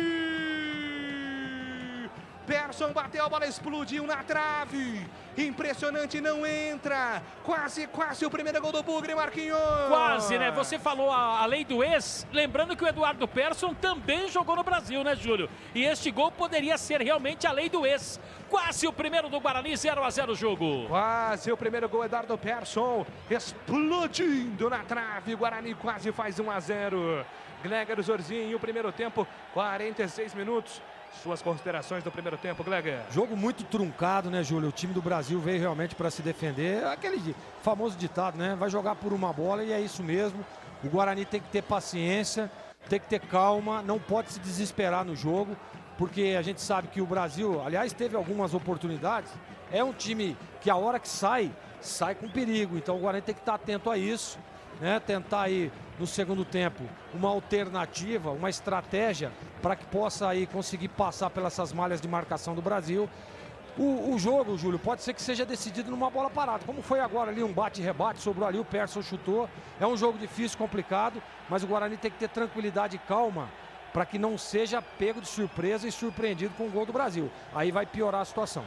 Persson bateu, a bola explodiu na trave. Impressionante, não entra. Quase o primeiro gol do Bugre, Marquinhos. Quase, né? Você falou a lei do ex. Lembrando que o Eduardo Persson também jogou no Brasil, né, Júlio? E este gol poderia ser realmente a lei do ex. Quase o primeiro do Guarani, 0-0 o jogo. Quase o primeiro gol, Eduardo Persson explodindo na trave. Guarani quase faz 1-0. Gleger Zorzinho, o primeiro tempo, 46 minutos. Suas considerações do primeiro tempo, Gleger. Jogo muito truncado, né, Júlio? O time do Brasil veio realmente para se defender. Aquele famoso ditado, né? Vai jogar por uma bola e é isso mesmo. O Guarani tem que ter paciência, tem que ter calma, não pode se desesperar no jogo, porque a gente sabe que o Brasil, aliás, teve algumas oportunidades. É um time que a hora que sai com perigo. Então o Guarani tem que estar atento a isso, né? Tentar aí no segundo tempo uma alternativa, uma estratégia para que possa aí conseguir passar pelas essas malhas de marcação do Brasil. O jogo, Júlio, pode ser que seja decidido numa bola parada, como foi agora ali, um bate-rebate, sobrou ali, o Persson chutou. É um jogo difícil, complicado, mas o Guarani tem que ter tranquilidade e calma para que não seja pego de surpresa e surpreendido com o gol do Brasil. Aí vai piorar a situação.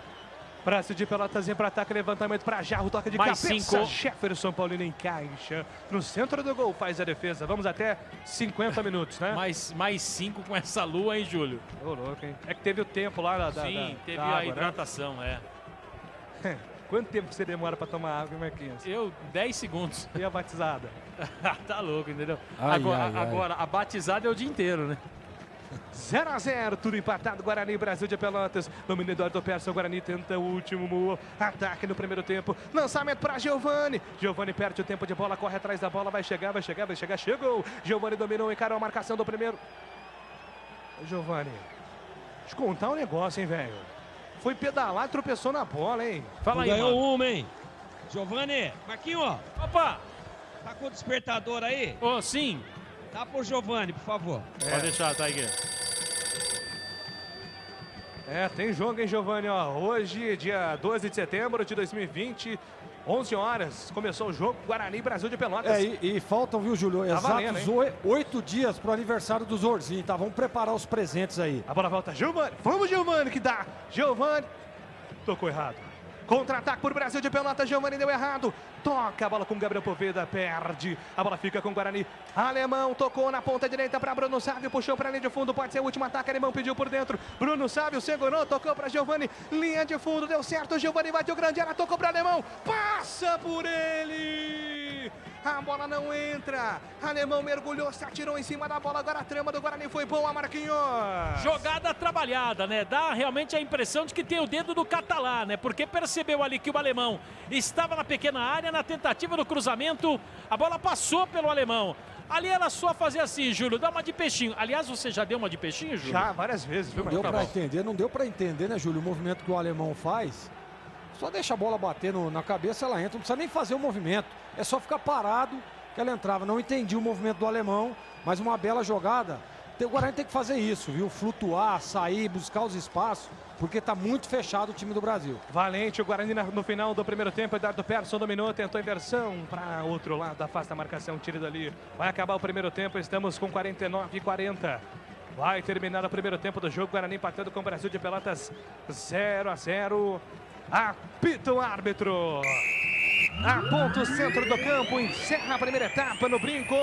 Brasil de Pelotas vem para ataque, levantamento para Jarro, toca de mais cabeça. 5. Jefferson Paulino encaixa no centro do gol, faz a defesa. Vamos até 50 minutos, né? Mais 5 com essa lua, hein, Júlio? Ô, louco, hein? É que teve o tempo lá Sim, teve da a água, hidratação, né? Quanto tempo você demora para tomar água, Marquinhos? Eu, 10 segundos. E a batizada? Tá louco, entendeu? Ai, agora, a batizada é o dia inteiro, né? 0-0, tudo empatado, Guarani, Brasil de Pelotas. Domínio Eduardo Persson, Guarani tenta o último ataque no primeiro tempo. Lançamento para Giovani. Giovani perde o tempo de bola, corre atrás da bola, vai chegar, chegou. Giovani dominou, encarou a marcação do primeiro. Giovani, deixa eu contar um negócio, hein, velho. Foi pedalar e tropeçou na bola, hein. Fala aí, ganhou uma, hein. Giovani, Marquinhos, ó. Opa! Tá com o despertador aí? Ô, sim. Dá pro Giovani, por favor. Pode deixar, tá aqui. Tem jogo, hein, Giovani, ó. Hoje, dia 12 de setembro de 2020, 11 horas, começou o jogo, Guarani, Brasil de Pelotas. E faltam, viu, Júlio, tá exatos 8 dias pro aniversário do Zorzinho, tá? Vamos preparar os presentes aí. A bola volta, Giovani, vamos, Giovani, que dá. Giovani, tocou errado. Contra-ataque por Brasil de Pelotas, Giovani deu errado. Toca a bola com Gabriel Poveda, perde. A bola fica com o Guarani. Alemão tocou na ponta direita para Bruno Sávio, puxou para a linha de fundo, pode ser o último ataque. Alemão pediu por dentro. Bruno Sávio segurou, tocou para Giovani. Linha de fundo, deu certo. Giovani bateu grande, ela tocou para Alemão. Passa por ele. A bola não entra. Alemão mergulhou, se atirou em cima da bola. Agora a trama do Guarani foi boa, Marquinhos. Jogada trabalhada, né? Dá realmente a impressão de que tem o dedo do Catalá, né? Porque percebeu ali que o alemão estava na pequena área, na tentativa do cruzamento. A bola passou pelo alemão. Ali era só fazer assim, Júlio, dá uma de peixinho. Aliás, você já deu uma de peixinho, Júlio? Já, várias vezes, viu? Não deu pra entender, né, Júlio? O movimento que o alemão faz. Só deixa a bola bater na cabeça, ela entra. Não precisa nem fazer o movimento. É só ficar parado que ela entrava. Não entendi o movimento do alemão, mas uma bela jogada. O Guarani tem que fazer isso, viu? Flutuar, sair, buscar os espaços, porque tá muito fechado o time do Brasil. Valente, o Guarani no final do primeiro tempo. Eduardo Persson dominou, tentou inversão para outro lado, afasta a marcação, tira dali. Vai acabar o primeiro tempo, estamos com 49-40. Vai terminar o primeiro tempo do jogo. Guarani empatando com o Brasil de Pelotas 0-0. Apita o árbitro. Aponta o centro do campo, encerra a primeira etapa no Brinco.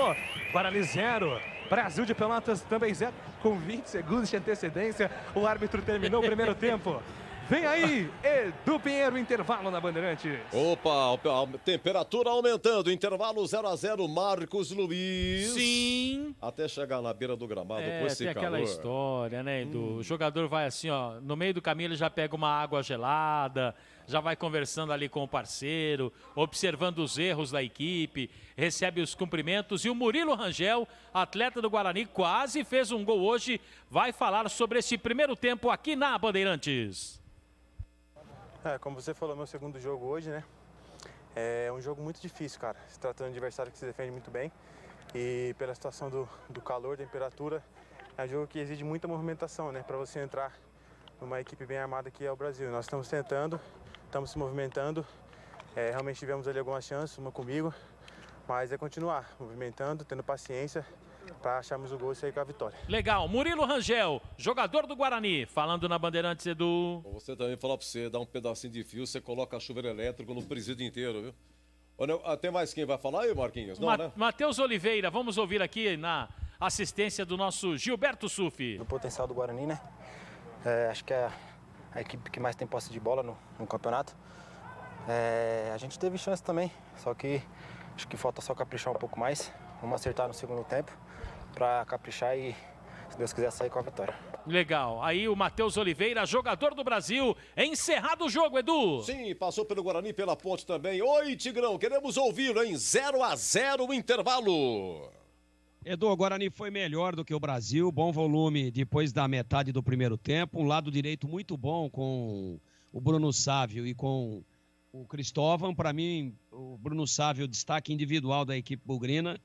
Guarani 0, Brasil de Pelotas também 0. Com 20 segundos de antecedência, o árbitro terminou o primeiro tempo. Vem aí, Edu Pinheiro, intervalo na Bandeirantes. Opa, a temperatura aumentando, intervalo 0-0, Marcos Luiz. Sim. Até chegar na beira do gramado com esse tem calor. aquela história, né, Edu? O jogador vai assim, ó, no meio do caminho ele já pega uma água gelada, já vai conversando ali com o parceiro, observando os erros da equipe, recebe os cumprimentos. E o Murilo Rangel, atleta do Guarani, quase fez um gol hoje, vai falar sobre esse primeiro tempo aqui na Bandeirantes. Como você falou, meu segundo jogo hoje, né? É um jogo muito difícil, cara. Se tratando de um adversário que se defende muito bem. E pela situação do calor, temperatura, é um jogo que exige muita movimentação, né? Para você entrar numa equipe bem armada que é o Brasil. Nós estamos tentando, estamos se movimentando. Realmente tivemos ali algumas chances, uma comigo. Mas é continuar movimentando, tendo paciência para acharmos o gol e sair com a vitória. Legal, Murilo Rangel, jogador do Guarani, falando na Bandeirantes, Edu. Você também falar para você, dá um pedacinho de fio, você coloca chuveiro elétrico no presídio inteiro, viu? Tem mais quem vai falar aí, Marquinhos? Não, né? Matheus Oliveira, vamos ouvir aqui na assistência do nosso Gilberto Sufi. O potencial do Guarani, né? Acho que é a equipe que mais tem posse de bola no campeonato. A gente teve chance também, só que acho que falta só caprichar um pouco mais. Vamos acertar no segundo tempo para caprichar e, se Deus quiser, sair com a vitória. Legal. Aí o Matheus Oliveira, jogador do Brasil, encerrado o jogo, Edu. Sim, passou pelo Guarani, pela ponte também. Oi, Tigrão, queremos ouvi-lo, hein? 0-0 o intervalo. Edu, o Guarani foi melhor do que o Brasil, bom volume depois da metade do primeiro tempo, um lado direito muito bom com o Bruno Sávio e com o Cristóvão. Para mim, o Bruno Sávio, destaque individual da equipe bugrina.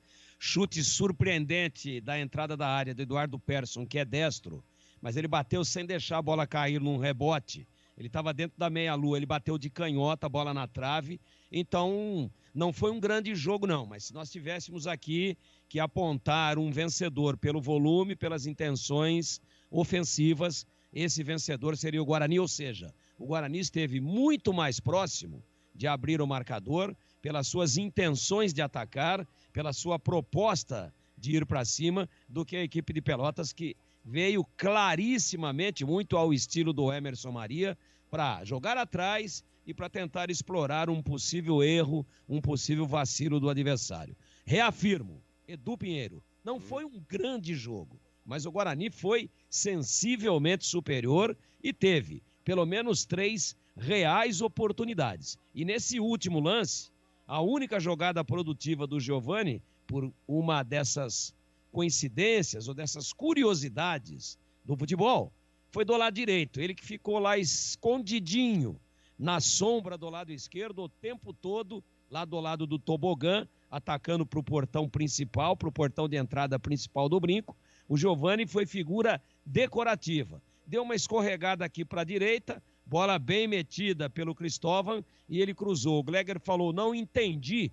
Chute surpreendente da entrada da área do Eduardo Persson, que é destro, mas ele bateu sem deixar a bola cair num rebote. Ele estava dentro da meia-lua, ele bateu de canhota, a bola na trave. Então, não foi um grande jogo, não. Mas se nós tivéssemos aqui que apontar um vencedor pelo volume, pelas intenções ofensivas, esse vencedor seria o Guarani. Ou seja, o Guarani esteve muito mais próximo de abrir o marcador pelas suas intenções de atacar, pela sua proposta de ir para cima, do que a equipe de Pelotas, que veio clarissimamente, muito ao estilo do Emerson Maria, para jogar atrás e para tentar explorar um possível erro, um possível vacilo do adversário. Reafirmo, Edu Pinheiro, não foi um grande jogo, mas o Guarani foi sensivelmente superior e teve pelo menos 3 reais oportunidades. E nesse último lance, a única jogada produtiva do Giovani, por uma dessas coincidências ou dessas curiosidades do futebol, foi do lado direito. Ele que ficou lá escondidinho na sombra do lado esquerdo o tempo todo, lá do lado do tobogã, atacando para o portão principal, para o portão de entrada principal do Brinco. O Giovani foi figura decorativa. Deu uma escorregada aqui para a direita, bola bem metida pelo Cristóvão e ele cruzou. O Gleger falou, não entendi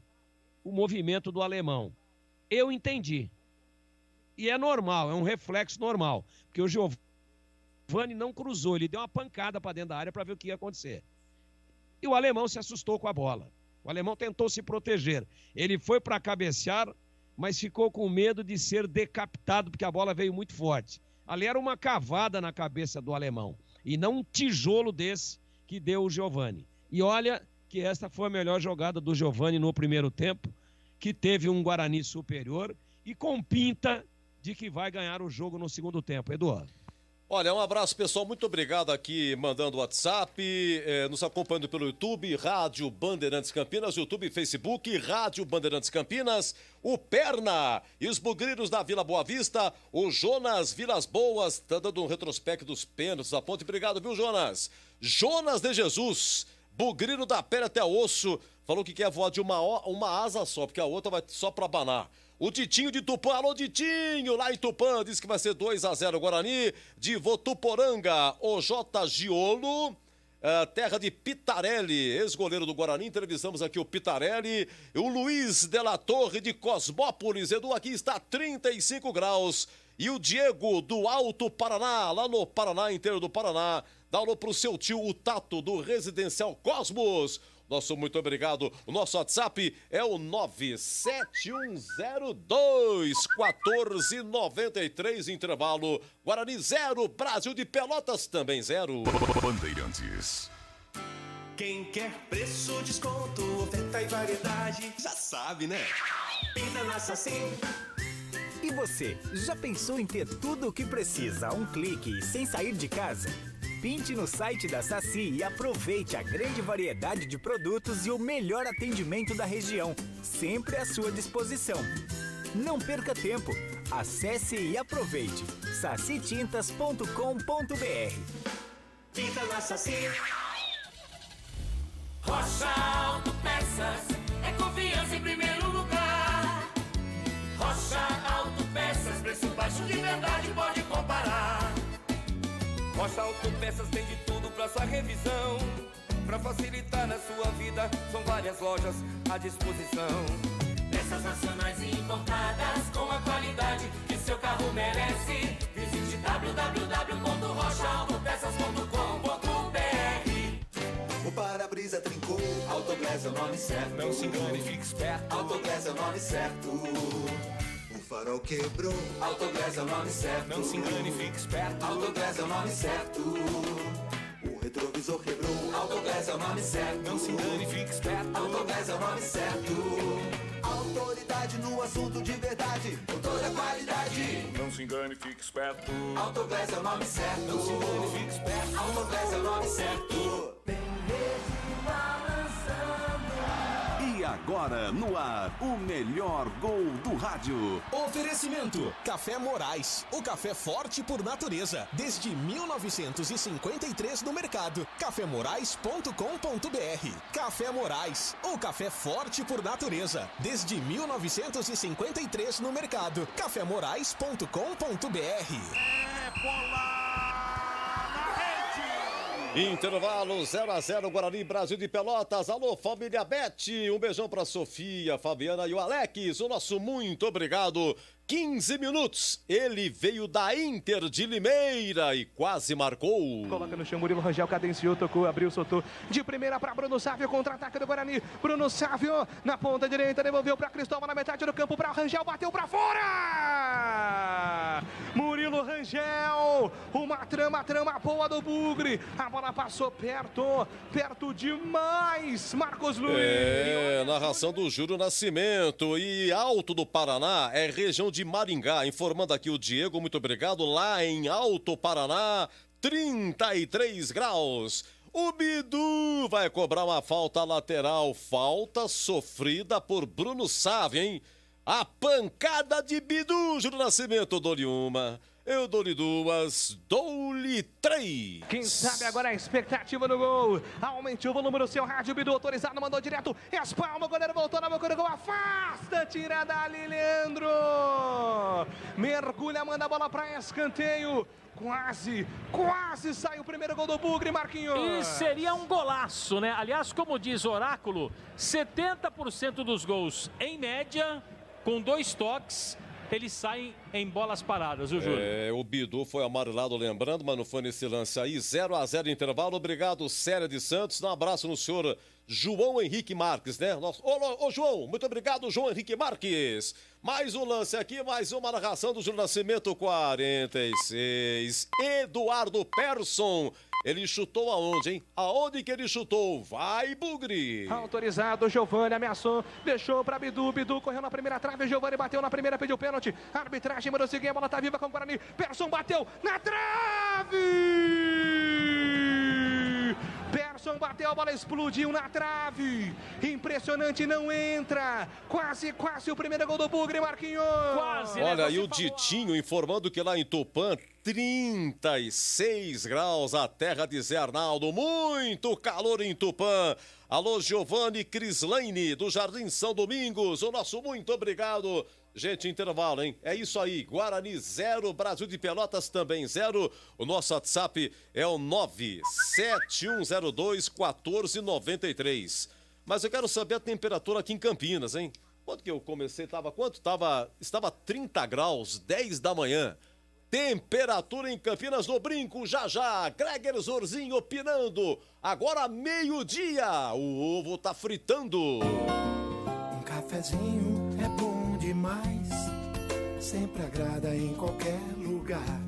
o movimento do alemão. Eu entendi. E é normal, é um reflexo normal. Porque o Giovani não cruzou, ele deu uma pancada para dentro da área para ver o que ia acontecer. e o alemão se assustou com a bola. O alemão tentou se proteger. Ele foi para cabecear, mas ficou com medo de ser decapitado, porque a bola veio muito forte. Ali era uma cavada na cabeça do alemão, e não um tijolo desse que deu o Giovani. E olha que esta foi a melhor jogada do Giovani no primeiro tempo, que teve um Guarani superior e com pinta de que vai ganhar o jogo no segundo tempo. Eduardo. Olha, um abraço, pessoal. Muito obrigado aqui mandando WhatsApp, nos acompanhando pelo YouTube, Rádio Bandeirantes Campinas, YouTube e Facebook, Rádio Bandeirantes Campinas, o Perna e os bugrinos da Vila Boa Vista, o Jonas Vilas Boas, tá dando um retrospecto dos pênaltis da ponte. Obrigado, viu, Jonas? Jonas de Jesus, bugrino da pele até osso, falou que quer voar de uma asa só, porque a outra vai só para abanar. O Titinho de Tupã, alô Titinho, lá em Tupã, diz que vai ser 2-0 Guarani, de Votuporanga, o J. Giolo, terra de Pitarelli, ex-goleiro do Guarani, entrevistamos aqui o Pitarelli, o Luiz de la Torre de Cosmópolis, Edu, aqui está 35 graus, e o Diego do Alto Paraná, lá no Paraná, inteiro do Paraná, dá alô pro seu tio, o Tato, do Residencial Cosmos. Nosso muito obrigado. O nosso WhatsApp é o 97102-1493, intervalo. Guarani 0, Brasil de Pelotas também 0. Bandeirantes. Quem quer preço, desconto, oferta e variedade, já sabe, né? Pinta na Saci. E você, já pensou em ter tudo o que precisa a um clique sem sair de casa? Pinte no site da Saci e aproveite a grande variedade de produtos e o melhor atendimento da região, sempre à sua disposição. Não perca tempo, acesse e aproveite sacitintas.com.br. Tinta na Saci. Rocha Autopeças, é confiança em primeiro lugar. Rocha Autopeças, preço baixo de verdade, pode comparar. Rocha Autopeças tem de tudo pra sua revisão. Pra facilitar na sua vida, são várias lojas à disposição. Peças nacionais e importadas com a qualidade que seu carro merece. Visite www.rochaautopeças.com.br. O para-brisa trincou, Autoglass é o nome certo. Não se engane, fique esperto, Autoglass é o nome certo. O farol quebrou, Autoglass é o nome certo. Não se engane, fique esperto, Autoglass é o nome certo. O retrovisor quebrou, Autoglass é o nome certo. Não se engane, fique esperto, Autoglass é o nome certo. Autoridade no assunto de verdade, com toda a qualidade. Não se engane, fique esperto. Autoglass é o nome certo. Não se engane, fique esperto. Autoglass é o nome certo. E agora, no ar, o melhor gol do rádio. Oferecimento: Café Morais, o café forte por natureza, desde 1953 no mercado. cafemorais.com.br. Café Morais, o café forte por natureza, desde 1953 no mercado. cafemorais.com.br. Intervalo 0-0 Guarani, Brasil de Pelotas. Alô, família Bete. Um beijão pra Sofia, Fabiana e o Alex. O nosso muito obrigado. 15 minutos. Ele veio da Inter de Limeira e quase marcou. Coloca no chão, Murilo Rangel cadenciou, tocou, abriu, soltou. De primeira para Bruno Sávio, contra-ataque do Guarani. Bruno Sávio na ponta direita, devolveu para Cristóvão na metade do campo, para Rangel, bateu para fora! Murilo Rangel, uma trama boa do Bugre. A bola passou perto demais, Marcos Luiz. Narração do Júlio Nascimento. E Alto do Paraná é região de Maringá, informando aqui o Diego, muito obrigado, lá em Alto Paraná, 33 graus. O Bidu vai cobrar uma falta lateral, falta sofrida por Bruno Sávio, hein? A pancada de Bidu, Júlio Nascimento, eu dou-lhe uma, eu dou-lhe duas, dou-lhe três. Quem sabe agora a expectativa no gol. Aumente o volume do seu rádio, Bidu autorizado, mandou direto. Espalma, o goleiro voltou na boca do gol. Afasta, tira dali, Leandro. Mergulha, manda a bola para escanteio. Quase sai o primeiro gol do Bugre, Marquinhos. E seria um golaço, né? Aliás, como diz o Oráculo, 70% dos gols, em média, com 2 toques, eles saem em bolas paradas, viu, Júlio? O Bidu foi amarelado, lembrando, mas não foi nesse lance aí. 0-0 intervalo. Obrigado, Célia de Santos. Um abraço no senhor João Henrique Marques, né? Ô, João, muito obrigado, João Henrique Marques. Mais um lance aqui, mais uma narração do Júlio Nascimento, 46. Eduardo Persson. Ele chutou aonde, hein? Aonde que ele chutou? Vai, Bugre! Autorizado, Giovani ameaçou, deixou para Bidu, Bidu correu na primeira trave, Giovani bateu na primeira, pediu pênalti, arbitragem mandou seguir, a bola tá viva com o Guarani, Persson bateu na trave! Persson bateu, a bola explodiu na trave, impressionante, não entra, quase o primeiro gol do Bugre, Marquinhos! Quase, olha, e o Ditinho informando que lá em Tupã, 36 graus, a terra de Zé Arnaldo, muito calor em Tupã. Alô, Giovanni Crislaine, do Jardim São Domingos, o nosso muito obrigado. Gente, intervalo, hein? É isso aí, Guarani 0, Brasil de Pelotas também 0. O nosso WhatsApp é o 971021493. Mas eu quero saber a temperatura aqui em Campinas, hein? Quando que eu comecei, estava 30 graus, 10 da manhã. Temperatura em Campinas no Brinco, já. Greger Zorzinho opinando. Agora meio-dia, o ovo tá fritando. Um cafezinho é bom demais, sempre agrada em qualquer lugar.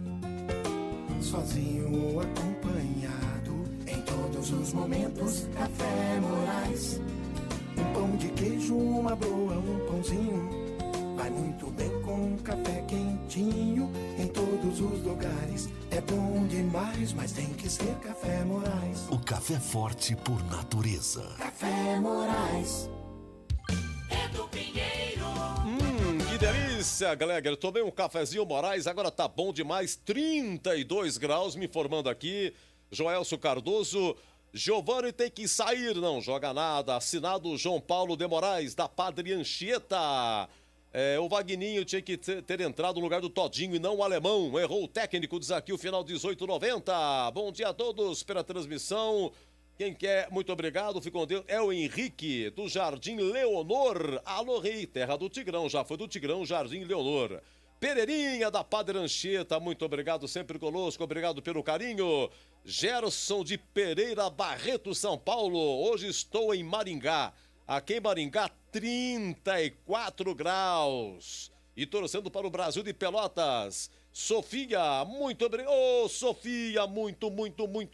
Sozinho ou acompanhado, em todos os momentos, Café Moraes. Um pão de queijo, uma broa, um pãozinho, vai muito bem com um café quentinho. Em todos os lugares é bom demais, mas tem que ser Café Moraes. O café forte por natureza. Café Moraes. É do Pinheiro. Que delícia, Gleger. Tomei um cafezinho Moraes, agora tá bom demais. 32 graus, me informando aqui. Joelso Cardoso. Giovani tem que sair, não joga nada. Assinado João Paulo de Moraes, da Padre Anchieta. O Vagninho tinha que ter entrado no lugar do Todinho e não o alemão. Errou o técnico, diz aqui o final 18:90. Bom dia a todos pela transmissão. Quem quer, muito obrigado. Fico com Deus. É o Henrique, do Jardim Leonor. Alô, Rei, terra do Tigrão. Já foi do Tigrão, Jardim Leonor. Pereirinha, da Padre Anchieta. Muito obrigado, sempre conosco. Obrigado pelo carinho. Gerson de Pereira Barreto, São Paulo. Hoje estou em Maringá. Aqui em Maringá, 34 graus. E torcendo para o Brasil de Pelotas. Sofia, muito obrigado. Sofia, muito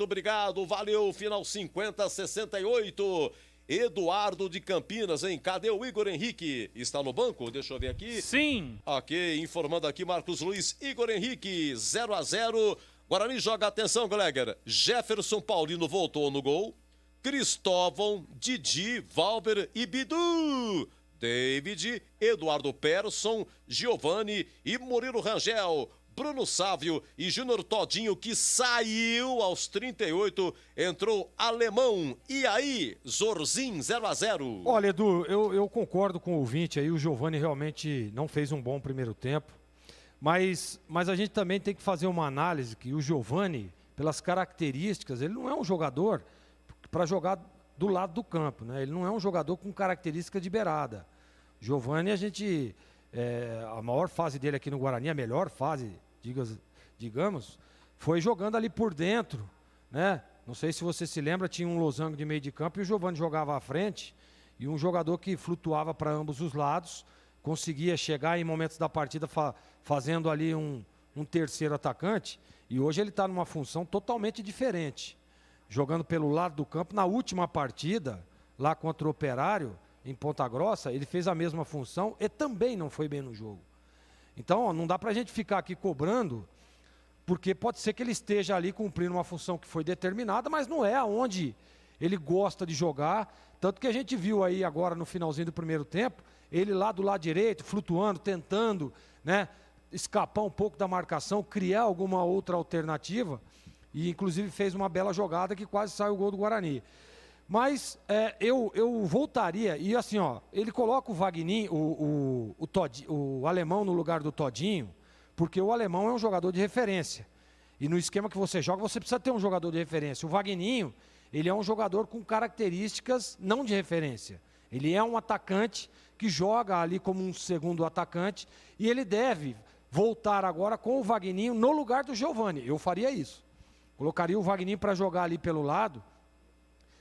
obrigado. Valeu, final 50-68. Eduardo de Campinas, hein? Cadê o Igor Henrique? Está no banco? Deixa eu ver aqui. Sim. Ok, informando aqui Marcos Luiz. Igor Henrique, 0-0. Guarani joga, atenção, Gleger. Jefferson Paulino voltou no gol. Cristóvão, Didi, Valber e Bidu. David, Eduardo Persson, Giovani e Murilo Rangel. Bruno Sávio e Júnior Todinho, que saiu aos 38, entrou Alemão. E aí, Zorzin, 0-0. Olha, Edu, eu concordo com o ouvinte aí, o Giovani realmente não fez um bom primeiro tempo, mas a gente também tem que fazer uma análise que o Giovani, pelas características, ele não é um jogador para jogar do lado do campo, né? Ele não é um jogador com característica de beirada. Giovani, a maior fase dele aqui no Guarani, a melhor fase, digamos, foi jogando ali por dentro, né? Não sei se você se lembra, tinha um losango de meio de campo e o Giovani jogava à frente, e um jogador que flutuava para ambos os lados, conseguia chegar em momentos da partida fazendo ali um terceiro atacante, e hoje ele está numa função totalmente diferente, jogando pelo lado do campo. Na última partida, lá contra o Operário, em Ponta Grossa, ele fez a mesma função e também não foi bem no jogo. Então, não dá para a gente ficar aqui cobrando, porque pode ser que ele esteja ali cumprindo uma função que foi determinada, mas não é aonde ele gosta de jogar. Tanto que a gente viu aí agora no finalzinho do primeiro tempo, ele lá do lado direito, flutuando, tentando, né, escapar um pouco da marcação, criar alguma outra alternativa, e inclusive fez uma bela jogada que quase saiu o gol do Guarani. Mas eu voltaria, e assim, ó, ele coloca o Vagninho, o alemão no lugar do Todinho, porque o alemão é um jogador de referência. E no esquema que você joga, você precisa ter um jogador de referência. O Vagninho, ele é um jogador com características não de referência. Ele é um atacante que joga ali como um segundo atacante e ele deve voltar agora com o Wagninho no lugar do Giovani. Eu faria isso. Colocaria o Wagninho para jogar ali pelo lado.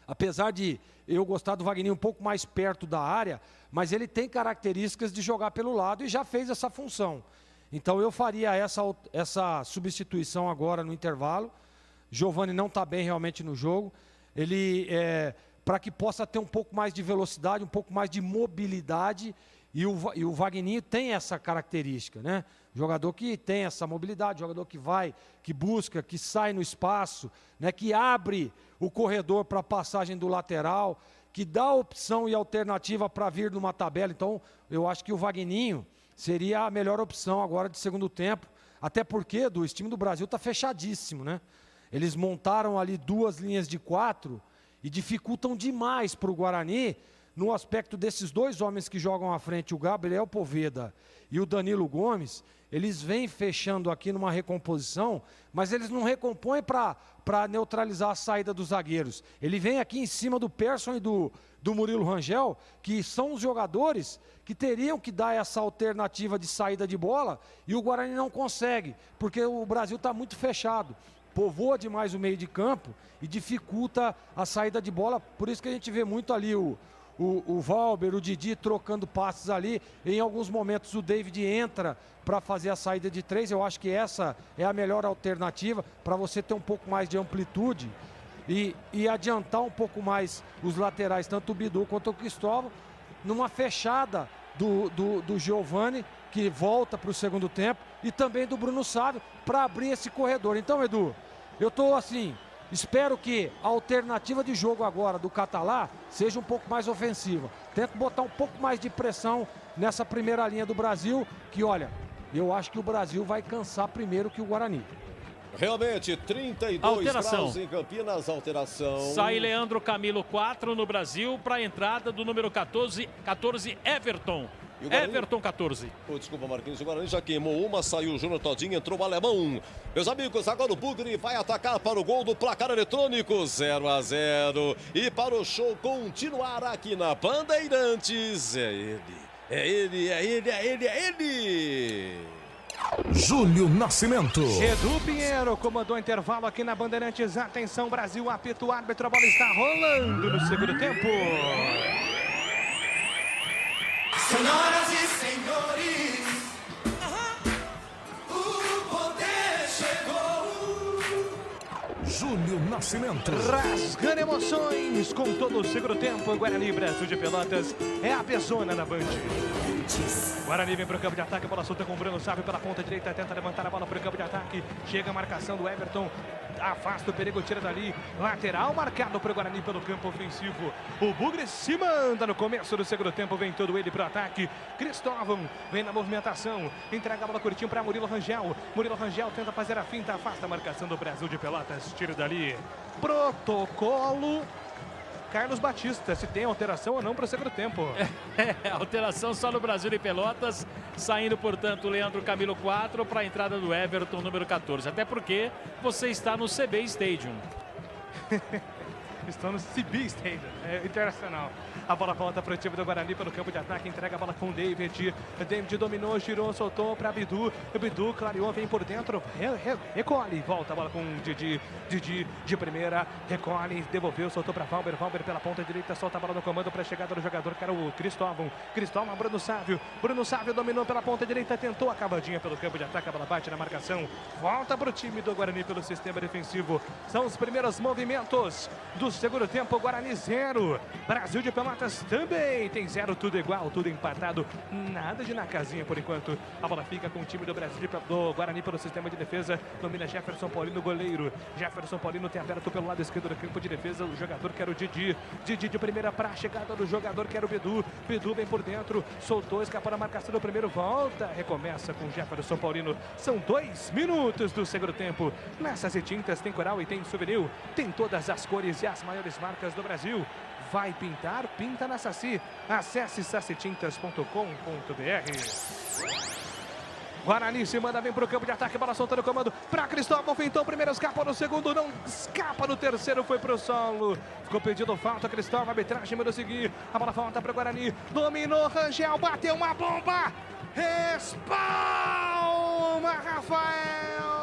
Apesar de eu gostar do Wagninho um pouco mais perto da área, mas ele tem características de jogar pelo lado e já fez essa função. Então eu faria essa substituição agora no intervalo. Giovani não está bem realmente no jogo. Ele, para que possa ter um pouco mais de velocidade, um pouco mais de mobilidade, e o Wagninho tem essa característica, né? Jogador que tem essa mobilidade, jogador que vai, que busca, que sai no espaço, né? Que abre o corredor para a passagem do lateral, que dá opção e alternativa para vir numa tabela. Então, eu acho que o Wagninho seria a melhor opção agora de segundo tempo, até porque esse time do Brasil está fechadíssimo, né? Eles montaram ali 2 linhas de 4 e dificultam demais para o Guarani no aspecto desses 2 homens que jogam à frente, o Gabriel Poveda e o Danilo Gomes. Eles vêm fechando aqui numa recomposição, mas eles não recompõem para neutralizar a saída dos zagueiros. Ele vem aqui em cima do Persson e do Murilo Rangel, que são os jogadores que teriam que dar essa alternativa de saída de bola, e o Guarani não consegue, porque o Brasil está muito fechado. Povoa demais o meio de campo e dificulta a saída de bola. Por isso que a gente vê muito ali o Valber, o Didi trocando passes ali. Em alguns momentos o David entra para fazer a saída de 3. Eu acho que essa é a melhor alternativa para você ter um pouco mais de amplitude e adiantar um pouco mais os laterais, tanto o Bidu quanto o Cristóvão, numa fechada do Giovani, que volta para o segundo tempo, e também do Bruno Sávio, para abrir esse corredor. Então, Edu, eu estou assim, espero que a alternativa de jogo agora do Catalá seja um pouco mais ofensiva. Tento botar um pouco mais de pressão nessa primeira linha do Brasil, que olha, eu acho que o Brasil vai cansar primeiro que o Guarani. Realmente, 32 alteração. graus em Campinas, alteração. Sai Leandro Camilo 4 no Brasil para a entrada do número 14 Everton. Everton 14. Desculpa, Marquinhos, o Guarani já queimou uma, saiu o Júnior Todinho, entrou o Alemão. Meus amigos, agora o Bugre vai atacar para o gol do placar eletrônico, 0-0. E para o show continuar aqui na Bandeirantes, é ele. Júlio Nascimento. Edu Pinheiro comandou o intervalo aqui na Bandeirantes. Atenção, Brasil, apito o árbitro, a bola está rolando no segundo tempo. Senhoras e senhores, o poder chegou. Júlio Nascimento. Rasgando emoções com todo o segundo tempo. Guarani, Brasil de Pelotas, é a Bezona na Band. Guarani vem para o campo de ataque, a bola solta com o Bruno Sávio pela ponta direita, tenta levantar a bola para o campo de ataque, chega a marcação do Everton, afasta o perigo, tira dali, lateral marcado para o Guarani pelo campo ofensivo. O Bugre se manda no começo do segundo tempo, vem todo ele para o ataque. Cristóvão vem na movimentação, entrega a bola curtinho para Murilo Rangel. Murilo Rangel tenta fazer a finta, afasta a marcação do Brasil de Pelotas, tira dali. Protocolo Carlos Batista, se tem alteração ou não para o segundo tempo. Alteração só no Brasil e Pelotas, saindo, portanto, o Leandro Camilo 4 para a entrada do Everton, número 14. Até porque você está no CB Stadium. Estão no CB Stadium, internacional. A bola volta para o time do Guarani pelo campo de ataque, entrega a bola com o David. David dominou, girou, soltou para Bidu. Bidu clareou, vem por dentro, recolhe, volta a bola com o Didi. Didi de primeira, recolhe, devolveu, soltou para Valber. Valber pela ponta direita, solta a bola no comando para a chegada do jogador, que era o Cristóvão. Cristóvão, Bruno Sávio. Bruno Sávio dominou pela ponta direita, tentou a cavadinha pelo campo de ataque, a bola bate na marcação. Volta para o time do Guarani pelo sistema defensivo. São os primeiros movimentos do segundo tempo. Guarani 0, Brasil de Pelotas também tem 0, tudo igual, tudo empatado, nada de na casinha por enquanto. A bola fica com o time do Brasil, do Guarani pelo sistema de defesa, domina Jefferson Paulino, goleiro. Jefferson Paulino tem aberto pelo lado esquerdo do campo de defesa, o jogador que era o Didi. Didi de primeira para a chegada do jogador que era o Bidu. Bidu vem por dentro, soltou, escapou na marcação do primeiro, volta, recomeça com Jefferson Paulino. São 2 minutos do segundo tempo. Nessas e tintas tem coral e tem souvenir, tem todas as cores e as maiores marcas do Brasil. Vai pintar? Pinta na Saci. Acesse sacitintas.com.br. Guarani se manda, vem pro campo de ataque, bola solta no comando para Cristóvão, feitou o primeiro, escapa no segundo, não escapa no terceiro, foi pro solo. Ficou pedido falta, Cristóvão, arbitragem mandou seguir. A bola volta para o Guarani, dominou, Rangel, bateu uma bomba. Espalma, Rafael!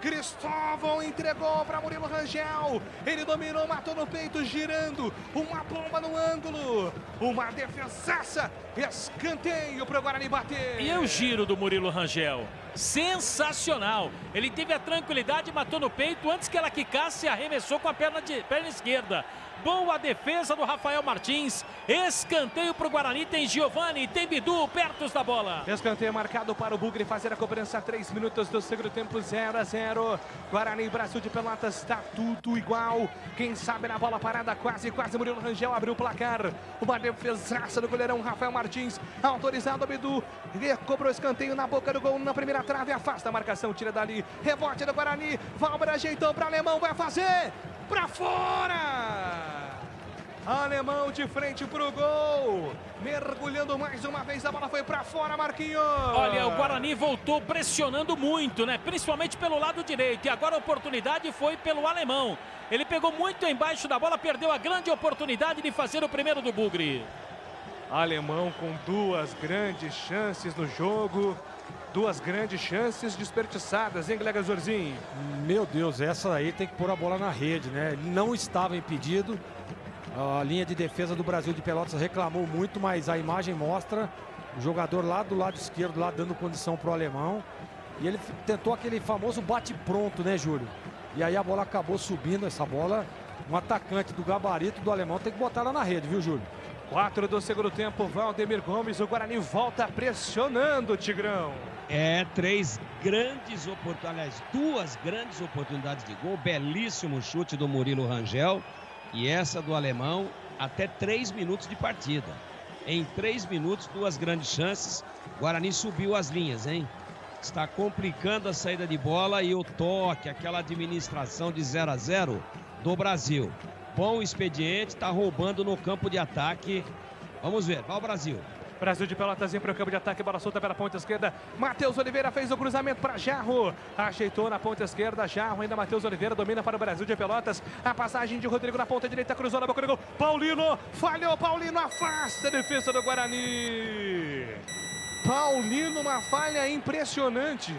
Cristóvão entregou para Murilo Rangel. Ele dominou, matou no peito, girando. Uma bomba no ângulo. Uma defesaça. Escanteio para o Guarani bater. E é o giro do Murilo Rangel. Sensacional. Ele teve a tranquilidade, matou no peito. Antes que ela quicasse, arremessou com a perna esquerda. Boa defesa do Rafael Martins. Escanteio para o Guarani. Tem Giovani, tem Bidu perto da bola. Escanteio marcado para o Bugre fazer a cobrança. 3 minutos do segundo tempo, 0-0. Guarani e Brasil de Pelotas, está tudo igual. Quem sabe na bola parada, quase Murilo Rangel abriu o placar. Uma defesaça do goleirão Rafael Martins. Autorizado o Bidu. Cobrou escanteio na boca do gol, na primeira trave. Afasta a marcação, tira dali. Rebote do Guarani. Valber ajeitou para Alemão, vai fazer. Para fora! Alemão de frente pro gol, mergulhando mais uma vez, a bola foi para fora, Marquinhos. Olha, o Guarani voltou pressionando muito, né? Principalmente pelo lado direito, e agora a oportunidade foi pelo Alemão. Ele pegou muito embaixo da bola, perdeu a grande oportunidade de fazer o primeiro do Bugre. Alemão com 2 grandes chances no jogo. 2 grandes chances desperdiçadas, hein, Glega Zorzinho? Meu Deus, essa aí tem que pôr a bola na rede, né? Ele não estava impedido. A linha de defesa do Brasil de Pelotas reclamou muito, mas a imagem mostra o jogador lá do lado esquerdo, lá dando condição para o Alemão. E ele tentou aquele famoso bate-pronto, né, Júlio? E aí a bola acabou subindo, essa bola. Um atacante do gabarito do Alemão tem que botar ela na rede, viu, Júlio? 4 do segundo tempo, Valdemir Gomes, o Guarani volta pressionando o Tigrão. 2 grandes oportunidades de gol, belíssimo chute do Murilo Rangel e essa do Alemão, até 3 minutos de partida. Em 3 minutos, 2 grandes chances, Guarani subiu as linhas, hein? Está complicando a saída de bola e o toque, aquela administração de 0-0 do Brasil. Bom expediente, está roubando no campo de ataque. Vamos ver, vai o Brasil. Brasil de Pelotas para o campo de ataque, bola solta pela ponta esquerda. Matheus Oliveira fez o cruzamento para Jarro. Ajeitou na ponta esquerda, Jarro, ainda Matheus Oliveira domina para o Brasil de Pelotas. A passagem de Rodrigo na ponta direita, cruzou na boca do gol. Paulino, falhou, Paulino afasta a defesa do Guarani. Paulino, uma falha impressionante.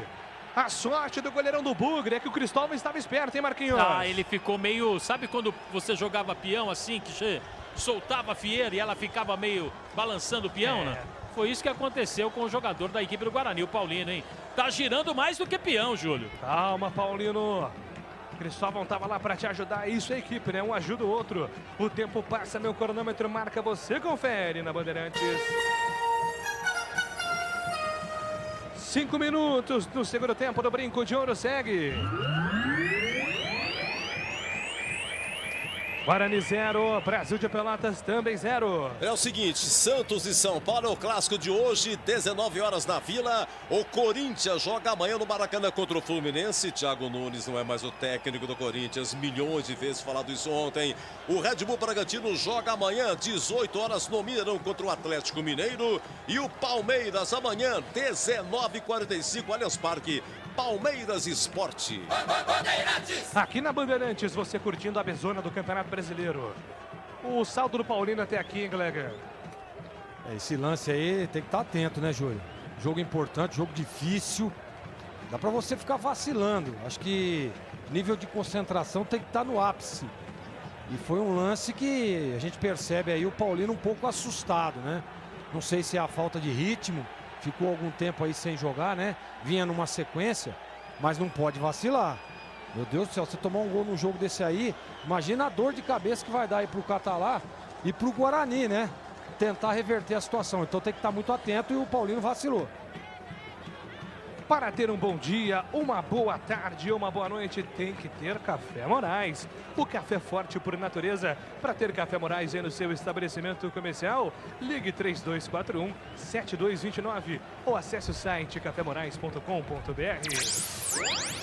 A sorte do goleirão do Bugre é que o Cristóvão estava esperto, hein, Marquinhos? Ah, ele ficou meio... Sabe quando você jogava peão assim, que soltava a fieira e ela ficava meio balançando o peão, né? Foi isso que aconteceu com o jogador da equipe do Guarani, o Paulino, hein? Tá girando mais do que peão, Júlio. Calma, Paulino. Cristóvão estava lá para te ajudar. Isso é equipe, né? Um ajuda o outro. O tempo passa, meu cronômetro marca. Você confere na Bandeirantes. 5 minutos no segundo tempo do Brinco de Ouro segue. Guarani 0, Brasil de Pelotas também 0. É o seguinte, Santos e São Paulo, o clássico de hoje, 19 horas na Vila. O Corinthians joga amanhã no Maracanã contra o Fluminense. Thiago Nunes não é mais o técnico do Corinthians, milhões de vezes falado isso ontem. O Red Bull Bragantino joga amanhã, 18 horas no Mineirão contra o Atlético Mineiro. E o Palmeiras amanhã, 19h45, Allianz Parque. Palmeiras Esporte. Aqui na Bandeirantes, você curtindo a bezona do Campeonato Brasileiro. O saldo do Paulino até aqui, hein, Glega? Esse lance aí tem que estar atento, né, Júlio? Jogo importante, jogo difícil. Dá pra você ficar vacilando. Acho que nível de concentração tem que estar no ápice. E foi um lance que a gente percebe aí o Paulino um pouco assustado, né? Não sei se é a falta de ritmo. Ficou algum tempo aí sem jogar, né? Vinha numa sequência, mas não pode vacilar. Meu Deus do céu, você tomar um gol num jogo desse aí, imagina a dor de cabeça que vai dar aí pro Catalá e pro Guarani, né? Tentar reverter a situação. Então tem que estar muito atento e o Paulino vacilou. Para ter um bom dia, uma boa tarde ou uma boa noite, tem que ter Café Moraes. O café forte por natureza. Para ter Café Moraes no seu estabelecimento comercial, ligue 3241-7229 ou acesse o site cafemorais.com.br.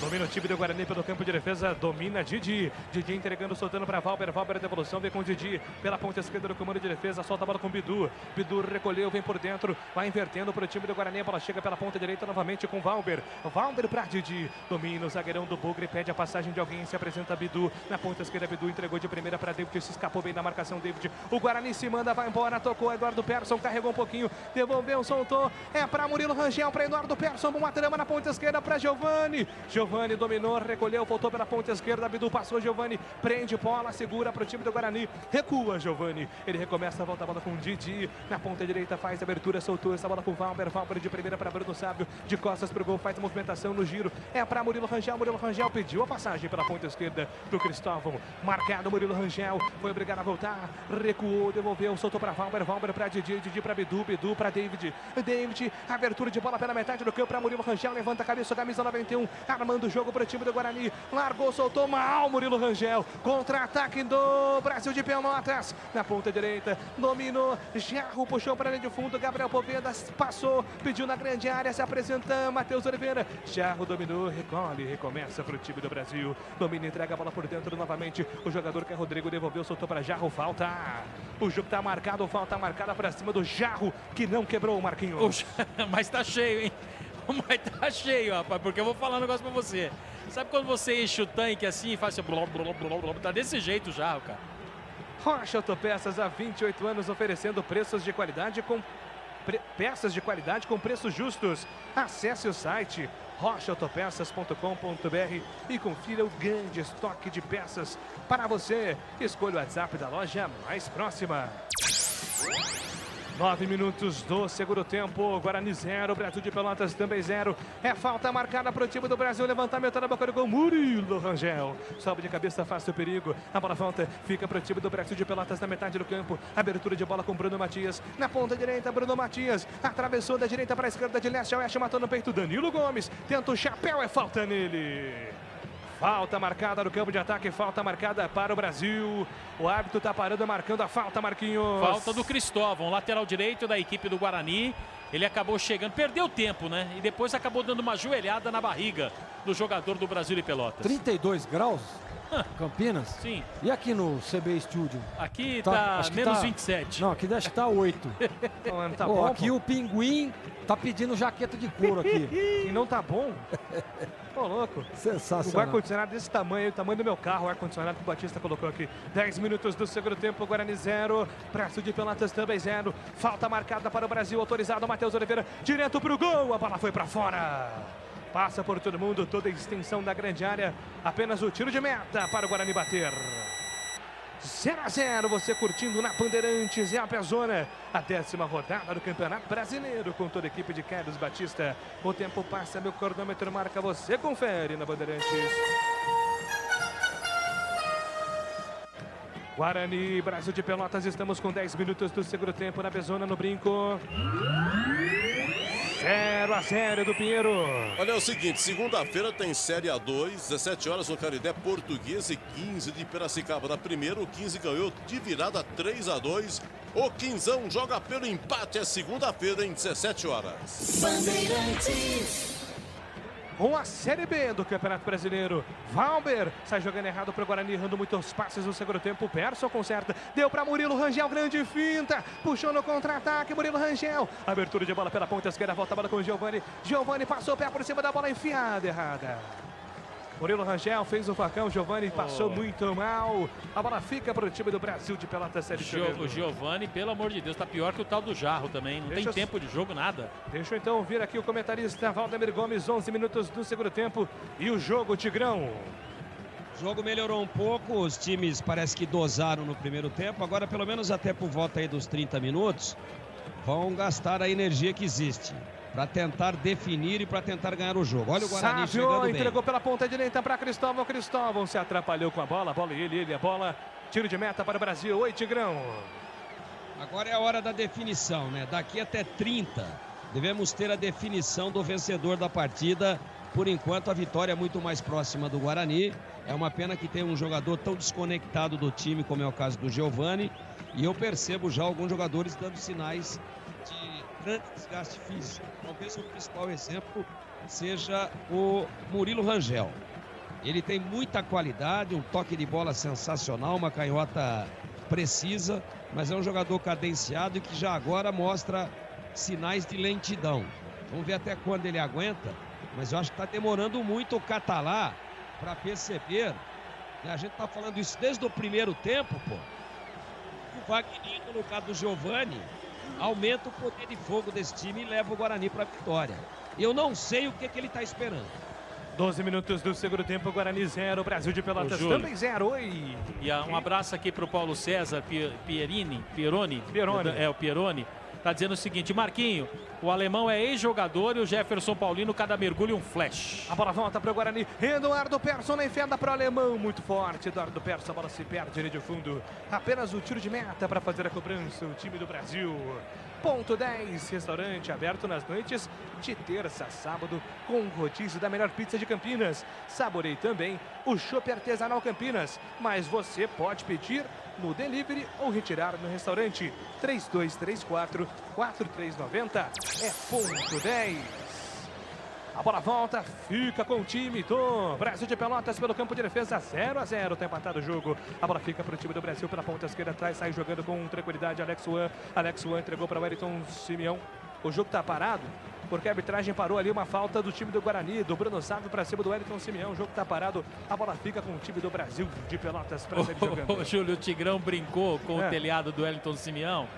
Domina o time do Guarani pelo campo de defesa, domina Didi. Didi entregando, soltando para Valber. Valber, devolução, vem com Didi pela ponta esquerda do comando de defesa, solta a bola com Bidu. Bidu recolheu, vem por dentro, vai invertendo para o time do Guarani. A bola chega pela ponta direita novamente com Valber. Valber para Didi, domina o zagueirão do Bugre, pede a passagem de alguém, se apresenta Bidu. Na ponta esquerda, Bidu entregou de primeira para David, se escapou bem da marcação, David. O Guarani se manda, vai embora, tocou Eduardo Persson, carregou um pouquinho, devolveu, soltou. É para Murilo Rangel, para Eduardo Persson, uma trama na ponta esquerda para Giovani. Giovani dominou, recolheu, voltou pela ponta esquerda, Bidu passou, Giovani prende bola, segura para o time do Guarani, recua Giovani, ele recomeça, volta a bola com Didi, na ponta direita faz abertura, soltou essa bola com Valber, Valber de primeira para Bruno Sábio, de costas pro gol, faz a movimentação no giro, é para Murilo Rangel pediu a passagem pela ponta esquerda pro Cristóvão, marcado Murilo Rangel, foi obrigado a voltar, recuou, devolveu, soltou para Valber, Valber para Didi, Didi para Bidu, Bidu para David, David, abertura de bola pela metade do campo para Murilo Rangel, levanta a cabeça, camisa 91, armando o jogo para o time do Guarani, largou, soltou mal Murilo Rangel, contra-ataque do Brasil de Pelotas, na ponta direita, dominou, Jarro puxou para a linha de fundo, Gabriel Poveda passou, pediu na grande área, se apresenta Matheus Oliveira, Jarro dominou, recolhe, recomeça para o time do Brasil, domina, entrega a bola por dentro novamente, o jogador que é Rodrigo devolveu, soltou para Jarro, falta, o jogo está marcado, falta marcada para cima do Jarro, que não quebrou o Marquinhos. Mas tá cheio, hein? Mas tá cheio, rapaz, porque eu vou falar um negócio pra você. Sabe quando você enche o tanque assim e faz assim, blá, blá, blá, blá, tá desse jeito já, cara. Rocha Autopeças, há 28 anos oferecendo preços de qualidade com peças de qualidade com preços justos. Acesse o site rochaautopeças.com.br e confira o grande estoque de peças para você. Escolha o WhatsApp da loja mais próxima. 9 minutos do segundo tempo, Guarani 0, Brasil de Pelotas também 0. É falta marcada para o time do Brasil, levantamento na boca do gol, Murilo Rangel. Sobe de cabeça, afasta o perigo, a bola volta, fica para o time do Brasil de Pelotas na metade do campo. Abertura de bola com Bruno Matias, na ponta direita, Bruno Matias. Atravessou da direita para a esquerda, de leste a oeste, matou no peito Danilo Gomes. Tenta o chapéu, é falta nele. Falta marcada no campo de ataque, falta marcada para o Brasil. O árbitro está parando, marcando a falta, Marquinhos. Falta do Cristóvão, lateral direito da equipe do Guarani. Ele acabou chegando, perdeu tempo, né? E depois acabou dando uma joelhada na barriga do jogador do Brasil de Pelotas. 32 graus? Campinas? Sim. E aqui no CB Studio? Aqui tá menos 27. Não, aqui deve estar 8. Não, tá bom, aqui o Pinguim tá pedindo jaqueta de couro aqui. E não tá bom? Ô, louco. Sensacional. O ar-condicionado desse tamanho, o tamanho do meu carro, o ar-condicionado que o Batista colocou aqui. 10 minutos do segundo tempo, Guarani 0, Brasil de Pelotas também 0. Falta marcada para o Brasil, autorizado, Matheus Oliveira, direto pro gol, a bola foi para fora. Passa por todo mundo, toda a extensão da grande área. Apenas o tiro de meta para o Guarani bater. 0-0, você curtindo na Bandeirantes e a Pezona. A 10ª rodada do Campeonato Brasileiro com toda a equipe de Carlos Batista. O tempo passa, meu cronômetro marca, você confere na Bandeirantes. Guarani, Brasil de Pelotas, estamos com 10 minutos do segundo tempo na Pezona, no Brinco. 0-0 do Pinheiro. Olha, é o seguinte, segunda-feira tem Série A2, 17 horas no Canindé, Portuguesa e 15 de Piracicaba. Na primeira, o 15 ganhou de virada 3-2. O Quinzão joga pelo empate, é segunda-feira em 17 horas. Bandeirantes. Com a Série B do Campeonato Brasileiro. Valber sai jogando errado para o Guarani, errando muitos passes no segundo tempo. Persson conserta, deu para Murilo Rangel, grande finta, puxou no contra-ataque, Murilo Rangel. Abertura de bola pela ponta esquerda, volta a bola com o Giovani. Giovani passou o pé por cima da bola, enfiada, errada. Murilo Rangel fez o facão, Giovani passou muito mal. A bola fica para o time do Brasil de Pelotas Série B. O Giovani, pelo amor de Deus, tá pior que o tal do Jarro também. Não tem tempo de jogo, nada. Deixa eu então ouvir aqui o comentarista Valdemir Gomes, 11 minutos do segundo tempo. E o jogo, Tigrão? O jogo melhorou um pouco, os times parece que dosaram no primeiro tempo. Agora, pelo menos até por volta aí dos 30 minutos, vão gastar a energia que existe para tentar definir e para tentar ganhar o jogo. Olha o Guarani chegando bem. Entregou pela ponta direita para Cristóvão. Cristóvão se atrapalhou com a bola ele, a bola. Tiro de meta para o Brasil. Oi, Tigrão. Agora é a hora da definição, né? Daqui até 30, devemos ter a definição do vencedor da partida. Por enquanto, a vitória é muito mais próxima do Guarani. É uma pena que tem um jogador tão desconectado do time, como é o caso do Giovani. E eu percebo já alguns jogadores dando sinais de grande desgaste físico. Talvez o principal exemplo seja o Murilo Rangel. Ele tem muita qualidade, um toque de bola sensacional, uma canhota precisa, mas é um jogador cadenciado e que já agora mostra sinais de lentidão. Vamos ver até quando ele aguenta, mas eu acho que está demorando muito o Catalá para perceber. E a gente está falando isso desde o primeiro tempo, pô. O Wagner, no lugar do Giovani, aumenta o poder de fogo desse time e leva o Guarani para a vitória. Eu não sei o que ele está esperando. 12 minutos do segundo tempo, Guarani 0, Brasil de Pelotas também 0. Oi! E um abraço aqui pro Paulo César Pieroni. É, o Pieroni. Tá dizendo o seguinte: Marquinho, o alemão é ex-jogador e o Jefferson Paulino, cada mergulho um flash. A bola volta para o Guarani. Eduardo Persson na enfiada para o alemão. Muito forte. Eduardo Persson, a bola se perde ali de fundo. Apenas o tiro de meta para fazer a cobrança. O time do Brasil. Ponto 10, restaurante aberto nas noites de terça a sábado com o rodízio da melhor pizza de Campinas. Saborei também o chopp artesanal Campinas, mas você pode pedir no delivery ou retirar no restaurante. 3234-4390 é ponto 10. A bola volta, fica com o time do Brasil de Pelotas pelo campo de defesa, 0-0, tá empatado o jogo. A bola fica para o time do Brasil pela ponta esquerda atrás, sai jogando com tranquilidade Alex Wan. Alex Wan entregou para o Wellington Simeão. O jogo tá parado porque a arbitragem parou ali uma falta do time do Guarani, do Bruno Sávio para cima do Wellington Simeão. O jogo tá parado, a bola fica com o time do Brasil de Pelotas para sair jogando. O Júlio, o Tigrão brincou com o telhado do Wellington Simeão.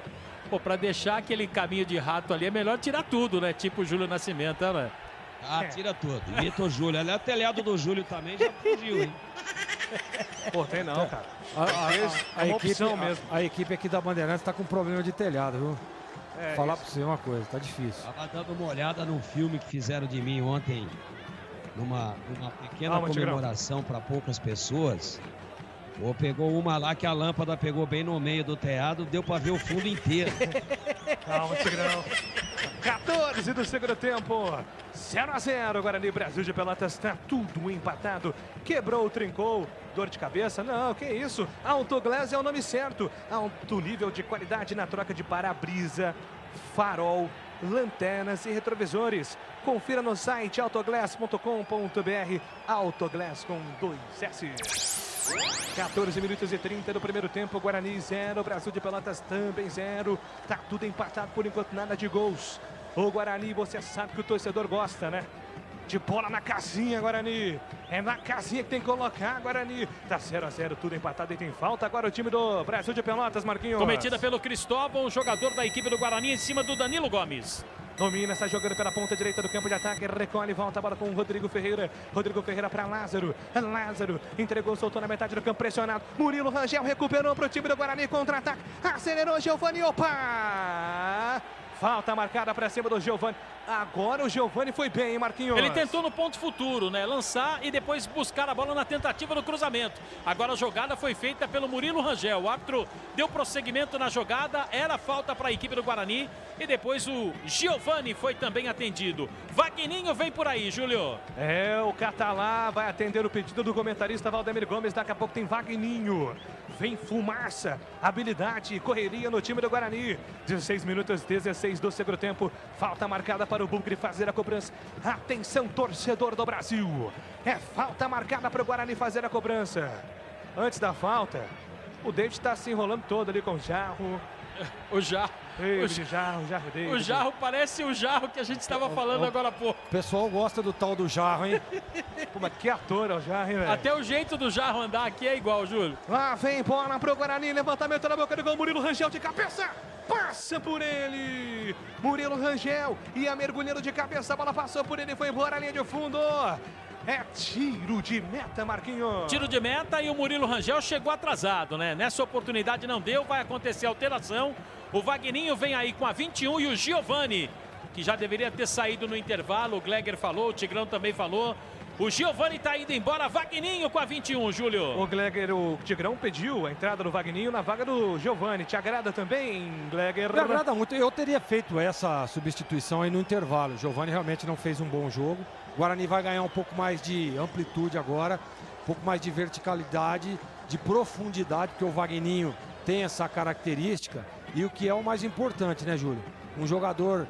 Pô, para deixar aquele caminho de rato ali é melhor tirar tudo, né? Tipo o Júlio Nascimento, né? Ah, tira tudo. Imita o Júlio. Aliás, o telhado do Júlio também já fugiu, hein? Pô, tem não, cara. A equipe aqui da Bandeirantes tá com problema de telhado, viu? Falar pra você uma coisa, tá difícil. Tava dando uma olhada num filme que fizeram de mim ontem, numa pequena comemoração para poucas pessoas. Ou pegou uma lá que a lâmpada pegou bem no meio do telhado, deu para ver o fundo inteiro. Calma, Tigrão. 14 do segundo tempo, 0-0, Guarani, Brasil de Pelotas, tá tudo empatado, quebrou, trincou, dor de cabeça, não, que isso, Autoglass é o nome certo, alto nível de qualidade na troca de para-brisa, farol, lanternas e retrovisores, confira no site autoglass.com.br, Autoglass com 2S. 14 minutos e 30 do primeiro tempo, Guarani 0, Brasil de Pelotas também 0. Tá tudo empatado por enquanto, nada de gols. O Guarani, você sabe que o torcedor gosta, né? De bola na casinha, Guarani. É na casinha que tem que colocar, Guarani. Tá 0-0, tudo empatado e tem falta. Agora o time do Brasil de Pelotas, Marquinhos. Cometida pelo Cristóvão, jogador da equipe do Guarani, em cima do Danilo Gomes. Domina, está jogando pela ponta direita do campo de ataque, recolhe, volta a bola com o Rodrigo Ferreira. Rodrigo Ferreira para Lázaro. Lázaro entregou, soltou na metade do campo, pressionado. Murilo Rangel recuperou para o time do Guarani, contra-ataque. Acelerou, Giovani, opa! Falta marcada para cima do Giovani. Agora o Giovani foi bem, hein, Marquinhos? Ele tentou no ponto futuro, né? Lançar e depois buscar a bola na tentativa do cruzamento. Agora a jogada foi feita pelo Murilo Rangel. O árbitro deu prosseguimento na jogada. Era falta para a equipe do Guarani. E depois o Giovani foi também atendido. Vagninho vem por aí, Júlio. É, o Catalá vai atender o pedido do comentarista Valdemir Gomes. Daqui a pouco tem Vagninho. Vem fumaça, habilidade e correria no time do Guarani. 16 minutos, 16 do segundo tempo. Falta marcada para o Bugre fazer a cobrança. Atenção, torcedor do Brasil. É falta marcada para o Guarani fazer a cobrança. Antes da falta, o David está se enrolando todo ali com o Jarro. O Jarro. David. O Jarro parece o Jarro que a gente estava falando agora há pouco. O pessoal gosta do tal do Jarro, hein? Pô, mas que ator é o Jarro, hein, velho? Até o jeito do Jarro andar aqui é igual, Júlio. Lá vem bola pro Guarani, levantamento na boca do gol, Murilo Rangel de cabeça. Passa por ele, Murilo Rangel, ia mergulhando de cabeça, a bola passou por ele, foi embora a linha de fundo. É tiro de meta, Marquinhos. Tiro de meta e o Murilo Rangel chegou atrasado, né? Nessa oportunidade não deu, vai acontecer alteração. O Vagninho vem aí com a 21 e o Giovani, que já deveria ter saído no intervalo. O Gleger falou, o Tigrão também falou. O Giovani tá indo embora, Vagninho com a 21, Júlio. O Gleger, o Tigrão pediu a entrada do Vagninho na vaga do Giovani. Te agrada também, Gleger? Me agrada muito. Eu teria feito essa substituição aí no intervalo. O Giovani realmente não fez um bom jogo. O Guarani vai ganhar um pouco mais de amplitude agora, um pouco mais de verticalidade, de profundidade, porque o Vagninho tem essa característica. E o que é o mais importante, né, Júlio? Um jogador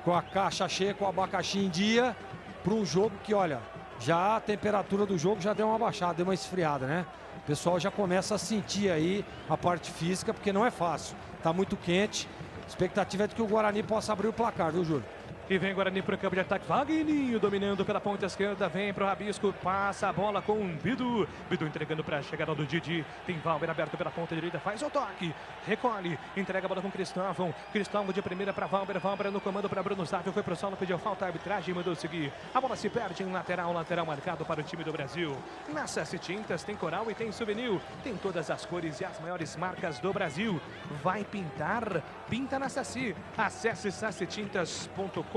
com a caixa cheia, com o abacaxi em dia, para um jogo que, olha, já a temperatura do jogo já deu uma baixada, deu uma esfriada, né? O pessoal já começa a sentir aí a parte física, porque não é fácil. Tá muito quente. A expectativa é de que o Guarani possa abrir o placar, viu, Júlio? E vem Guarani para o campo de ataque. Vagninho dominando pela ponta esquerda. Vem para o rabisco. Passa a bola com o Bidu. Bidu entregando para a chegada do Didi. Tem Valber aberto pela ponta direita. Faz o toque. Recolhe. Entrega a bola com Cristóvão. Cristóvão de primeira para Valber. Valber no comando para Bruno Sávio. Foi para o solo. Pediu falta. A arbitragem mandou seguir. A bola se perde em lateral. Lateral marcado para o time do Brasil. Na Sassi Tintas tem coral e tem souvenir. Tem todas as cores e as maiores marcas do Brasil. Vai pintar? Pinta na Sassi. Acesse sassitintas.com.br.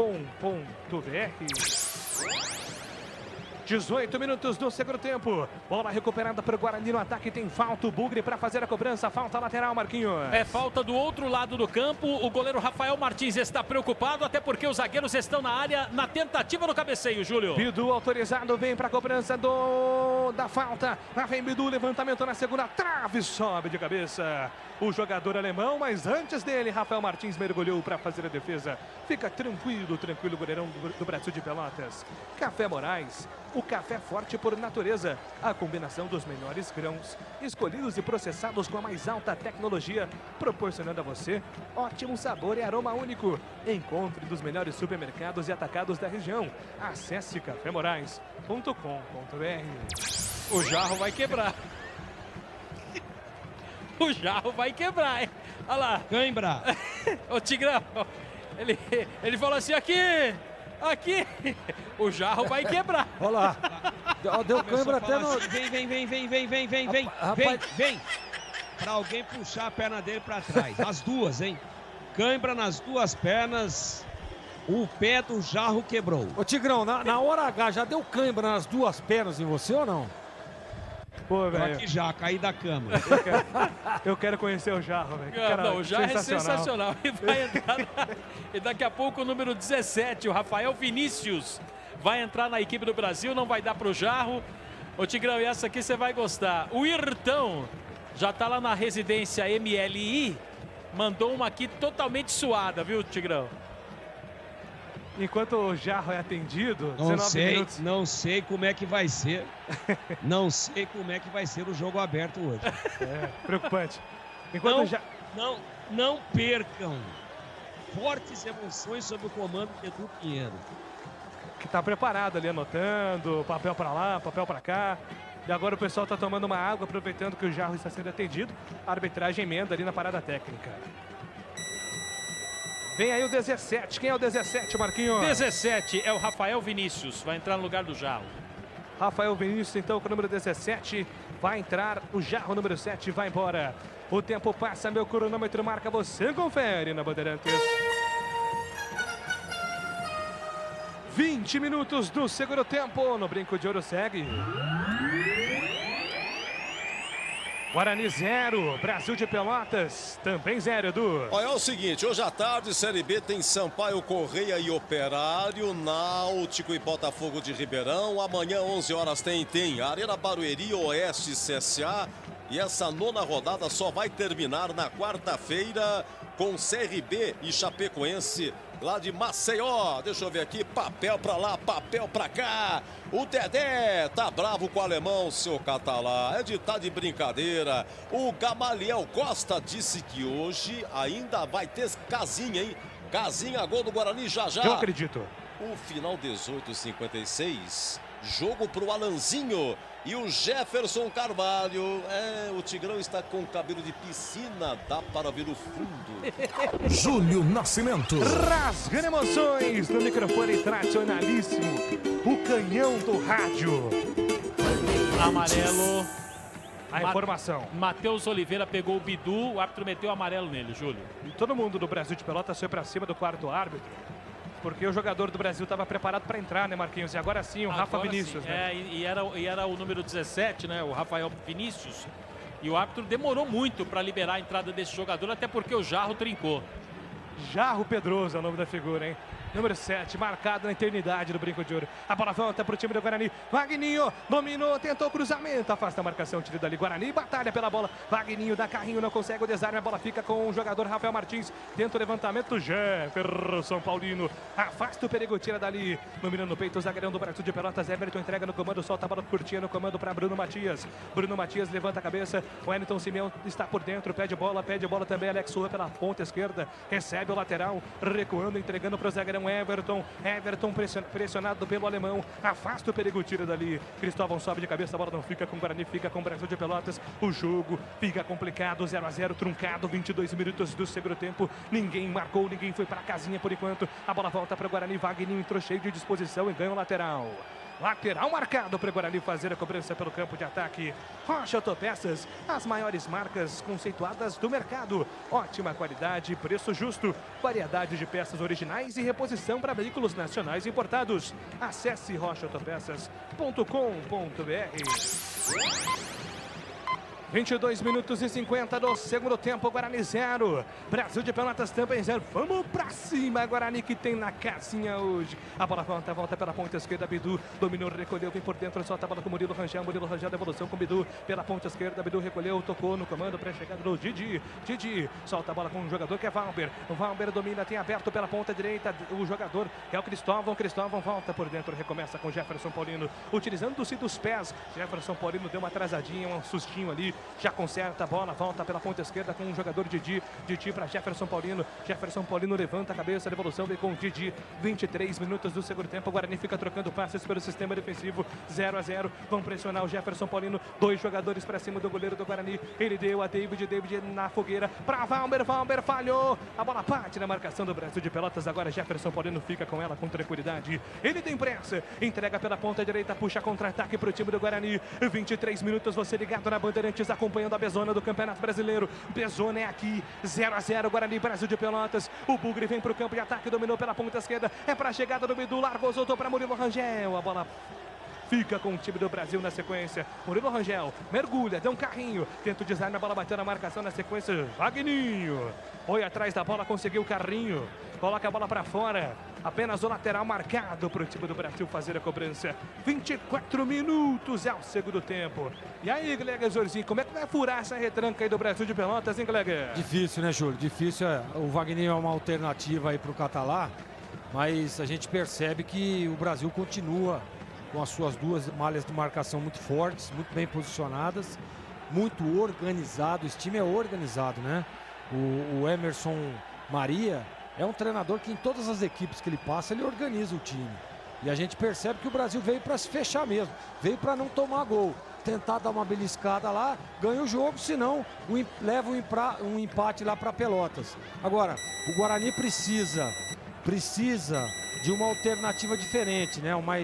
18 minutos do segundo tempo. Bola recuperada para o Guarani no ataque. Tem falta o Bugre para fazer a cobrança. Falta lateral, Marquinhos. É falta do outro lado do campo. O goleiro Rafael Martins está preocupado, até porque os zagueiros estão na área na tentativa do cabeceio, Júlio. Bidu autorizado, vem para a cobrança da falta. Lá vem Bidu, levantamento na segunda trave, sobe de cabeça o jogador alemão, mas antes dele, Rafael Martins mergulhou para fazer a defesa. Fica tranquilo, tranquilo, goleirão do Brasil de Pelotas. Café Moraes, o café forte por natureza. A combinação dos melhores grãos, escolhidos e processados com a mais alta tecnologia, proporcionando a você ótimo sabor e aroma único. Encontre dos melhores supermercados e atacados da região. Acesse cafémorais.com.br. O jarro vai quebrar. O jarro vai quebrar, hein? Olha lá. Cãibra. Ô, Tigrão, ele falou assim, aqui. O jarro vai quebrar. Olha lá. Deu cãibra até no... Assim, vem. Pra alguém puxar a perna dele pra trás. As duas, hein? Cãibra nas duas pernas. O pé do jarro quebrou. Ô, Tigrão, na hora H, já deu cãibra nas duas pernas em você ou não? Pô, velho. Aqui já, caí da cama. Eu quero conhecer o Jarro, velho. Não, o Jarro é sensacional. E vai entrar e daqui a pouco o número 17, o Rafael Vinícius, vai entrar na equipe do Brasil. Não vai dar pro Jarro. Ô, Tigrão, e essa aqui você vai gostar. O Irtão já tá lá na residência MLI. Mandou uma aqui totalmente suada, viu, Tigrão? Enquanto o Jarro é atendido, não sei como é que vai ser. Não sei como é que vai ser o jogo aberto hoje. É, preocupante. Não percam fortes emoções sob o comando de Edu Pinheiro. Que tá preparado ali, anotando, papel para lá, papel para cá. E agora o pessoal tá tomando uma água, aproveitando que o Jarro está sendo atendido. A arbitragem emenda ali na parada técnica. Vem aí o 17. Quem é o 17, Marquinhos? 17 é o Rafael Vinícius. Vai entrar no lugar do Jarro. Rafael Vinícius, então, com o número 17. Vai entrar o Jarro, número 7. Vai embora. O tempo passa, meu cronômetro marca. Você confere na Bandeirantes. 20 minutos do segundo tempo. No Brinco de Ouro segue. Guarani 0, Brasil de Pelotas também 0, Edu. Olha, é o seguinte, hoje à tarde, Série B tem Sampaio Correia e Operário, Náutico e Botafogo de Ribeirão. Amanhã, 11 horas, tem Arena Barueri, Oeste CSA. E essa nona rodada só vai terminar na quarta-feira com CRB e Chapecoense lá de Maceió. Deixa eu ver aqui, papel pra lá, papel pra cá. O Dedé tá bravo com o alemão, seu Catalá. Tá de brincadeira. O Gamaliel Costa disse que hoje ainda vai ter casinha, hein? Casinha, gol do Guarani já. Eu acredito. O final 18:56, jogo pro Alanzinho. E o Jefferson Carvalho, o Tigrão está com cabelo de piscina, dá para ver o fundo. Júlio Nascimento. Rasgando emoções no microfone tradicionalíssimo, o canhão do rádio. Amarelo. A informação. Matheus Oliveira pegou o Bidu, o árbitro meteu amarelo nele, Júlio. E todo mundo do Brasil de Pelotas foi para cima do quarto árbitro. Porque o jogador do Brasil estava preparado para entrar, né, Marquinhos? E agora sim, o Rafa Vinícius, sim. né? E era o número 17, né, o Rafael Vinícius. E o árbitro demorou muito para liberar a entrada desse jogador, até porque o Jarro trincou. Jarro Pedroso é o nome da figura, hein? Número 7, marcado na eternidade do Brinco de Ouro. A bola volta para o time do Guarani. Wagninho dominou, tentou cruzamento. Afasta a marcação, tira dali. Guarani batalha pela bola. Wagninho dá carrinho, não consegue o desarme. A bola fica com o jogador Rafael Martins. Tenta o levantamento. Jefferson Paulino afasta o perigo, tira dali. Dominando no peito o zagueirão do Brasil de Pelotas. Everton entrega no comando, solta a bola curtinha no comando para Bruno Matias. Bruno Matias levanta a cabeça. O Wellington Simeão está por dentro. Pede bola também. Alex Surra pela ponta esquerda. Recebe o lateral, recuando, entregando para o zagueirão Everton pressionado pelo alemão, afasta o perigo, tira dali. Cristóvão sobe de cabeça, a bola não fica com o Guarani, fica com o Brasil de Pelotas. O jogo fica complicado, 0-0, truncado, 22 minutos do segundo tempo. Ninguém marcou, ninguém foi para a casinha por enquanto. A bola volta para o Guarani, Wagninho entrou cheio de disposição e ganha o lateral. Lateral marcado para o Guarani fazer a cobrança pelo campo de ataque. Rocha Autopeças, as maiores marcas conceituadas do mercado. Ótima qualidade, preço justo, variedade de peças originais e reposição para veículos nacionais importados. Acesse rochaautopeças.com.br. 22 minutos e 50 do segundo tempo, Guarani 0. Brasil de Pelotas também 0. Vamos pra cima, Guarani que tem na casinha hoje. A bola volta pela ponta esquerda, Bidu dominou, recolheu, vem por dentro, solta a bola com o Murilo Rangel, devolução com o Bidu pela ponta esquerda, Bidu recolheu, tocou no comando, pré-chegada do Didi, solta a bola com um jogador que é Valber, o Valber domina, tem aberto pela ponta direita, o jogador que é o Cristóvão volta por dentro, recomeça com Jefferson Paulino, utilizando-se dos pés. Jefferson Paulino deu uma atrasadinha, um sustinho ali, já conserta a bola, volta pela ponta esquerda com o jogador Didi para Jefferson Paulino levanta a cabeça, devolução vem com o Didi, 23 minutos do segundo tempo, o Guarani fica trocando passes pelo sistema defensivo, 0-0, vão pressionar o Jefferson Paulino, 2 jogadores para cima do goleiro do Guarani, ele deu a David na fogueira, para Valber falhou, a bola parte na marcação do Brasil de Pelotas, agora Jefferson Paulino fica com ela com tranquilidade, ele tem pressa, entrega pela ponta direita, puxa contra-ataque para o time do Guarani, 23 minutos, você ligado na Bandeirantes, acompanhando a Bezona do Campeonato Brasileiro. Bezona é aqui, 0-0, Guarani, Brasil de Pelotas. O Bugre vem para o campo de ataque, dominou pela ponta esquerda, é para a chegada do Bidu, largou, soltou para Murilo Rangel, a bola fica com o time do Brasil na sequência. Murilo Rangel mergulha, deu um carrinho, tenta o desarme, a bola bateu na marcação na sequência. Wagninho foi atrás da bola, conseguiu o carrinho, coloca a bola para fora. Apenas o lateral marcado para o time do Brasil fazer a cobrança. 24 minutos é o segundo tempo. E aí, Gleger Zorzinho, como é que vai furar essa retranca aí do Brasil de Pelotas, hein, Gleger? Difícil, né, Júlio? Difícil. O Wagninho é uma alternativa aí para o Catalá, mas a gente percebe que o Brasil continua com as suas 2 malhas de marcação muito fortes, muito bem posicionadas, muito organizado. Esse time é organizado, né? O Emerson Maria é um treinador que em todas as equipes que ele passa, ele organiza o time. E a gente percebe que o Brasil veio para se fechar mesmo, veio para não tomar gol, tentar dar uma beliscada lá, ganha o jogo, senão leva um empate lá para Pelotas. Agora, o Guarani precisa de uma alternativa diferente, né? Uma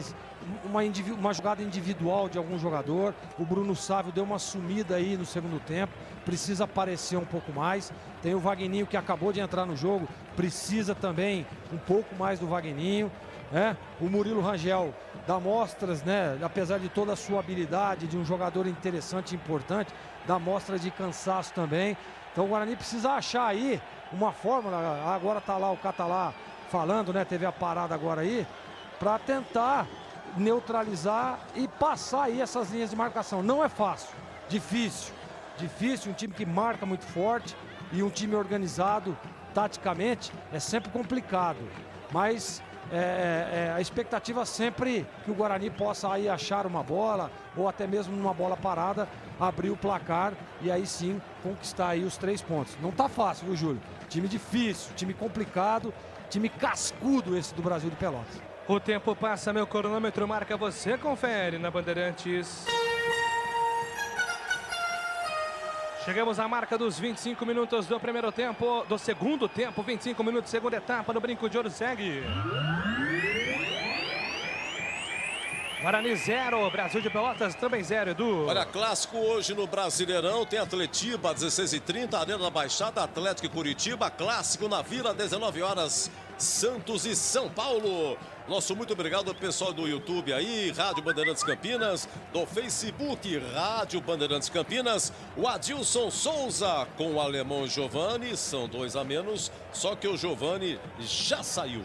jogada individual de algum jogador. O Bruno Sávio deu uma sumida aí no segundo tempo, precisa aparecer um pouco mais. Tem o Wagninho que acabou de entrar no jogo, precisa também um pouco mais do Wagninho, né? O Murilo Rangel dá mostras, né? Apesar de toda a sua habilidade, de um jogador interessante e importante, dá mostra de cansaço também. Então o Guarani precisa achar aí uma fórmula. Agora tá lá o Catalá falando, né? Teve a parada agora aí, para tentar neutralizar e passar aí essas linhas de marcação. Não é fácil, difícil, um time que marca muito forte e um time organizado taticamente é sempre complicado, mas a expectativa sempre que o Guarani possa aí achar uma bola ou até mesmo numa bola parada, abrir o placar e aí sim conquistar aí os 3 pontos. Não tá fácil, viu, Júlio? Time difícil, time complicado, time cascudo esse do Brasil de Pelotas. O tempo passa, meu cronômetro marca, você confere na Bandeirantes. Chegamos à marca dos 25 minutos do primeiro tempo, do segundo tempo, 25 minutos, segunda etapa, no Brinco de Ouro segue. Guarani 0, Brasil de Pelotas também 0, Edu. Olha, clássico hoje no Brasileirão, tem Atletiba, 16h30, Arena da Baixada, Atlético e Curitiba, clássico na Vila, 19 horas. Santos e São Paulo. Nosso muito obrigado ao pessoal do YouTube aí, Rádio Bandeirantes Campinas, do Facebook, Rádio Bandeirantes Campinas, o Adilson Souza com o alemão Giovani, são 2 a menos, só que o Giovani já saiu.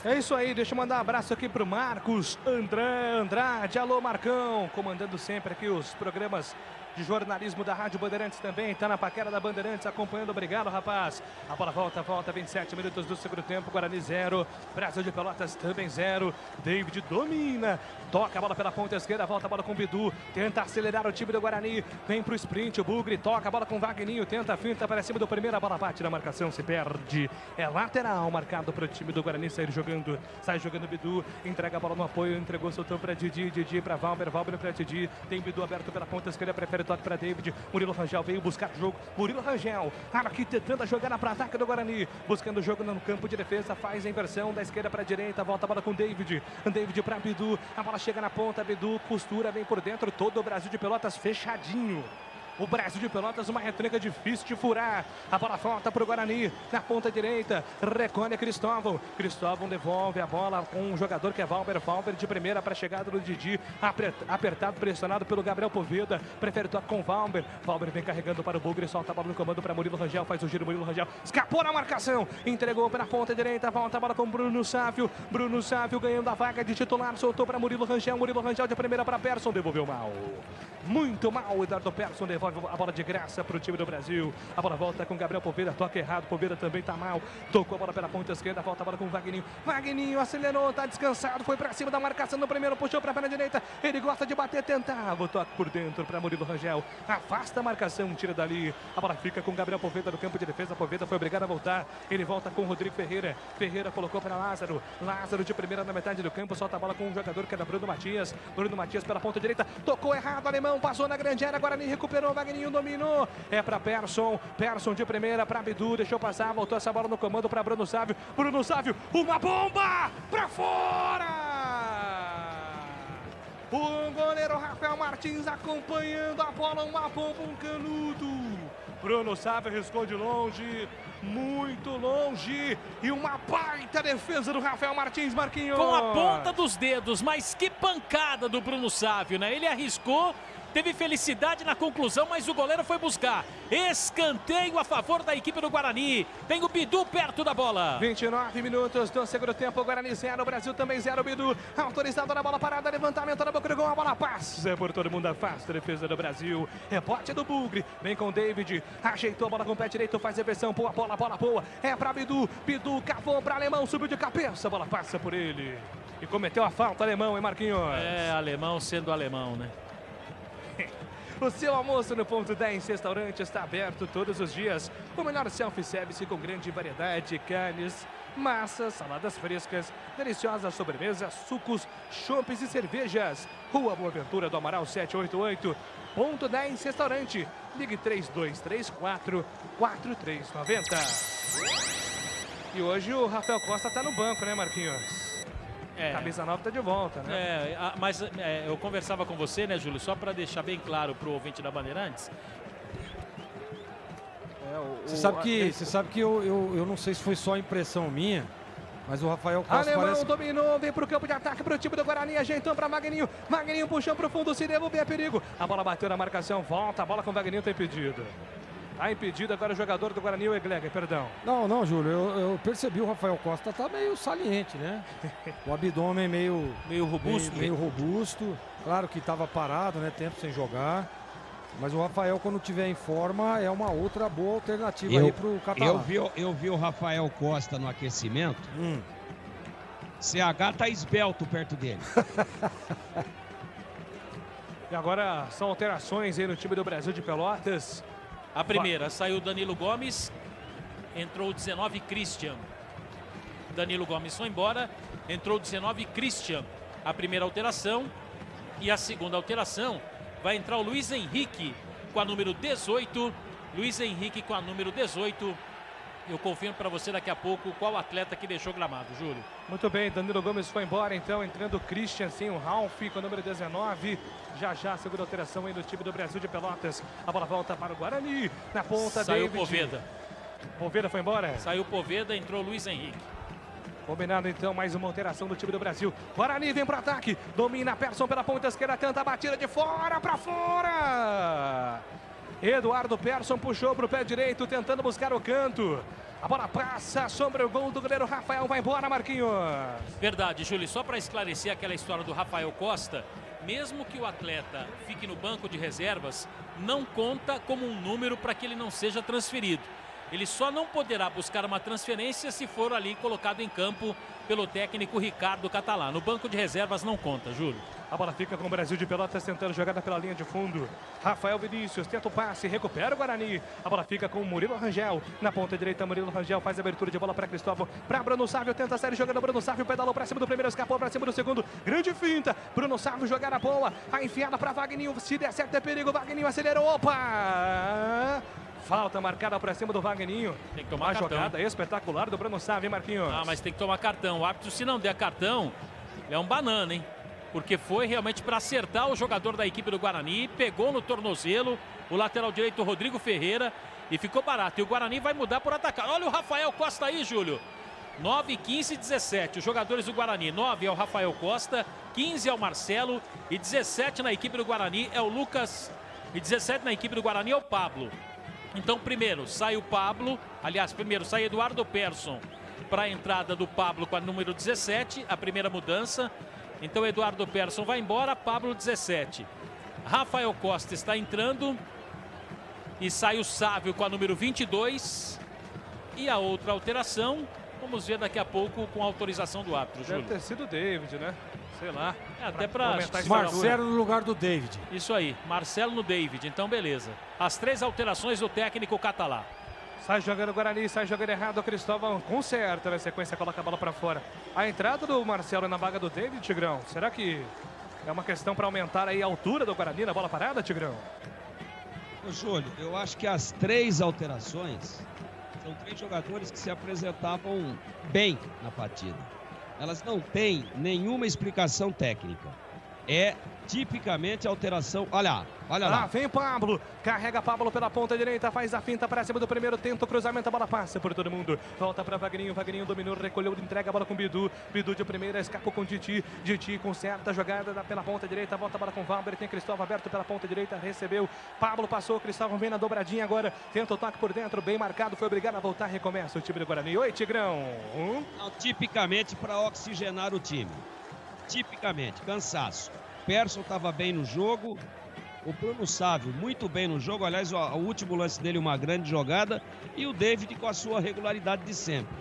É isso aí, deixa eu mandar um abraço aqui pro Marcos Andrade, alô Marcão, comandando sempre aqui os programas de jornalismo da Rádio Bandeirantes também, tá na paquera da Bandeirantes acompanhando, obrigado rapaz. A bola volta, 27 minutos do segundo tempo, Guarani 0, Brasil de Pelotas também 0, David domina, toca a bola pela ponta esquerda, volta a bola com o Bidu, tenta acelerar o time do Guarani, vem pro sprint, o Bugre toca a bola com o Wagninho, tenta a finta para cima do primeiro, a bola bate na marcação, se perde, é lateral marcado pro time do Guarani sair jogando, sai jogando o Bidu, entrega a bola no apoio, entregou, soltou pra Didi pra Valber pra Didi, tem Bidu aberto pela ponta esquerda, prefere toque para David, Murilo Rangel veio buscar o jogo, Murilo Rangel arquitetando a jogada para ataque do Guarani, buscando o jogo no campo de defesa, faz a inversão da esquerda para a direita, volta a bola com David para Bidu, a bola chega na ponta, Bidu costura, vem por dentro, todo o Brasil de Pelotas fechadinho. O Brasil de Pelotas, uma retranca difícil de furar. A bola volta para o Guarani, na ponta direita. Recolhe Cristóvão. Cristóvão devolve a bola com um jogador que é Valber. Valber de primeira para a chegada do Didi. Apertado, pressionado pelo Gabriel Poveda. Prefere toque com Valber. Valber vem carregando para o Bugre. Solta a bola no comando para Murilo Rangel. Faz o giro, Murilo Rangel. Escapou na marcação. Entregou para a ponta direita. Volta a bola com Bruno Sávio. Bruno Sávio ganhando a vaga de titular. Soltou para Murilo Rangel. Murilo Rangel de primeira para Persson. Devolveu mal. Muito mal. Eduardo Persson devolve a bola de graça para o time do Brasil. A bola volta com Gabriel Poveda, toca errado, Poveda também está mal. Tocou a bola pela ponta esquerda, volta a bola com o Wagninho. Wagninho acelerou, está descansado, foi para cima da marcação no primeiro, puxou para a perna direita. Ele gosta de bater, tentava o toque por dentro para Murilo Rangel. Afasta a marcação, tira dali. A bola fica com Gabriel Poveda no campo de defesa. Poveda foi obrigado a voltar. Ele volta com o Rodrigo Ferreira. Ferreira colocou para Lázaro. Lázaro de primeira na metade do campo, solta a bola com um jogador que era Bruno Matias. Bruno Matias pela ponta direita, tocou errado, alemão, passou na grande área, Guarani recuperou, Wagninho dominou, é para Persson de primeira para Bidu, deixou passar, voltou essa bola no comando para Bruno Sávio, uma bomba para fora! O goleiro Rafael Martins acompanhando a bola, uma bomba, um canudo. Bruno Sávio arriscou de longe, muito longe, e uma baita defesa do Rafael Martins, Marquinhos. Com a ponta dos dedos, mas que pancada do Bruno Sávio, né? Ele arriscou, teve felicidade na conclusão, mas o goleiro foi buscar. Escanteio a favor da equipe do Guarani. Tem o Bidu perto da bola. 29 minutos do segundo tempo, Guarani 0, Brasil também 0, Bidu autorizado na bola parada, levantamento na boca do gol, a bola passa por todo mundo, afasta a defesa do Brasil. Rebote do Bugre, vem com o David, ajeitou a bola com o pé direito, faz a versão, boa, boa, é pra Bidu, cavou pra Alemão, subiu de cabeça, a bola passa por ele. E cometeu a falta, Alemão, hein, Marquinhos? É, Alemão sendo alemão, né? O seu almoço no Ponto 10 Restaurante está aberto todos os dias. O melhor self-service com grande variedade de carnes, massas, saladas frescas, deliciosas sobremesas, sucos, chopes e cervejas. Rua Boa Ventura do Amaral 788, Ponto 10 Restaurante. Ligue 3234 4390. E hoje o Rafael Costa está no banco, né, Marquinhos? Camisa nova está de volta, né? Mas eu conversava com você, né, Júlio? Só para deixar bem claro para o ouvinte da Bandeirantes. Você sabe que eu não sei se foi só impressão minha, mas o Rafael Costa Alemão parece... dominou, vem pro campo de ataque pro time do Guarani, ajeitou para Wagninho. Wagninho puxou pro fundo, se devolver é perigo. A bola bateu na marcação, volta, a bola com o Wagninho, tá impedido. Tá impedido agora o jogador do Guarani, o Eglega, perdão. Não, Júlio, eu percebi o Rafael Costa tá meio saliente, né? O abdômen meio robusto. Meio robusto. Claro que estava parado, né? Tempo sem jogar. Mas o Rafael, quando tiver em forma, é uma outra boa alternativa aí pro catalão. Eu vi o Rafael Costa no aquecimento. CH tá esbelto perto dele. E agora são alterações aí no time do Brasil de Pelotas. A primeira, saiu Danilo Gomes, entrou o 19 Christian. Danilo Gomes foi embora, entrou o 19 Christian. A primeira alteração. E a segunda alteração, vai entrar o Luiz Henrique com a número 18. Luiz Henrique com a número 18. Eu confirmo para você daqui a pouco qual atleta que deixou gramado, Júlio. Muito bem, Danilo Gomes foi embora, então entrando o Christian, sim, o Ralf com a número 19. Já a segunda alteração aí do time do Brasil de Pelotas. A bola volta para o Guarani, na ponta, saiu David. Poveda. Poveda foi embora? Saiu Poveda, entrou Luiz Henrique. Combinado então, mais uma alteração do time do Brasil. Guarani vem pro ataque, domina Persson pela ponta esquerda, tenta a batida de fora para fora. Eduardo Persson puxou pro pé direito, tentando buscar o canto. A bola passa sobre o gol do goleiro Rafael, vai embora, Marquinhos. Verdade, Júlio, só para esclarecer aquela história do Rafael Costa, mesmo que o atleta fique no banco de reservas, não conta como um número para que ele não seja transferido. Ele só não poderá buscar uma transferência se for ali colocado em campo pelo técnico Ricardo Catalá. No banco de reservas não conta, Júlio. A bola fica com o Brasil de Pelotas tentando jogada pela linha de fundo. Rafael Vinícius tenta o passe, recupera o Guarani. A bola fica com o Murilo Rangel. Na ponta direita, Murilo Rangel faz a abertura de bola para Cristóvão. Para Bruno Sávio, tenta sair jogando. Bruno Sávio pedalou para cima do primeiro, escapou para cima do segundo. Grande finta. Bruno Sávio jogada boa. A enfiada para Wagninho. Se der certo é perigo. Wagninho acelerou. Opa! Falta marcada para cima do Wagninho. Tem que tomar cartão. Jogada espetacular do Bruno Sávio, hein, Marquinhos? Ah, mas tem que tomar cartão. O árbitro, se não der cartão, é um banana, hein? Porque foi realmente para acertar o jogador da equipe do Guarani, pegou no tornozelo o lateral direito Rodrigo Ferreira e ficou barato. E o Guarani vai mudar por atacar. Olha o Rafael Costa aí, Júlio. 9, 15 e 17. Os jogadores do Guarani. 9 é o Rafael Costa, 15 é o Marcelo e 17 na equipe do Guarani é o Lucas. E 17 na equipe do Guarani é o Pablo. Então, primeiro sai o Pablo, aliás, primeiro sai Eduardo Persson para a entrada do Pablo com a número 17, a primeira mudança. Então, Eduardo Persson vai embora, Pablo 17. Rafael Costa está entrando e sai o Sávio com a número 22. E a outra alteração, vamos ver daqui a pouco com a autorização do árbitro, Júlio. Deve ter sido o David, né? Sei lá. Até para Marcelo no lugar do David. Isso aí, Marcelo no David. Então, beleza. As 3 alterações do técnico Catalá. Sai jogando o Guarani, sai jogando errado. O Cristóvão conserta na sequência, coloca a bola para fora. A entrada do Marcelo na vaga do David, Tigrão. Será que é uma questão para aumentar aí a altura do Guarani na bola parada, Tigrão? Ô, Júlio, eu acho que as 3 alterações são 3 jogadores que se apresentavam bem na partida. Elas não têm nenhuma explicação técnica. É tipicamente alteração. Olha lá. Vem Pablo, carrega Pablo pela ponta direita, faz a finta para cima do primeiro, tenta o cruzamento, a bola passa por todo mundo, volta para Wagninho, Wagninho dominou, recolheu, entrega a bola com Bidu, Bidu de primeira, escapou com Diti, Diti conserta a jogada pela ponta direita, volta a bola com Valber, tem Cristóvão aberto pela ponta direita, recebeu, Pablo passou, Cristóvão vem na dobradinha agora, tenta o toque por dentro, bem marcado, foi obrigado a voltar, recomeça o time do Guarani. Oi, Tigrão. Não, tipicamente para oxigenar o time, tipicamente, cansaço. Persson estava bem no jogo, o Bruno Sávio muito bem no jogo, aliás, o último lance dele uma grande jogada, e o David com a sua regularidade de sempre.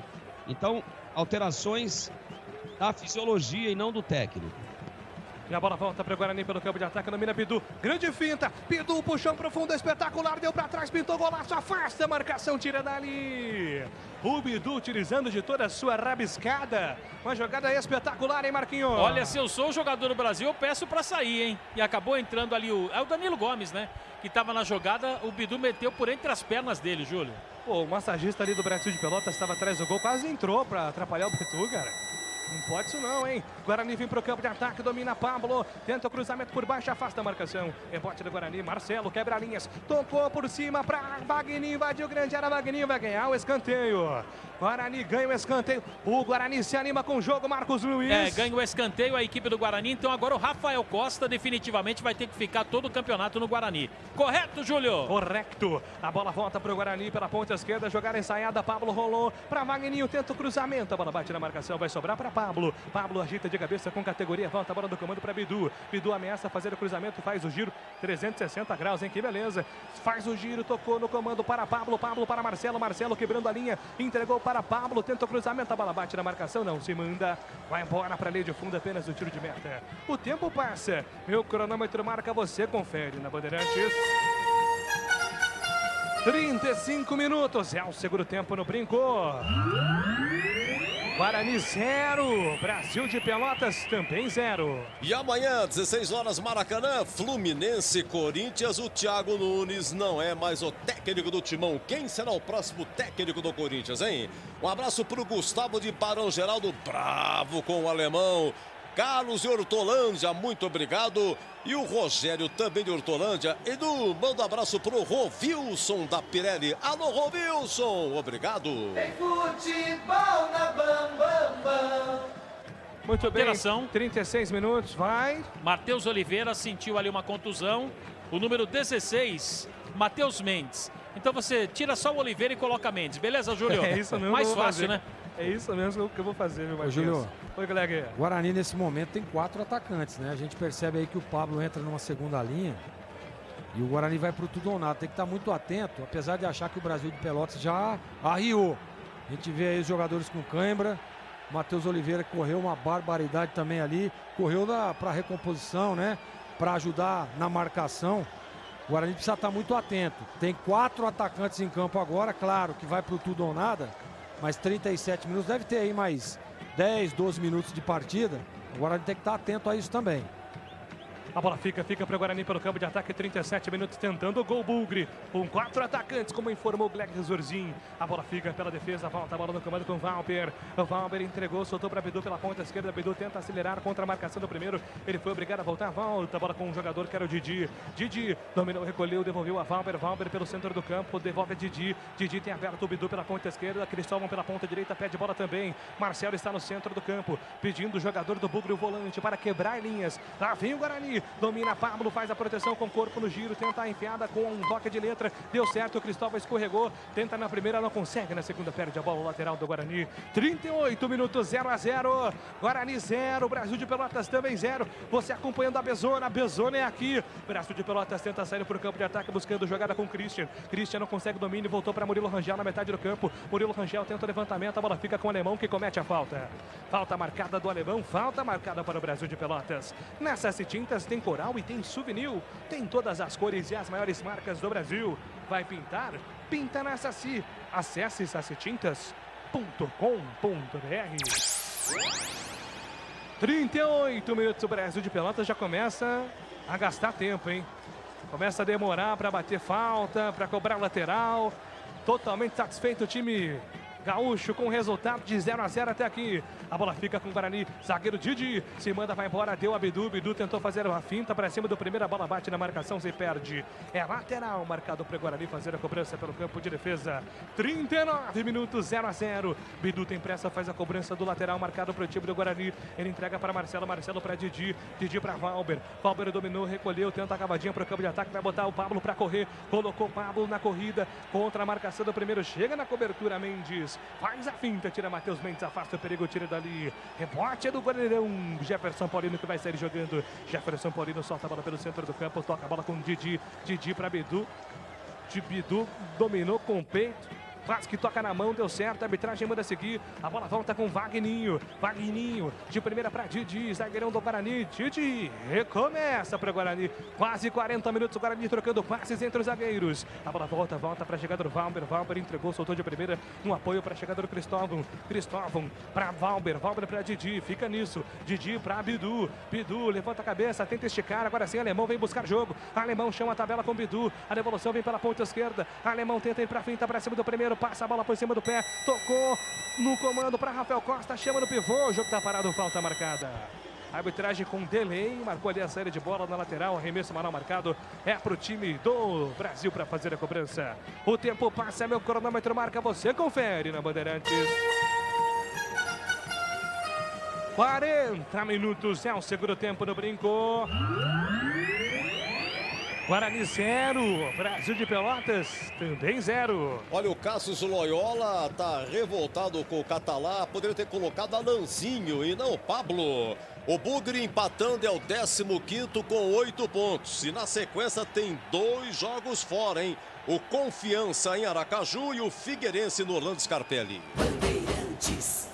Então, alterações da fisiologia e não do técnico. E a bola volta para o Guarani pelo campo de ataque, domina Bidu, grande finta, Bidu puxão profundo, espetacular, deu para trás, pintou golaço, afasta a marcação, tira dali. O Bidu utilizando de toda a sua rabiscada, uma jogada espetacular, hein, Marquinhos? Olha, se eu sou o jogador do Brasil, eu peço para sair, hein? E acabou entrando ali o Danilo Gomes, né? Que estava na jogada, o Bidu meteu por entre as pernas dele, Júlio. Pô, o massagista ali do Brasil de Pelotas estava atrás do gol, quase entrou para atrapalhar o Bidu, cara. Não pode isso não, hein? Guarani vem pro campo de ataque, domina Pablo, tenta o cruzamento por baixo, afasta a marcação. Rebote do Guarani, Marcelo quebra linhas, tocou por cima para Wagninho, invadiu grande área, Wagninho vai ganhar o escanteio. Guarani ganha o escanteio, o Guarani se anima com o jogo, Marcos Luiz. Ganha o escanteio a equipe do Guarani, então agora o Rafael Costa definitivamente vai ter que ficar todo o campeonato no Guarani. Correto, Júlio? Correto. A bola volta pro Guarani pela ponta esquerda, jogada ensaiada, Pablo rolou para Wagninho, tenta o cruzamento, a bola bate na marcação, vai sobrar para Pablo. Pablo agita de cabeça com categoria, volta a bola do comando para Bidu. Bidu ameaça fazer o cruzamento, faz o giro 360 graus, hein? Que beleza. Faz o giro, tocou no comando para Pablo, Pablo para Marcelo, Marcelo quebrando a linha, entregou para Pablo, tenta o cruzamento, a bola bate na marcação, não se manda, vai embora para a linha de fundo, apenas o tiro de meta. O tempo passa, meu cronômetro marca, você confere na Bandeirantes. 35 minutos, é o segundo tempo no Brinco. Guarani 0, Brasil de Pelotas também 0. E amanhã, 16 horas, Maracanã, Fluminense, Corinthians. O Thiago Nunes não é mais o técnico do Timão. Quem será o próximo técnico do Corinthians, hein? Um abraço pro Gustavo de Barão Geraldo, bravo com o alemão. Carlos de Hortolândia, muito obrigado. E o Rogério também de Hortolândia. Edu, manda um abraço pro Rovilson da Pirelli. Alô, Rovilson, obrigado. Tem futebol na Bam Bam Bam. Muito bem, Alteração. 36 minutos, vai. Matheus Oliveira sentiu ali uma contusão. O número 16, Matheus Mendes. Então você tira só o Oliveira e coloca Mendes. Beleza, Júlio? É isso mesmo. Mais que eu vou fácil, fazer. né? É isso mesmo que eu vou fazer, meu Matheus. Júlio. Oi, colega. Guarani, nesse momento, tem 4 atacantes, né? A gente percebe aí que o Pablo entra numa segunda linha e o Guarani vai pro tudo ou nada. Tem que estar muito atento, apesar de achar que o Brasil de Pelotas já arriou. A gente vê aí os jogadores com cãibra. Matheus Oliveira correu uma barbaridade também ali. Correu para recomposição, né? Para ajudar na marcação. O Guarani precisa estar muito atento. Tem 4 atacantes em campo agora, claro que vai pro tudo ou nada. Mas 37 minutos, deve ter aí mais 10, 12 minutos de partida. O Guarani tem que estar atento a isso também. A bola fica para o Guarani pelo campo de ataque, 37 minutos tentando o gol Bugre, com 4 atacantes, como informou o Gleg Zorzin. A bola fica pela defesa, volta a bola no comando com o Valber. O Valber entregou, soltou para Bidu pela ponta esquerda. Bidu tenta acelerar contra a marcação do primeiro. Ele foi obrigado a voltar, volta a bola com um jogador que era o Didi. Didi dominou, recolheu, devolveu a Valber. Valber pelo centro do campo, devolve a Didi. Didi tem aberto o Bidu pela ponta esquerda. Cristóvão pela ponta direita, pede bola também. Marcelo está no centro do campo, pedindo o jogador do Bugre, o volante, para quebrar linhas. Lá vem o Guarani. Domina Pablo, faz a proteção com o corpo no giro, tenta a enfiada com um toque de letra, deu certo, o Cristóvão escorregou, tenta na primeira, não consegue, na segunda perde a bola lateral do Guarani. 38 minutos, 0-0, Guarani 0, Brasil de Pelotas também 0, você acompanhando a Bezona é aqui, Brasil de Pelotas tenta sair para o campo de ataque, buscando jogada com Christian não consegue domínio, voltou para Murilo Rangel na metade do campo, Murilo Rangel tenta o levantamento, a bola fica com o Alemão que comete a falta marcada do Alemão, falta marcada para o Brasil de Pelotas. Nessas tintas tem coral e tem souvenir, tem todas as cores e as maiores marcas do Brasil. Vai pintar? Pinta na Saci. Acesse sacitintas.com.br. 38 minutos, o Brasil de Pelotas já começa a gastar tempo, hein? Começa a demorar para bater falta, para cobrar lateral. Totalmente satisfeito o time gaúcho com o resultado de 0-0 até aqui. A bola fica com o Guarani. Zagueiro Didi se manda, vai embora, deu a Bidu. Bidu tentou fazer uma finta para cima do primeiro. A bola bate na marcação, se perde. É lateral marcado para o Guarani fazer a cobrança pelo campo de defesa. 39 minutos, 0-0. Bidu tem pressa, faz a cobrança do lateral marcado para o time do Guarani. Ele entrega para Marcelo, Marcelo para Didi. Didi para Valber. Valber dominou, recolheu, tenta a cavadinha para o campo de ataque. Vai botar o Pablo para correr. Colocou o Pablo na corrida contra a marcação do primeiro. Chega na cobertura, Mendes. Faz a finta, tira Matheus Mendes, afasta o perigo, tira dali. Rebote é do goleirão Jefferson Paulino que vai sair jogando. Jefferson Paulino solta a bola pelo centro do campo, toca a bola com Didi. Didi para Bidu. Bidu dominou com o peito. Quase que toca na mão, deu certo, a arbitragem manda seguir. A bola volta com Vagninho. Vagninho de primeira para Didi, zagueirão do Guarani. Didi recomeça para o Guarani. Quase 40 minutos, o Guarani trocando passes entre os zagueiros. A bola volta para a chegada do Valber. Valber entregou, soltou de primeira. Um apoio para a chegada do Cristóvão. Cristóvão para Valber. Valber para Didi, fica nisso. Didi para Bidu. Bidu levanta a cabeça, tenta esticar. Agora sim, Alemão vem buscar jogo. Alemão chama a tabela com Bidu. A devolução vem pela ponta esquerda. Alemão tenta ir para frente, para cima do primeiro. Passa a bola por cima do pé, tocou no comando para Rafael Costa, chama no pivô, o jogo está parado, falta marcada. Arbitragem com delay, marcou ali a saída de bola na lateral, arremesso mal marcado, é para o time do Brasil para fazer a cobrança. O tempo passa, meu cronômetro marca, você confere na Bandeirantes. 40 minutos, é o segundo tempo no Brinco. Guarani 0, Brasil de Pelotas também 0. Olha, o Cassius Loyola tá revoltado com o Catalá, poderia ter colocado Alanzinho e não o Pablo. O Bugre empatando é o 15º com 8 pontos e na sequência tem 2 jogos fora, hein? O Confiança em Aracaju e o Figueirense no Orlando Scarpelli. Bandeirantes.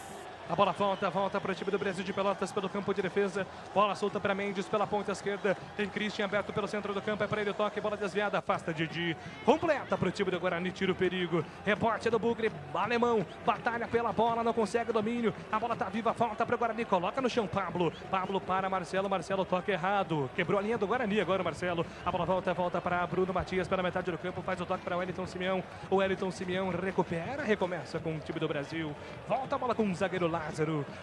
A bola volta para o time do Brasil de Pelotas pelo campo de defesa. Bola solta para Mendes pela ponta esquerda. Tem Christian aberto pelo centro do campo. É para ele o toque. Bola desviada. Afasta Didi. Completa para o time do Guarani. Tira o perigo. Rebote do Bugre. Alemão. Batalha pela bola. Não consegue domínio. A bola está viva. Falta para o Guarani. Coloca no chão Pablo. Pablo para Marcelo. Marcelo toca errado. Quebrou a linha do Guarani agora Marcelo. A bola volta para Bruno Matias pela metade do campo. Faz o toque para o Wellington Simeão. O Wellington Simeão recupera. Recomeça com o time do Brasil. Volta a bola com o zagueiro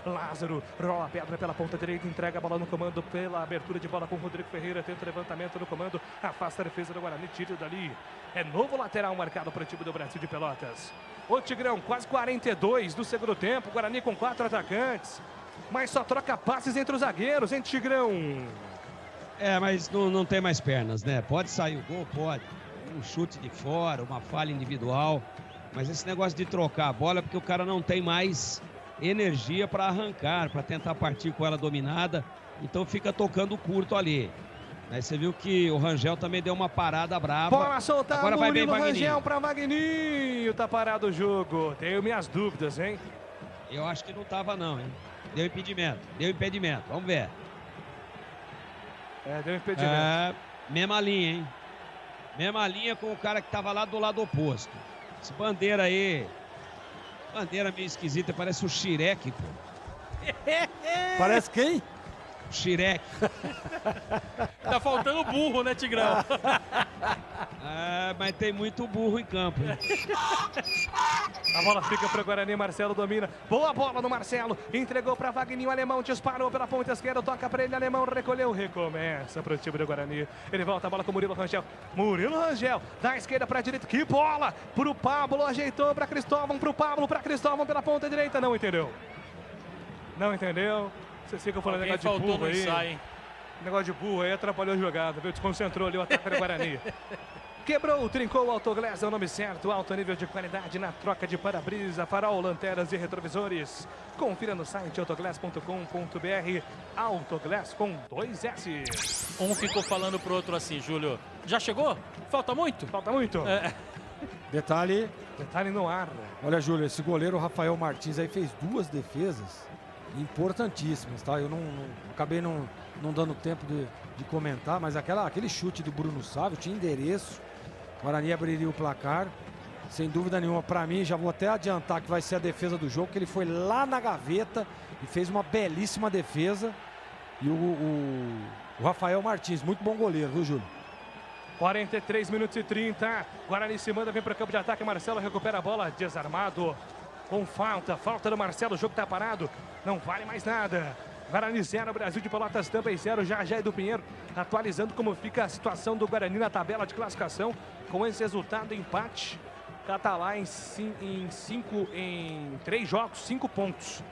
Lázaro rola a pedra pela ponta direita, entrega a bola no comando pela abertura de bola com o Rodrigo Ferreira, tenta o levantamento no comando, afasta a defesa do Guarani, tira dali. É novo lateral marcado para o time do Brasil de Pelotas. Ô Tigrão, quase 42 do segundo tempo, Guarani com 4 atacantes, mas só troca passes entre os zagueiros, hein, Tigrão? Mas não tem mais pernas, né? Pode sair o gol, pode. Um chute de fora, uma falha individual. Mas esse negócio de trocar a bola é porque o cara não tem mais energia para arrancar, para tentar partir com ela dominada. Então fica tocando curto ali. Aí você viu que o Rangel também deu uma parada brava. Bola soltar, agora vai bem Rangel para Vagninho. Tá parado o jogo. Tenho minhas dúvidas, hein? Eu acho que não tava não, hein? Deu impedimento. Vamos ver. Deu impedimento. Mesma linha, hein? Mesma linha com o cara que tava lá do lado oposto. Esse bandeira aí. Bandeira meio esquisita, parece o Shrek, pô. Parece quem? Shrek. Tá faltando burro, né, Tigrão? Mas tem muito burro em campo, hein? A bola fica para o Guarani, Marcelo domina. Boa bola no Marcelo. Entregou para Vagninho, Alemão disparou pela ponta esquerda, toca para ele, Alemão recolheu, recomeça para o time do Guarani. Ele volta a bola com o Murilo Rangel. Murilo Rangel, da esquerda para a direita. Que bola para o Pablo, ajeitou para Cristóvão, para o Pablo, para Cristóvão pela ponta direita. Não entendeu. Vocês ficam falando negócio de burro aí. Ensaio, negócio de burro aí atrapalhou a jogada, viu? Desconcentrou ali o ataque do Guarani. Quebrou, trincou o Autoglass, é o nome certo, alto nível de qualidade na troca de para-brisa, farol, lanternas e retrovisores. Confira no site autoglass.com.br, Autoglass com 2 S. Um ficou falando pro outro assim, Júlio, já chegou? Falta muito? Falta muito. Detalhe no ar. Olha, Júlio, esse goleiro Rafael Martins aí fez 2 defesas importantíssimas, tá? Eu acabei não dando tempo de comentar, mas aquele chute do Bruno Sávio tinha endereço. O Guarani abriria o placar, sem dúvida nenhuma. Para mim, já vou até adiantar que vai ser a defesa do jogo, que ele foi lá na gaveta e fez uma belíssima defesa. E o Rafael Martins, muito bom goleiro, viu, Júlio? 43 minutos e 30. Guarani se manda, vem para o campo de ataque. Marcelo recupera a bola, desarmado. Com falta do Marcelo, o jogo está parado. Não vale mais nada. Guarani 0, Brasil de Pelotas também 0, já do Pinheiro, atualizando como fica a situação do Guarani na tabela de classificação, com esse resultado, empate, está lá em 3 jogos, 5 pontos,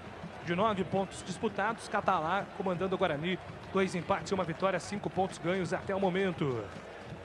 de 9 pontos disputados, está lá comandando o Guarani, 2 empates e 1 vitória, 5 pontos ganhos até o momento.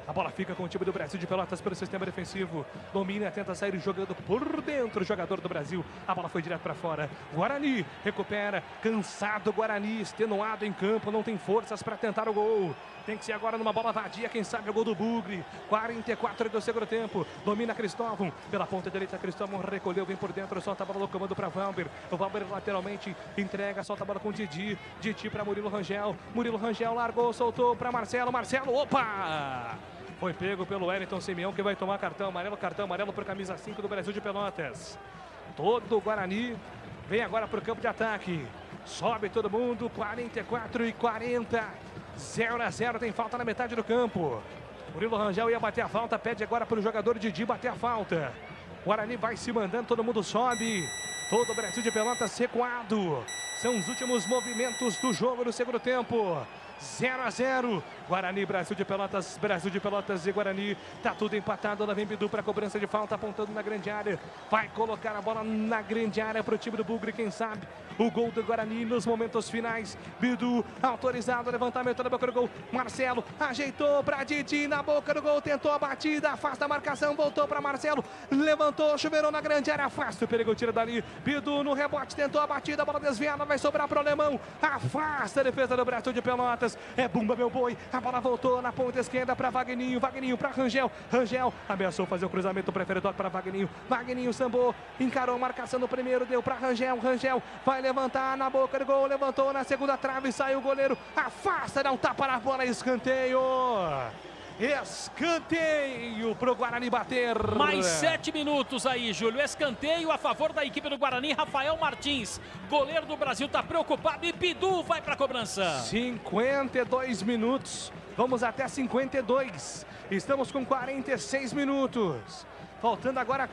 A bola fica com o time do Brasil de Pelotas pelo sistema defensivo. Domina, tenta sair jogando por dentro o jogador do Brasil. A bola foi direto para fora. Guarani recupera. Cansado Guarani, extenuado em campo. Não tem forças para tentar o gol. Tem que ser agora numa bola vadia. Quem sabe o gol do Bugre. 44 do segundo tempo. Domina Cristóvão. Pela ponta direita, Cristóvão recolheu. Vem por dentro. Solta a bola no comando para Valber. O Valber lateralmente entrega. Solta a bola com o Didi. Didi para Murilo Rangel. Murilo Rangel largou, soltou para Marcelo. Marcelo, opa! Foi pego pelo Wellington Simeão, que vai tomar cartão amarelo para a camisa 5 do Brasil de Pelotas. Todo o Guarani vem agora para o campo de ataque. Sobe todo mundo, 44 e 40. 0-0, tem falta na metade do campo. Murilo Rangel ia bater a falta, pede agora para o jogador Didi bater a falta. Guarani vai se mandando, todo mundo sobe. Todo o Brasil de Pelotas recuado. São os últimos movimentos do jogo no segundo tempo. 0-0, Guarani, Brasil de Pelotas e Guarani, tá tudo empatado. Lá vem Bidu para cobrança de falta, apontando na grande área, vai colocar a bola na grande área para o time do Bugre, quem sabe o gol do Guarani nos momentos finais. Bidu autorizado, levantamento na boca do gol, Marcelo ajeitou para Didi na boca do gol, tentou a batida, afasta a marcação, voltou para Marcelo, levantou, chuveirou na grande área, afasta o perigo, tira dali. Bidu no rebote, tentou a batida, a bola desviada, vai sobrar para o alemão, afasta a defesa do Brasil de Pelotas. É bumba, meu boi. A bola voltou na ponta esquerda para Vagninho. Vagninho para Rangel. Rangel ameaçou fazer o cruzamento preferitório para Vagninho. Vagninho sambou. Encarou a marcação no primeiro. Deu para Rangel. Rangel vai levantar na boca do gol. Levantou na segunda trave. Saiu o goleiro. Afasta. Dá um tapa na bola. Escanteio. Escanteio pro Guarani bater. Mais 7 minutos aí, Júlio. Escanteio a favor da equipe do Guarani. Rafael Martins, goleiro do Brasil, tá preocupado e Bidu vai pra cobrança. 52 minutos. Vamos até 52. Estamos com 46 minutos. Faltando agora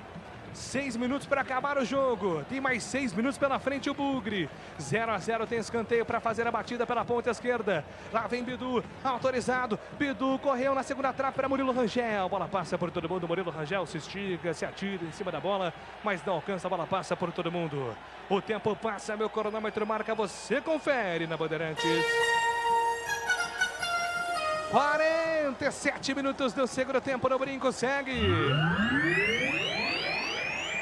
6 minutos para acabar o jogo. Tem mais 6 minutos pela frente o Bugre. 0-0, tem escanteio para fazer a batida pela ponta esquerda. Lá vem Bidu, autorizado. Bidu correu na segunda trave para Murilo Rangel. Bola passa por todo mundo. Murilo Rangel se estica, se atira em cima da bola, mas não alcança. A bola passa por todo mundo. O tempo passa, meu cronômetro marca. Você confere na Bandeirantes. 47 minutos do segundo tempo no Brinco, segue.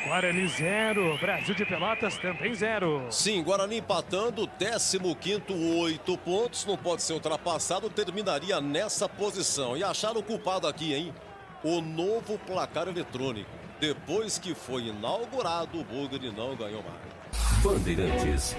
Guarani 0, Brasil de Pelotas também 0. Sim, Guarani empatando, 15º, 8 pontos, não pode ser ultrapassado, terminaria nessa posição. E acharam o culpado aqui, hein? O novo placar eletrônico. Depois que foi inaugurado, o Bugre não ganhou mais. Bandeirantes.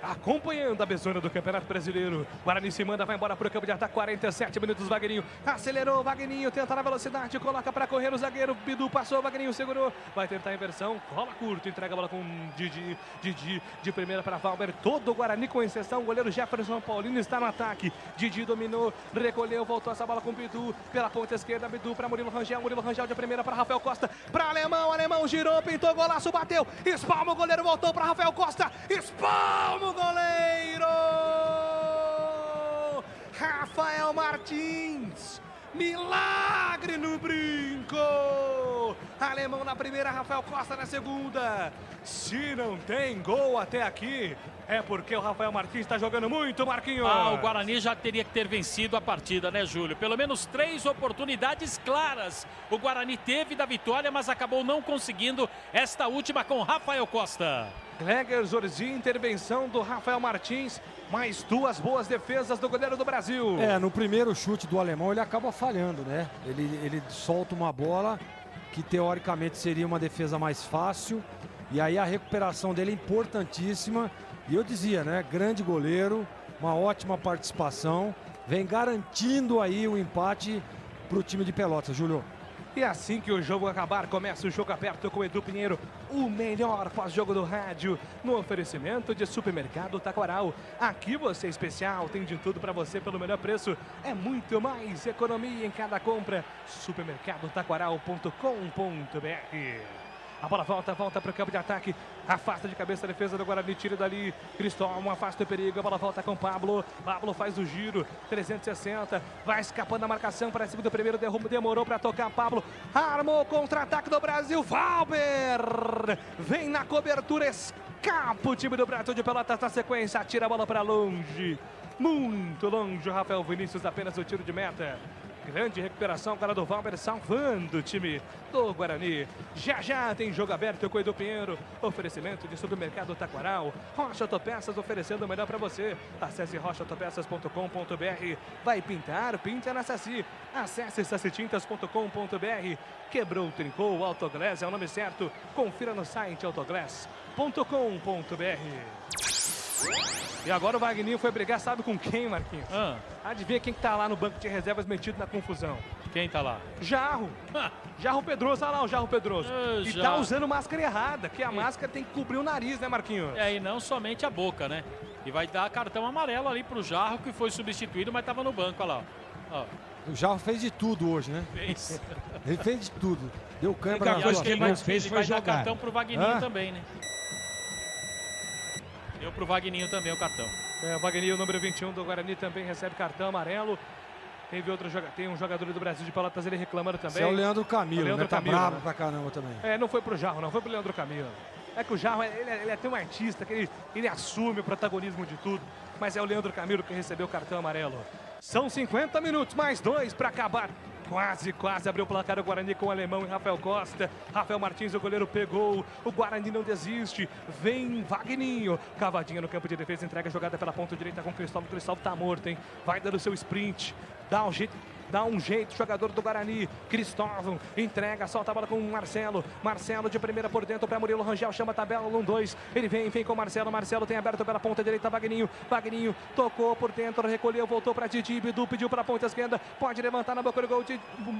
Acompanhando a bezona do Campeonato Brasileiro. Guarani se manda, vai embora para o campo de ataque. 47 minutos, Wagninho. Acelerou, Wagninho tenta na velocidade, coloca para correr o zagueiro. Bidu passou, Wagninho segurou. Vai tentar a inversão, cola curto, entrega a bola com Didi. Didi de primeira para Valber. Todo o Guarani, com exceção, o goleiro Jefferson Paulino está no ataque. Didi dominou, recolheu, voltou essa bola com Bidu. Pela ponta esquerda, Bidu para Murilo Rangel. Murilo Rangel de primeira para Rafael Costa. Para Alemão, Alemão girou, pintou, golaço, bateu. Espalma o goleiro, voltou para Rafael Costa. Espalma o goleiro Rafael Martins, milagre no Brinco. Alemão na primeira, Rafael Costa na segunda. Se não tem gol até aqui, é porque o Rafael Martins está jogando muito, Marquinhos. O Guarani já teria que ter vencido a partida, né, Júlio? Pelo menos 3 oportunidades claras o Guarani teve da vitória, mas acabou não conseguindo esta última com Rafael Costa. Gleger Zorzi, intervenção do Rafael Martins, mais 2 boas defesas do goleiro do Brasil. No primeiro chute do alemão ele acaba falhando, né? Ele solta uma bola que teoricamente seria uma defesa mais fácil, e aí a recuperação dele é importantíssima. E eu dizia, né? Grande goleiro, uma ótima participação, vem garantindo aí o empate para o time de Pelotas, Júlio. E assim que o jogo acabar, começa o jogo aberto com Edu Pinheiro, o melhor pós-jogo do rádio, no oferecimento de Supermercado Taquaral. Aqui você é especial, tem de tudo para você pelo melhor preço, é muito mais economia em cada compra. Supermercadotaquaral.com.br. A bola volta para o campo de ataque. Afasta de cabeça a defesa do Guarani. Tira dali. Cristóvão afasta o perigo. A bola volta com Pablo. Pablo faz o giro. 360. Vai escapando da marcação. Para cima do primeiro. Demorou para tocar. Pablo armou o contra-ataque do Brasil. Valber vem na cobertura. Escapa o time do Brasil de Pelotas na sequência. Tira a bola para longe. Muito longe. O Rafael Vinícius apenas o tiro de meta. Grande recuperação agora do Valber, salvando o time do Guarani. Já tem jogo aberto com o Edu Pinheiro. Oferecimento de Supermercado Taquaral. Rocha Autopeças oferecendo o melhor para você. Acesse rochaautopeças.com.br. Vai pintar? Pinta na Saci. Acesse sacitintas.com.br. Quebrou, trincou, o Autoglass é o nome certo. Confira no site autoglass.com.br. E agora o Wagninho foi brigar, sabe com quem, Marquinhos? Adivinha quem que tá lá no banco de reservas metido na confusão? Quem tá lá? Jarro. Jarro Pedroso, olha lá o Jarro Pedroso. E tá usando máscara errada, que a máscara tem que cobrir o nariz, né, Marquinhos? E não somente a boca, né? E vai dar cartão amarelo ali pro Jarro, que foi substituído, mas tava no banco, olha lá. Ó. O Jarro fez de tudo hoje, né? Fez. Ele fez de tudo. Deu câimbra na coisa que ele mais fez foi jogar. Dar cartão pro Wagninho também, né? Deu pro Wagninho também o cartão. O Wagninho, número 21 do Guarani, também recebe cartão amarelo. Tem um jogador do Brasil de Pelotas, ele reclamando também. Esse é o Leandro Camilo, Leandro né? Tá Camilo, bravo pra caramba também. Não foi pro Jarro, não. Foi pro Leandro Camilo. É que o Jarro, ele é tão artista que ele assume o protagonismo de tudo. Mas é o Leandro Camilo que recebeu o cartão amarelo. São 50 minutos, mais 2 para acabar. Quase abriu o placar o Guarani com o Alemão e Rafael Costa. Rafael Martins, o goleiro, pegou. O Guarani não desiste. Vem Wagninho. Cavadinha no campo de defesa, entrega a jogada pela ponta direita com o Cristóvão. O Cristóvão tá morto, hein? Vai dando seu sprint. Dá um jeito, jogador do Guarani. Cristóvão entrega, solta a bola com o Marcelo. Marcelo de primeira por dentro para Murilo Rangel, chama a tabela, 1-2. Ele vem com o Marcelo. Marcelo tem aberto pela ponta direita, Wagninho. Wagninho tocou por dentro, recolheu, voltou para Didi. Bidu pediu para a ponta esquerda. Pode levantar na boca do gol.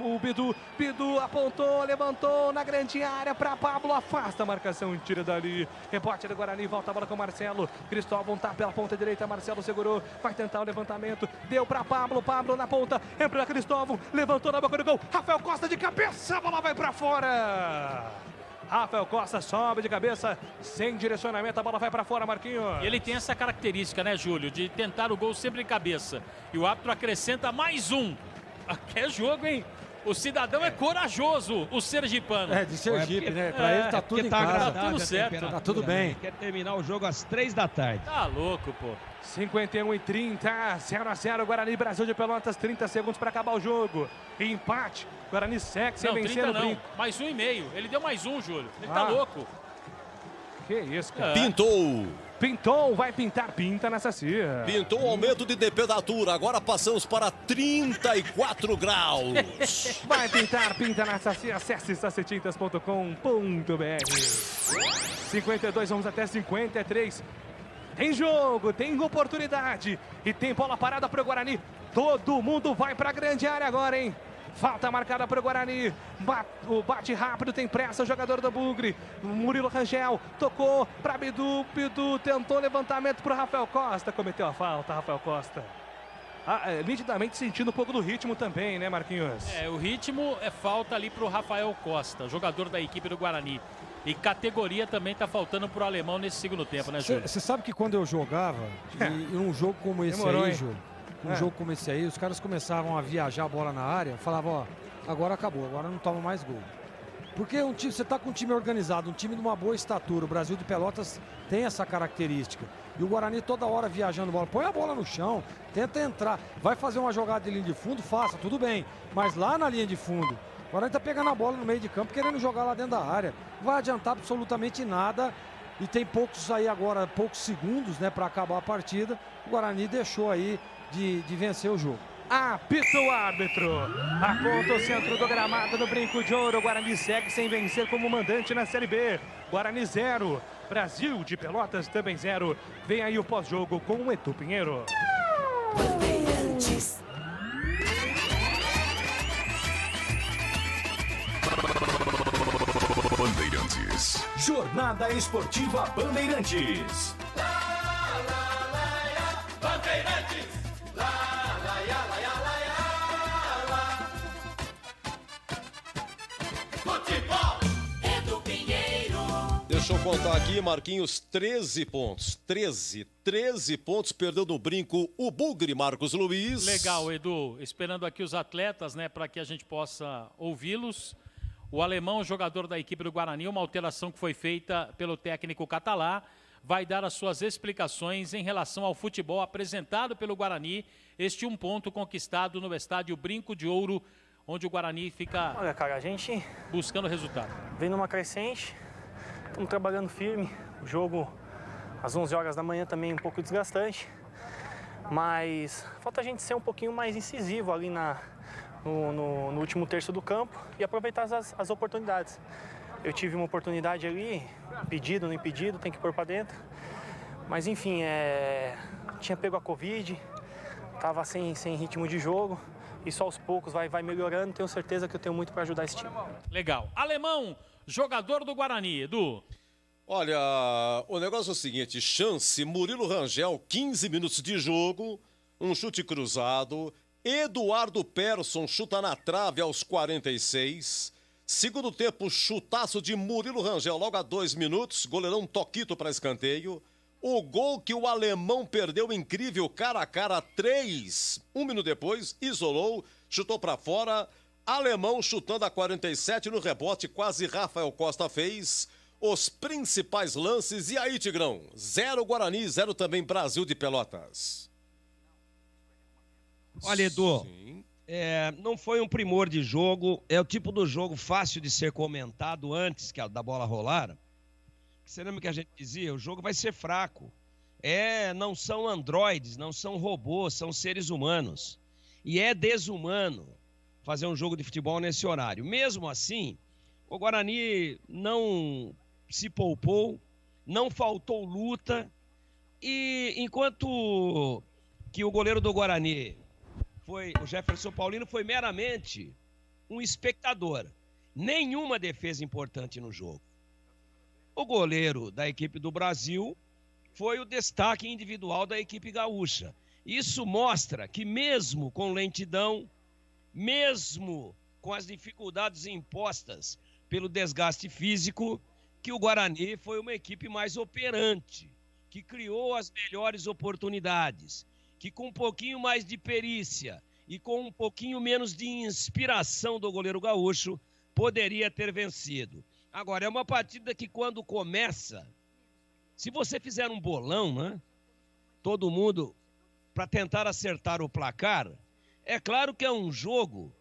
O Bidu. Bidu apontou, levantou na grande área para Pablo. Afasta a marcação e tira dali. Rebote do Guarani, volta a bola com o Marcelo. Cristóvão tá pela ponta direita. Marcelo segurou, vai tentar o levantamento. Deu para Pablo. Pablo na ponta. Entra Cristóvão, levantou na boca do gol. Rafael Costa de cabeça, a bola vai para fora. Rafael Costa sobe de cabeça, sem direcionamento, a bola vai para fora, Marquinhos. E ele tem essa característica, né, Júlio, de tentar o gol sempre de cabeça. E o árbitro acrescenta mais um. É jogo, hein? O cidadão é corajoso, o sergipano. De Sergipe, né? Pra ele tá tudo em casa. Tá tudo certo. Tá tudo bem. Quer terminar o jogo às 3 da tarde. Tá louco, pô. 51-30, 0-0, Guarani, Brasil de Pelotas, 30 segundos para acabar o jogo. Empate, Guarani segue sem vencer no brinco. Mais 1,5. Ele deu mais um, Júlio. Ele tá louco. Que isso, cara. Pintou, vai pintar, pinta nessa cia. Pintou o aumento de temperatura, agora passamos para 34 graus. Vai pintar, pinta nessa cia, acesse sacitintas.com.br. 52, vamos até 53. Tem jogo, tem oportunidade e tem bola parada para o Guarani. Todo mundo vai para a grande área agora, hein? Falta marcada para o Guarani. Bate rápido, tem pressa o jogador do Bugre. Murilo Rangel tocou para Bidu. Bidu tentou levantamento para o Rafael Costa. Cometeu a falta, Rafael Costa. Nitidamente sentindo um pouco do ritmo também, né, Marquinhos? O ritmo é falta ali para o Rafael Costa, jogador da equipe do Guarani. E categoria também tá faltando pro alemão nesse segundo tempo, né, Júlio? Você sabe que quando eu jogava, e um jogo como esse aí, Júlio, jogo como esse aí, os caras começavam a viajar a bola na área, falavam, ó, agora acabou, agora não toma mais gol. Porque você tá com um time organizado, um time de uma boa estatura, o Brasil de Pelotas tem essa característica. E o Guarani toda hora viajando bola, põe a bola no chão, tenta entrar, vai fazer uma jogada de linha de fundo, faça, tudo bem, mas lá na linha de fundo, o Guarani tá pegando a bola no meio de campo, querendo jogar lá dentro da área. Não vai adiantar absolutamente nada. E tem poucos segundos, né, para acabar a partida. O Guarani deixou aí de vencer o jogo. Apita o árbitro. Aponta o centro do gramado no Brinco de Ouro. O Guarani segue sem vencer como mandante na Série B. Guarani 0. Brasil de Pelotas também 0. Vem aí o pós-jogo com o Edu Pinheiro. Bandeirantes. Bandeirantes. Jornada Esportiva Bandeirantes. Bandeirantes. Futebol. Edu Pinheiro. Deixa eu contar aqui, Marquinhos, 13 pontos. 13 pontos, perdeu no brinco o Bugre, Marcos Luiz. Legal, Edu. Esperando aqui os atletas, né, para que a gente possa ouvi-los. O alemão, jogador da equipe do Guarani, uma alteração que foi feita pelo técnico Catalá, vai dar as suas explicações em relação ao futebol apresentado pelo Guarani, este ponto conquistado no estádio Brinco de Ouro, onde o Guarani fica a gente buscando resultado. Vem numa crescente, estamos trabalhando firme, o jogo às 11 horas da manhã também um pouco desgastante, mas falta a gente ser um pouquinho mais incisivo ali no último terço do campo e aproveitar as oportunidades. Eu tive uma oportunidade ali, pedido, não impedido, tem que pôr para dentro. Mas enfim, tinha pego a Covid, estava sem ritmo de jogo. Isso aos poucos vai melhorando, tenho certeza que eu tenho muito para ajudar esse time. Legal. Alemão, jogador do Guarani, Edu. Olha, o negócio é o seguinte, chance, Murilo Rangel, 15 minutos de jogo, um chute cruzado. Eduardo Persson chuta na trave aos 46. Segundo tempo, chutaço de Murilo Rangel logo a 2 minutos. Goleirão Toquito para escanteio. O gol que o alemão perdeu, incrível, cara a cara, 3. 1 minuto depois, isolou, chutou para fora. Alemão chutando a 47 no rebote, quase Rafael Costa fez. Os principais lances. E aí, Tigrão? 0 Guarani, 0 também Brasil de Pelotas. Olha, Edu, não foi um primor de jogo, é o tipo do jogo fácil de ser comentado antes da bola rolar. Você lembra que a gente dizia? O jogo vai ser fraco. Não são androides, não são robôs, são seres humanos. E é desumano fazer um jogo de futebol nesse horário. Mesmo assim, o Guarani não se poupou, não faltou luta. E enquanto que o goleiro do Guarani o Jefferson Paulino, foi meramente um espectador. Nenhuma defesa importante no jogo. O goleiro da equipe do Brasil foi o destaque individual da equipe gaúcha. Isso mostra que mesmo com lentidão, mesmo com as dificuldades impostas pelo desgaste físico, que o Guarani foi uma equipe mais operante, que criou as melhores oportunidades, que com um pouquinho mais de perícia e com um pouquinho menos de inspiração do goleiro gaúcho, poderia ter vencido. Agora, é uma partida que quando começa, se você fizer um bolão, né? Todo mundo, para tentar acertar o placar, é claro que é um jogo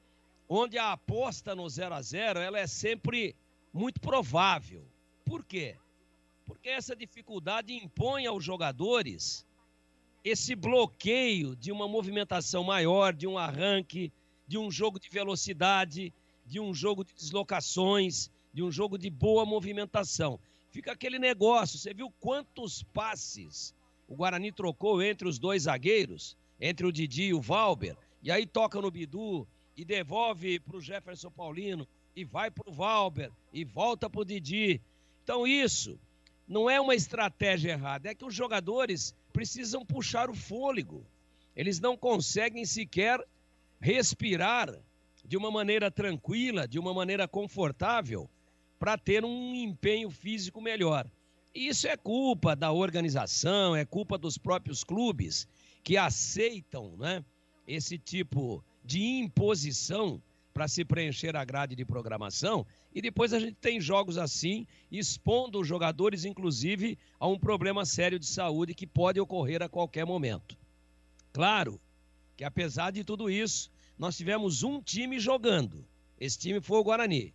onde a aposta no 0-0 ela é sempre muito provável. Por quê? Porque essa dificuldade impõe aos jogadores esse bloqueio de uma movimentação maior, de um arranque, de um jogo de velocidade, de um jogo de deslocações, de um jogo de boa movimentação. Fica aquele negócio, você viu quantos passes o Guarani trocou entre os dois zagueiros, entre o Didi e o Valber, e aí toca no Bidu e devolve para o Jefferson Paulino, e vai para o Valber, e volta para o Didi. Então isso não é uma estratégia errada, é que os jogadores precisam puxar o fôlego. Eles não conseguem sequer respirar de uma maneira tranquila, de uma maneira confortável, para ter um empenho físico melhor. E isso é culpa da organização, é culpa dos próprios clubes que aceitam, né, esse tipo de imposição para se preencher a grade de programação, e depois a gente tem jogos assim, expondo os jogadores, inclusive, a um problema sério de saúde que pode ocorrer a qualquer momento. Claro que, apesar de tudo isso, nós tivemos um time jogando. Esse time foi o Guarani.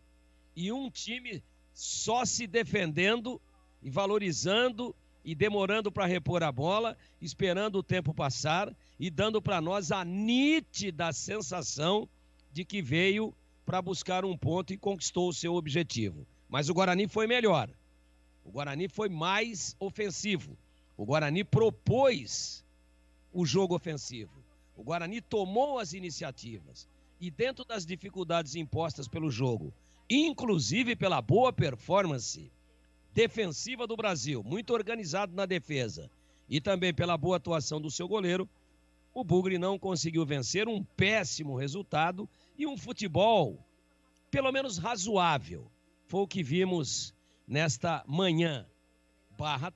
E um time só se defendendo e valorizando e demorando para repor a bola, esperando o tempo passar e dando para nós a nítida sensação de que veio para buscar um ponto e conquistou o seu objetivo. Mas o Guarani foi melhor. O Guarani foi mais ofensivo. O Guarani propôs o jogo ofensivo. O Guarani tomou as iniciativas. E dentro das dificuldades impostas pelo jogo, inclusive pela boa performance defensiva do Brasil, muito organizado na defesa, e também pela boa atuação do seu goleiro, o Bugre não conseguiu vencer, um péssimo resultado e um futebol, pelo menos razoável. Foi o que vimos nesta manhã,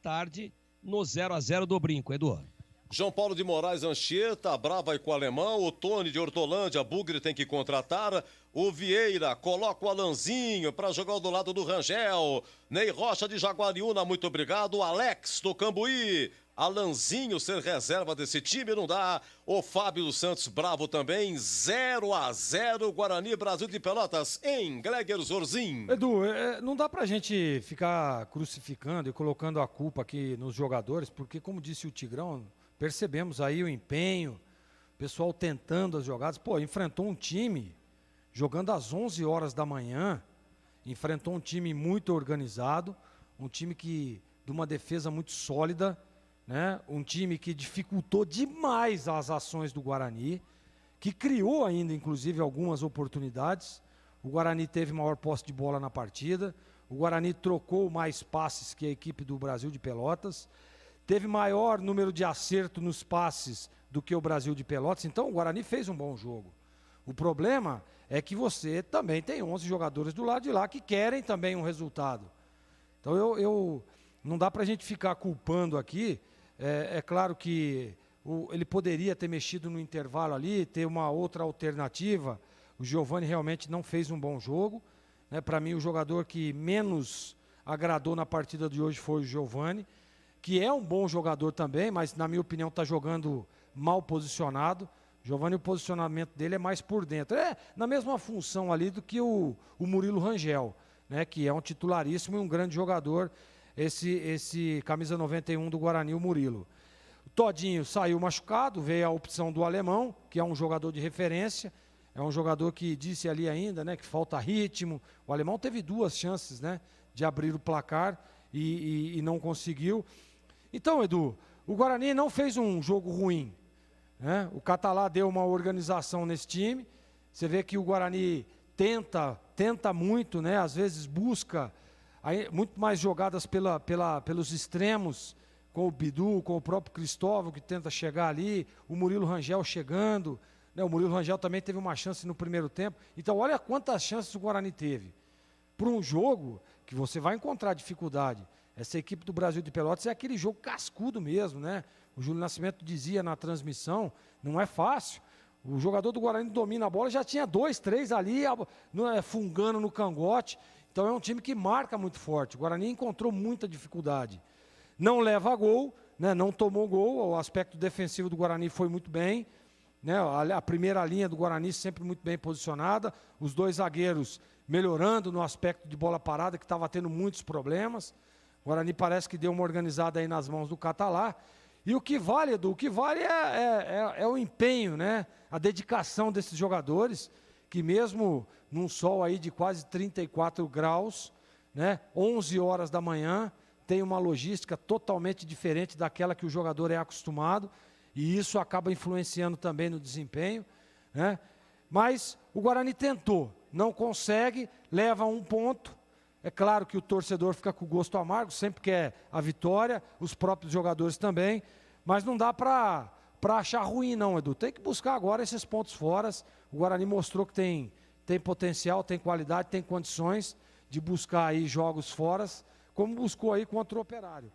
tarde, no 0-0 do Brinco, Edu. João Paulo de Moraes Anchieta, Brava e com o Alemão, o Tony de Hortolândia, Bugre tem que contratar, o Vieira coloca o Alanzinho para jogar do lado do Rangel, Ney Rocha de Jaguariúna, muito obrigado, o Alex do Cambuí, Alanzinho ser reserva desse time não dá, o Fábio dos Santos Bravo também, 0-0 Guarani Brasil de Pelotas em Gleger Zorzin. Edu, não dá pra gente ficar crucificando e colocando a culpa aqui nos jogadores, porque como disse o Tigrão, percebemos aí o empenho, o pessoal tentando as jogadas. Pô, enfrentou um time jogando às 11 horas da manhã, enfrentou um time muito organizado, um time de uma defesa muito sólida, né? Um time que dificultou demais as ações do Guarani, que criou ainda, inclusive, algumas oportunidades. O Guarani teve maior posse de bola na partida, o Guarani trocou mais passes que a equipe do Brasil de Pelotas, teve maior número de acerto nos passes do que o Brasil de Pelotas, então o Guarani fez um bom jogo. O problema é que você também tem 11 jogadores do lado de lá que querem também um resultado. Então não dá pra gente ficar culpando aqui, é claro que ele poderia ter mexido no intervalo ali, ter uma outra alternativa. O Giovani realmente não fez um bom jogo, né? Para mim o jogador que menos agradou na partida de hoje foi o Giovani, que é um bom jogador também, mas na minha opinião está jogando mal posicionado. Giovani, o posicionamento dele é mais por dentro. É na mesma função ali do que o Murilo Rangel, né, que é um titularíssimo e um grande jogador, esse camisa 91 do Guarani, o Murilo. O Todinho saiu machucado, veio a opção do Alemão, que é um jogador de referência, é um jogador que disse ali ainda, né, que falta ritmo. O Alemão teve 2 chances, né, de abrir o placar e não conseguiu. Então, Edu, o Guarani não fez um jogo ruim, né? O Catalá deu uma organização nesse time. Você vê que o Guarani tenta muito, né? Às vezes busca muito mais jogadas pelos extremos, com o Bidu, com o próprio Cristóvão, que tenta chegar ali, o Murilo Rangel chegando, né? O Murilo Rangel também teve uma chance no primeiro tempo. Então, olha quantas chances o Guarani teve. para um jogo que você vai encontrar dificuldade. Essa equipe do Brasil de Pelotas é aquele jogo cascudo mesmo, né? O Júlio Nascimento dizia na transmissão, não é fácil. O jogador do Guarani domina a bola, já tinha 2, 3 ali, fungando no cangote. Então é um time que marca muito forte. O Guarani encontrou muita dificuldade. Não leva a gol, né? Não tomou gol, o aspecto defensivo do Guarani foi muito bem. Né? A primeira linha do Guarani sempre muito bem posicionada. Os 2 zagueiros melhorando no aspecto de bola parada, que estava tendo muitos problemas. O Guarani parece que deu uma organizada aí nas mãos do Catalá. E o que vale, Edu, o que vale é o empenho, né? A dedicação desses jogadores, que mesmo num sol aí de quase 34 graus, né? 11 horas da manhã, tem uma logística totalmente diferente daquela que o jogador é acostumado, e isso acaba influenciando também no desempenho, né? Mas o Guarani tentou, não consegue, leva 1 ponto. É claro que o torcedor fica com gosto amargo, sempre quer a vitória, os próprios jogadores também, mas não dá para achar ruim não, Edu. Tem que buscar agora esses pontos fora. O Guarani mostrou que tem potencial, tem qualidade, tem condições de buscar aí jogos fora, como buscou aí contra o Operário.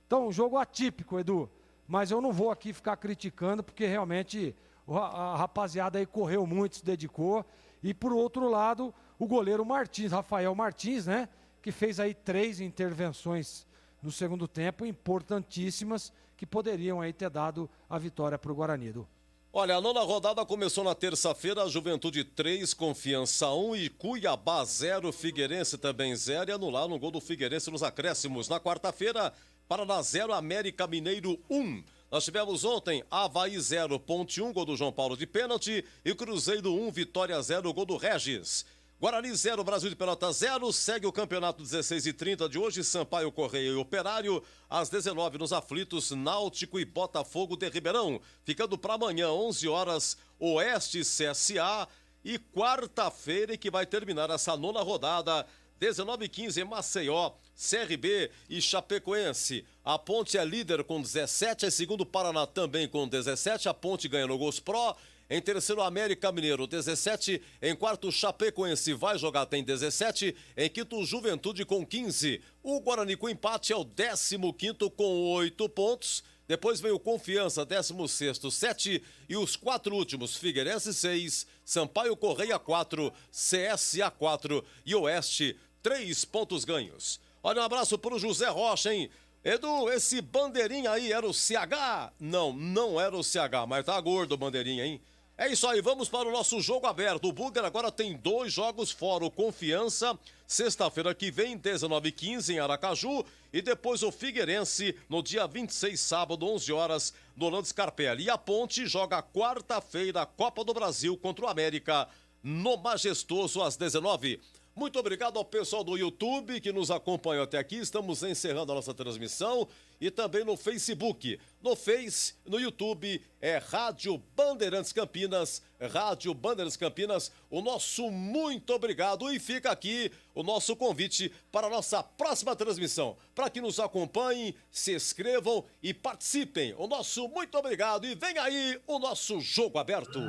Então, um jogo atípico, Edu, mas eu não vou aqui ficar criticando, porque realmente a rapaziada aí correu muito, se dedicou, e por outro lado, o goleiro Martins, Rafael Martins, né, que fez aí 3 intervenções no segundo tempo, importantíssimas, que poderiam aí ter dado a vitória para o Guarani, Edu. Olha, a 9ª rodada começou na terça-feira, a Juventude 3, Confiança 1 e Cuiabá 0, Figueirense também 0 e anularam um gol do Figueirense nos acréscimos. Na quarta-feira, Paraná 0, América Mineiro 1. Nós tivemos ontem Avaí 0, Ponte 1, gol do João Paulo de pênalti e Cruzeiro 1, Vitória 0, gol do Regis. Guarani 0, Brasil de Pelotas 0, segue o campeonato 16h30 de hoje, Sampaio Correia e Operário, às 19h nos aflitos, Náutico e Botafogo de Ribeirão, ficando para amanhã, 11 horas, Oeste CSA e quarta-feira, que vai terminar essa 9ª rodada, 19h15 em Maceió, CRB e Chapecoense. A Ponte é líder com 17, é segundo Paraná também com 17, a Ponte ganha no Gols Pro. Em terceiro, América Mineiro, 17. Em quarto, Chapecoense vai jogar, tem 17. Em quinto, Juventude com 15. O Guarani com empate é o 15º com 8 pontos. Depois vem o Confiança, 16º, 7. E os 4 últimos, Figueirense 6, Sampaio Correia 4, CSA 4 e Oeste 3 pontos ganhos. Olha, um abraço pro José Rocha, hein? Edu, esse bandeirinha aí era o CH? Não, não era o CH, mas tá gordo o bandeirinha, hein? É isso aí, vamos para o nosso jogo aberto. O Burger agora tem 2 jogos fora. O Confiança, sexta-feira que vem, 19h15 em Aracaju. E depois o Figueirense, no dia 26, sábado, 11 horas, no Orlando Scarpelli. E a Ponte joga quarta-feira, Copa do Brasil contra o América, no Majestoso, às 19h. Muito obrigado ao pessoal do YouTube que nos acompanhou até aqui. Estamos encerrando a nossa transmissão e também no Facebook. No Face, no YouTube, é Rádio Bandeirantes Campinas, Rádio Bandeirantes Campinas. O nosso muito obrigado e fica aqui o nosso convite para a nossa próxima transmissão. Para que nos acompanhem, se inscrevam e participem. O nosso muito obrigado e vem aí o nosso jogo aberto.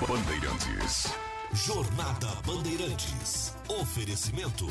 Bandeirantes. Jornada Bandeirantes. Oferecimento.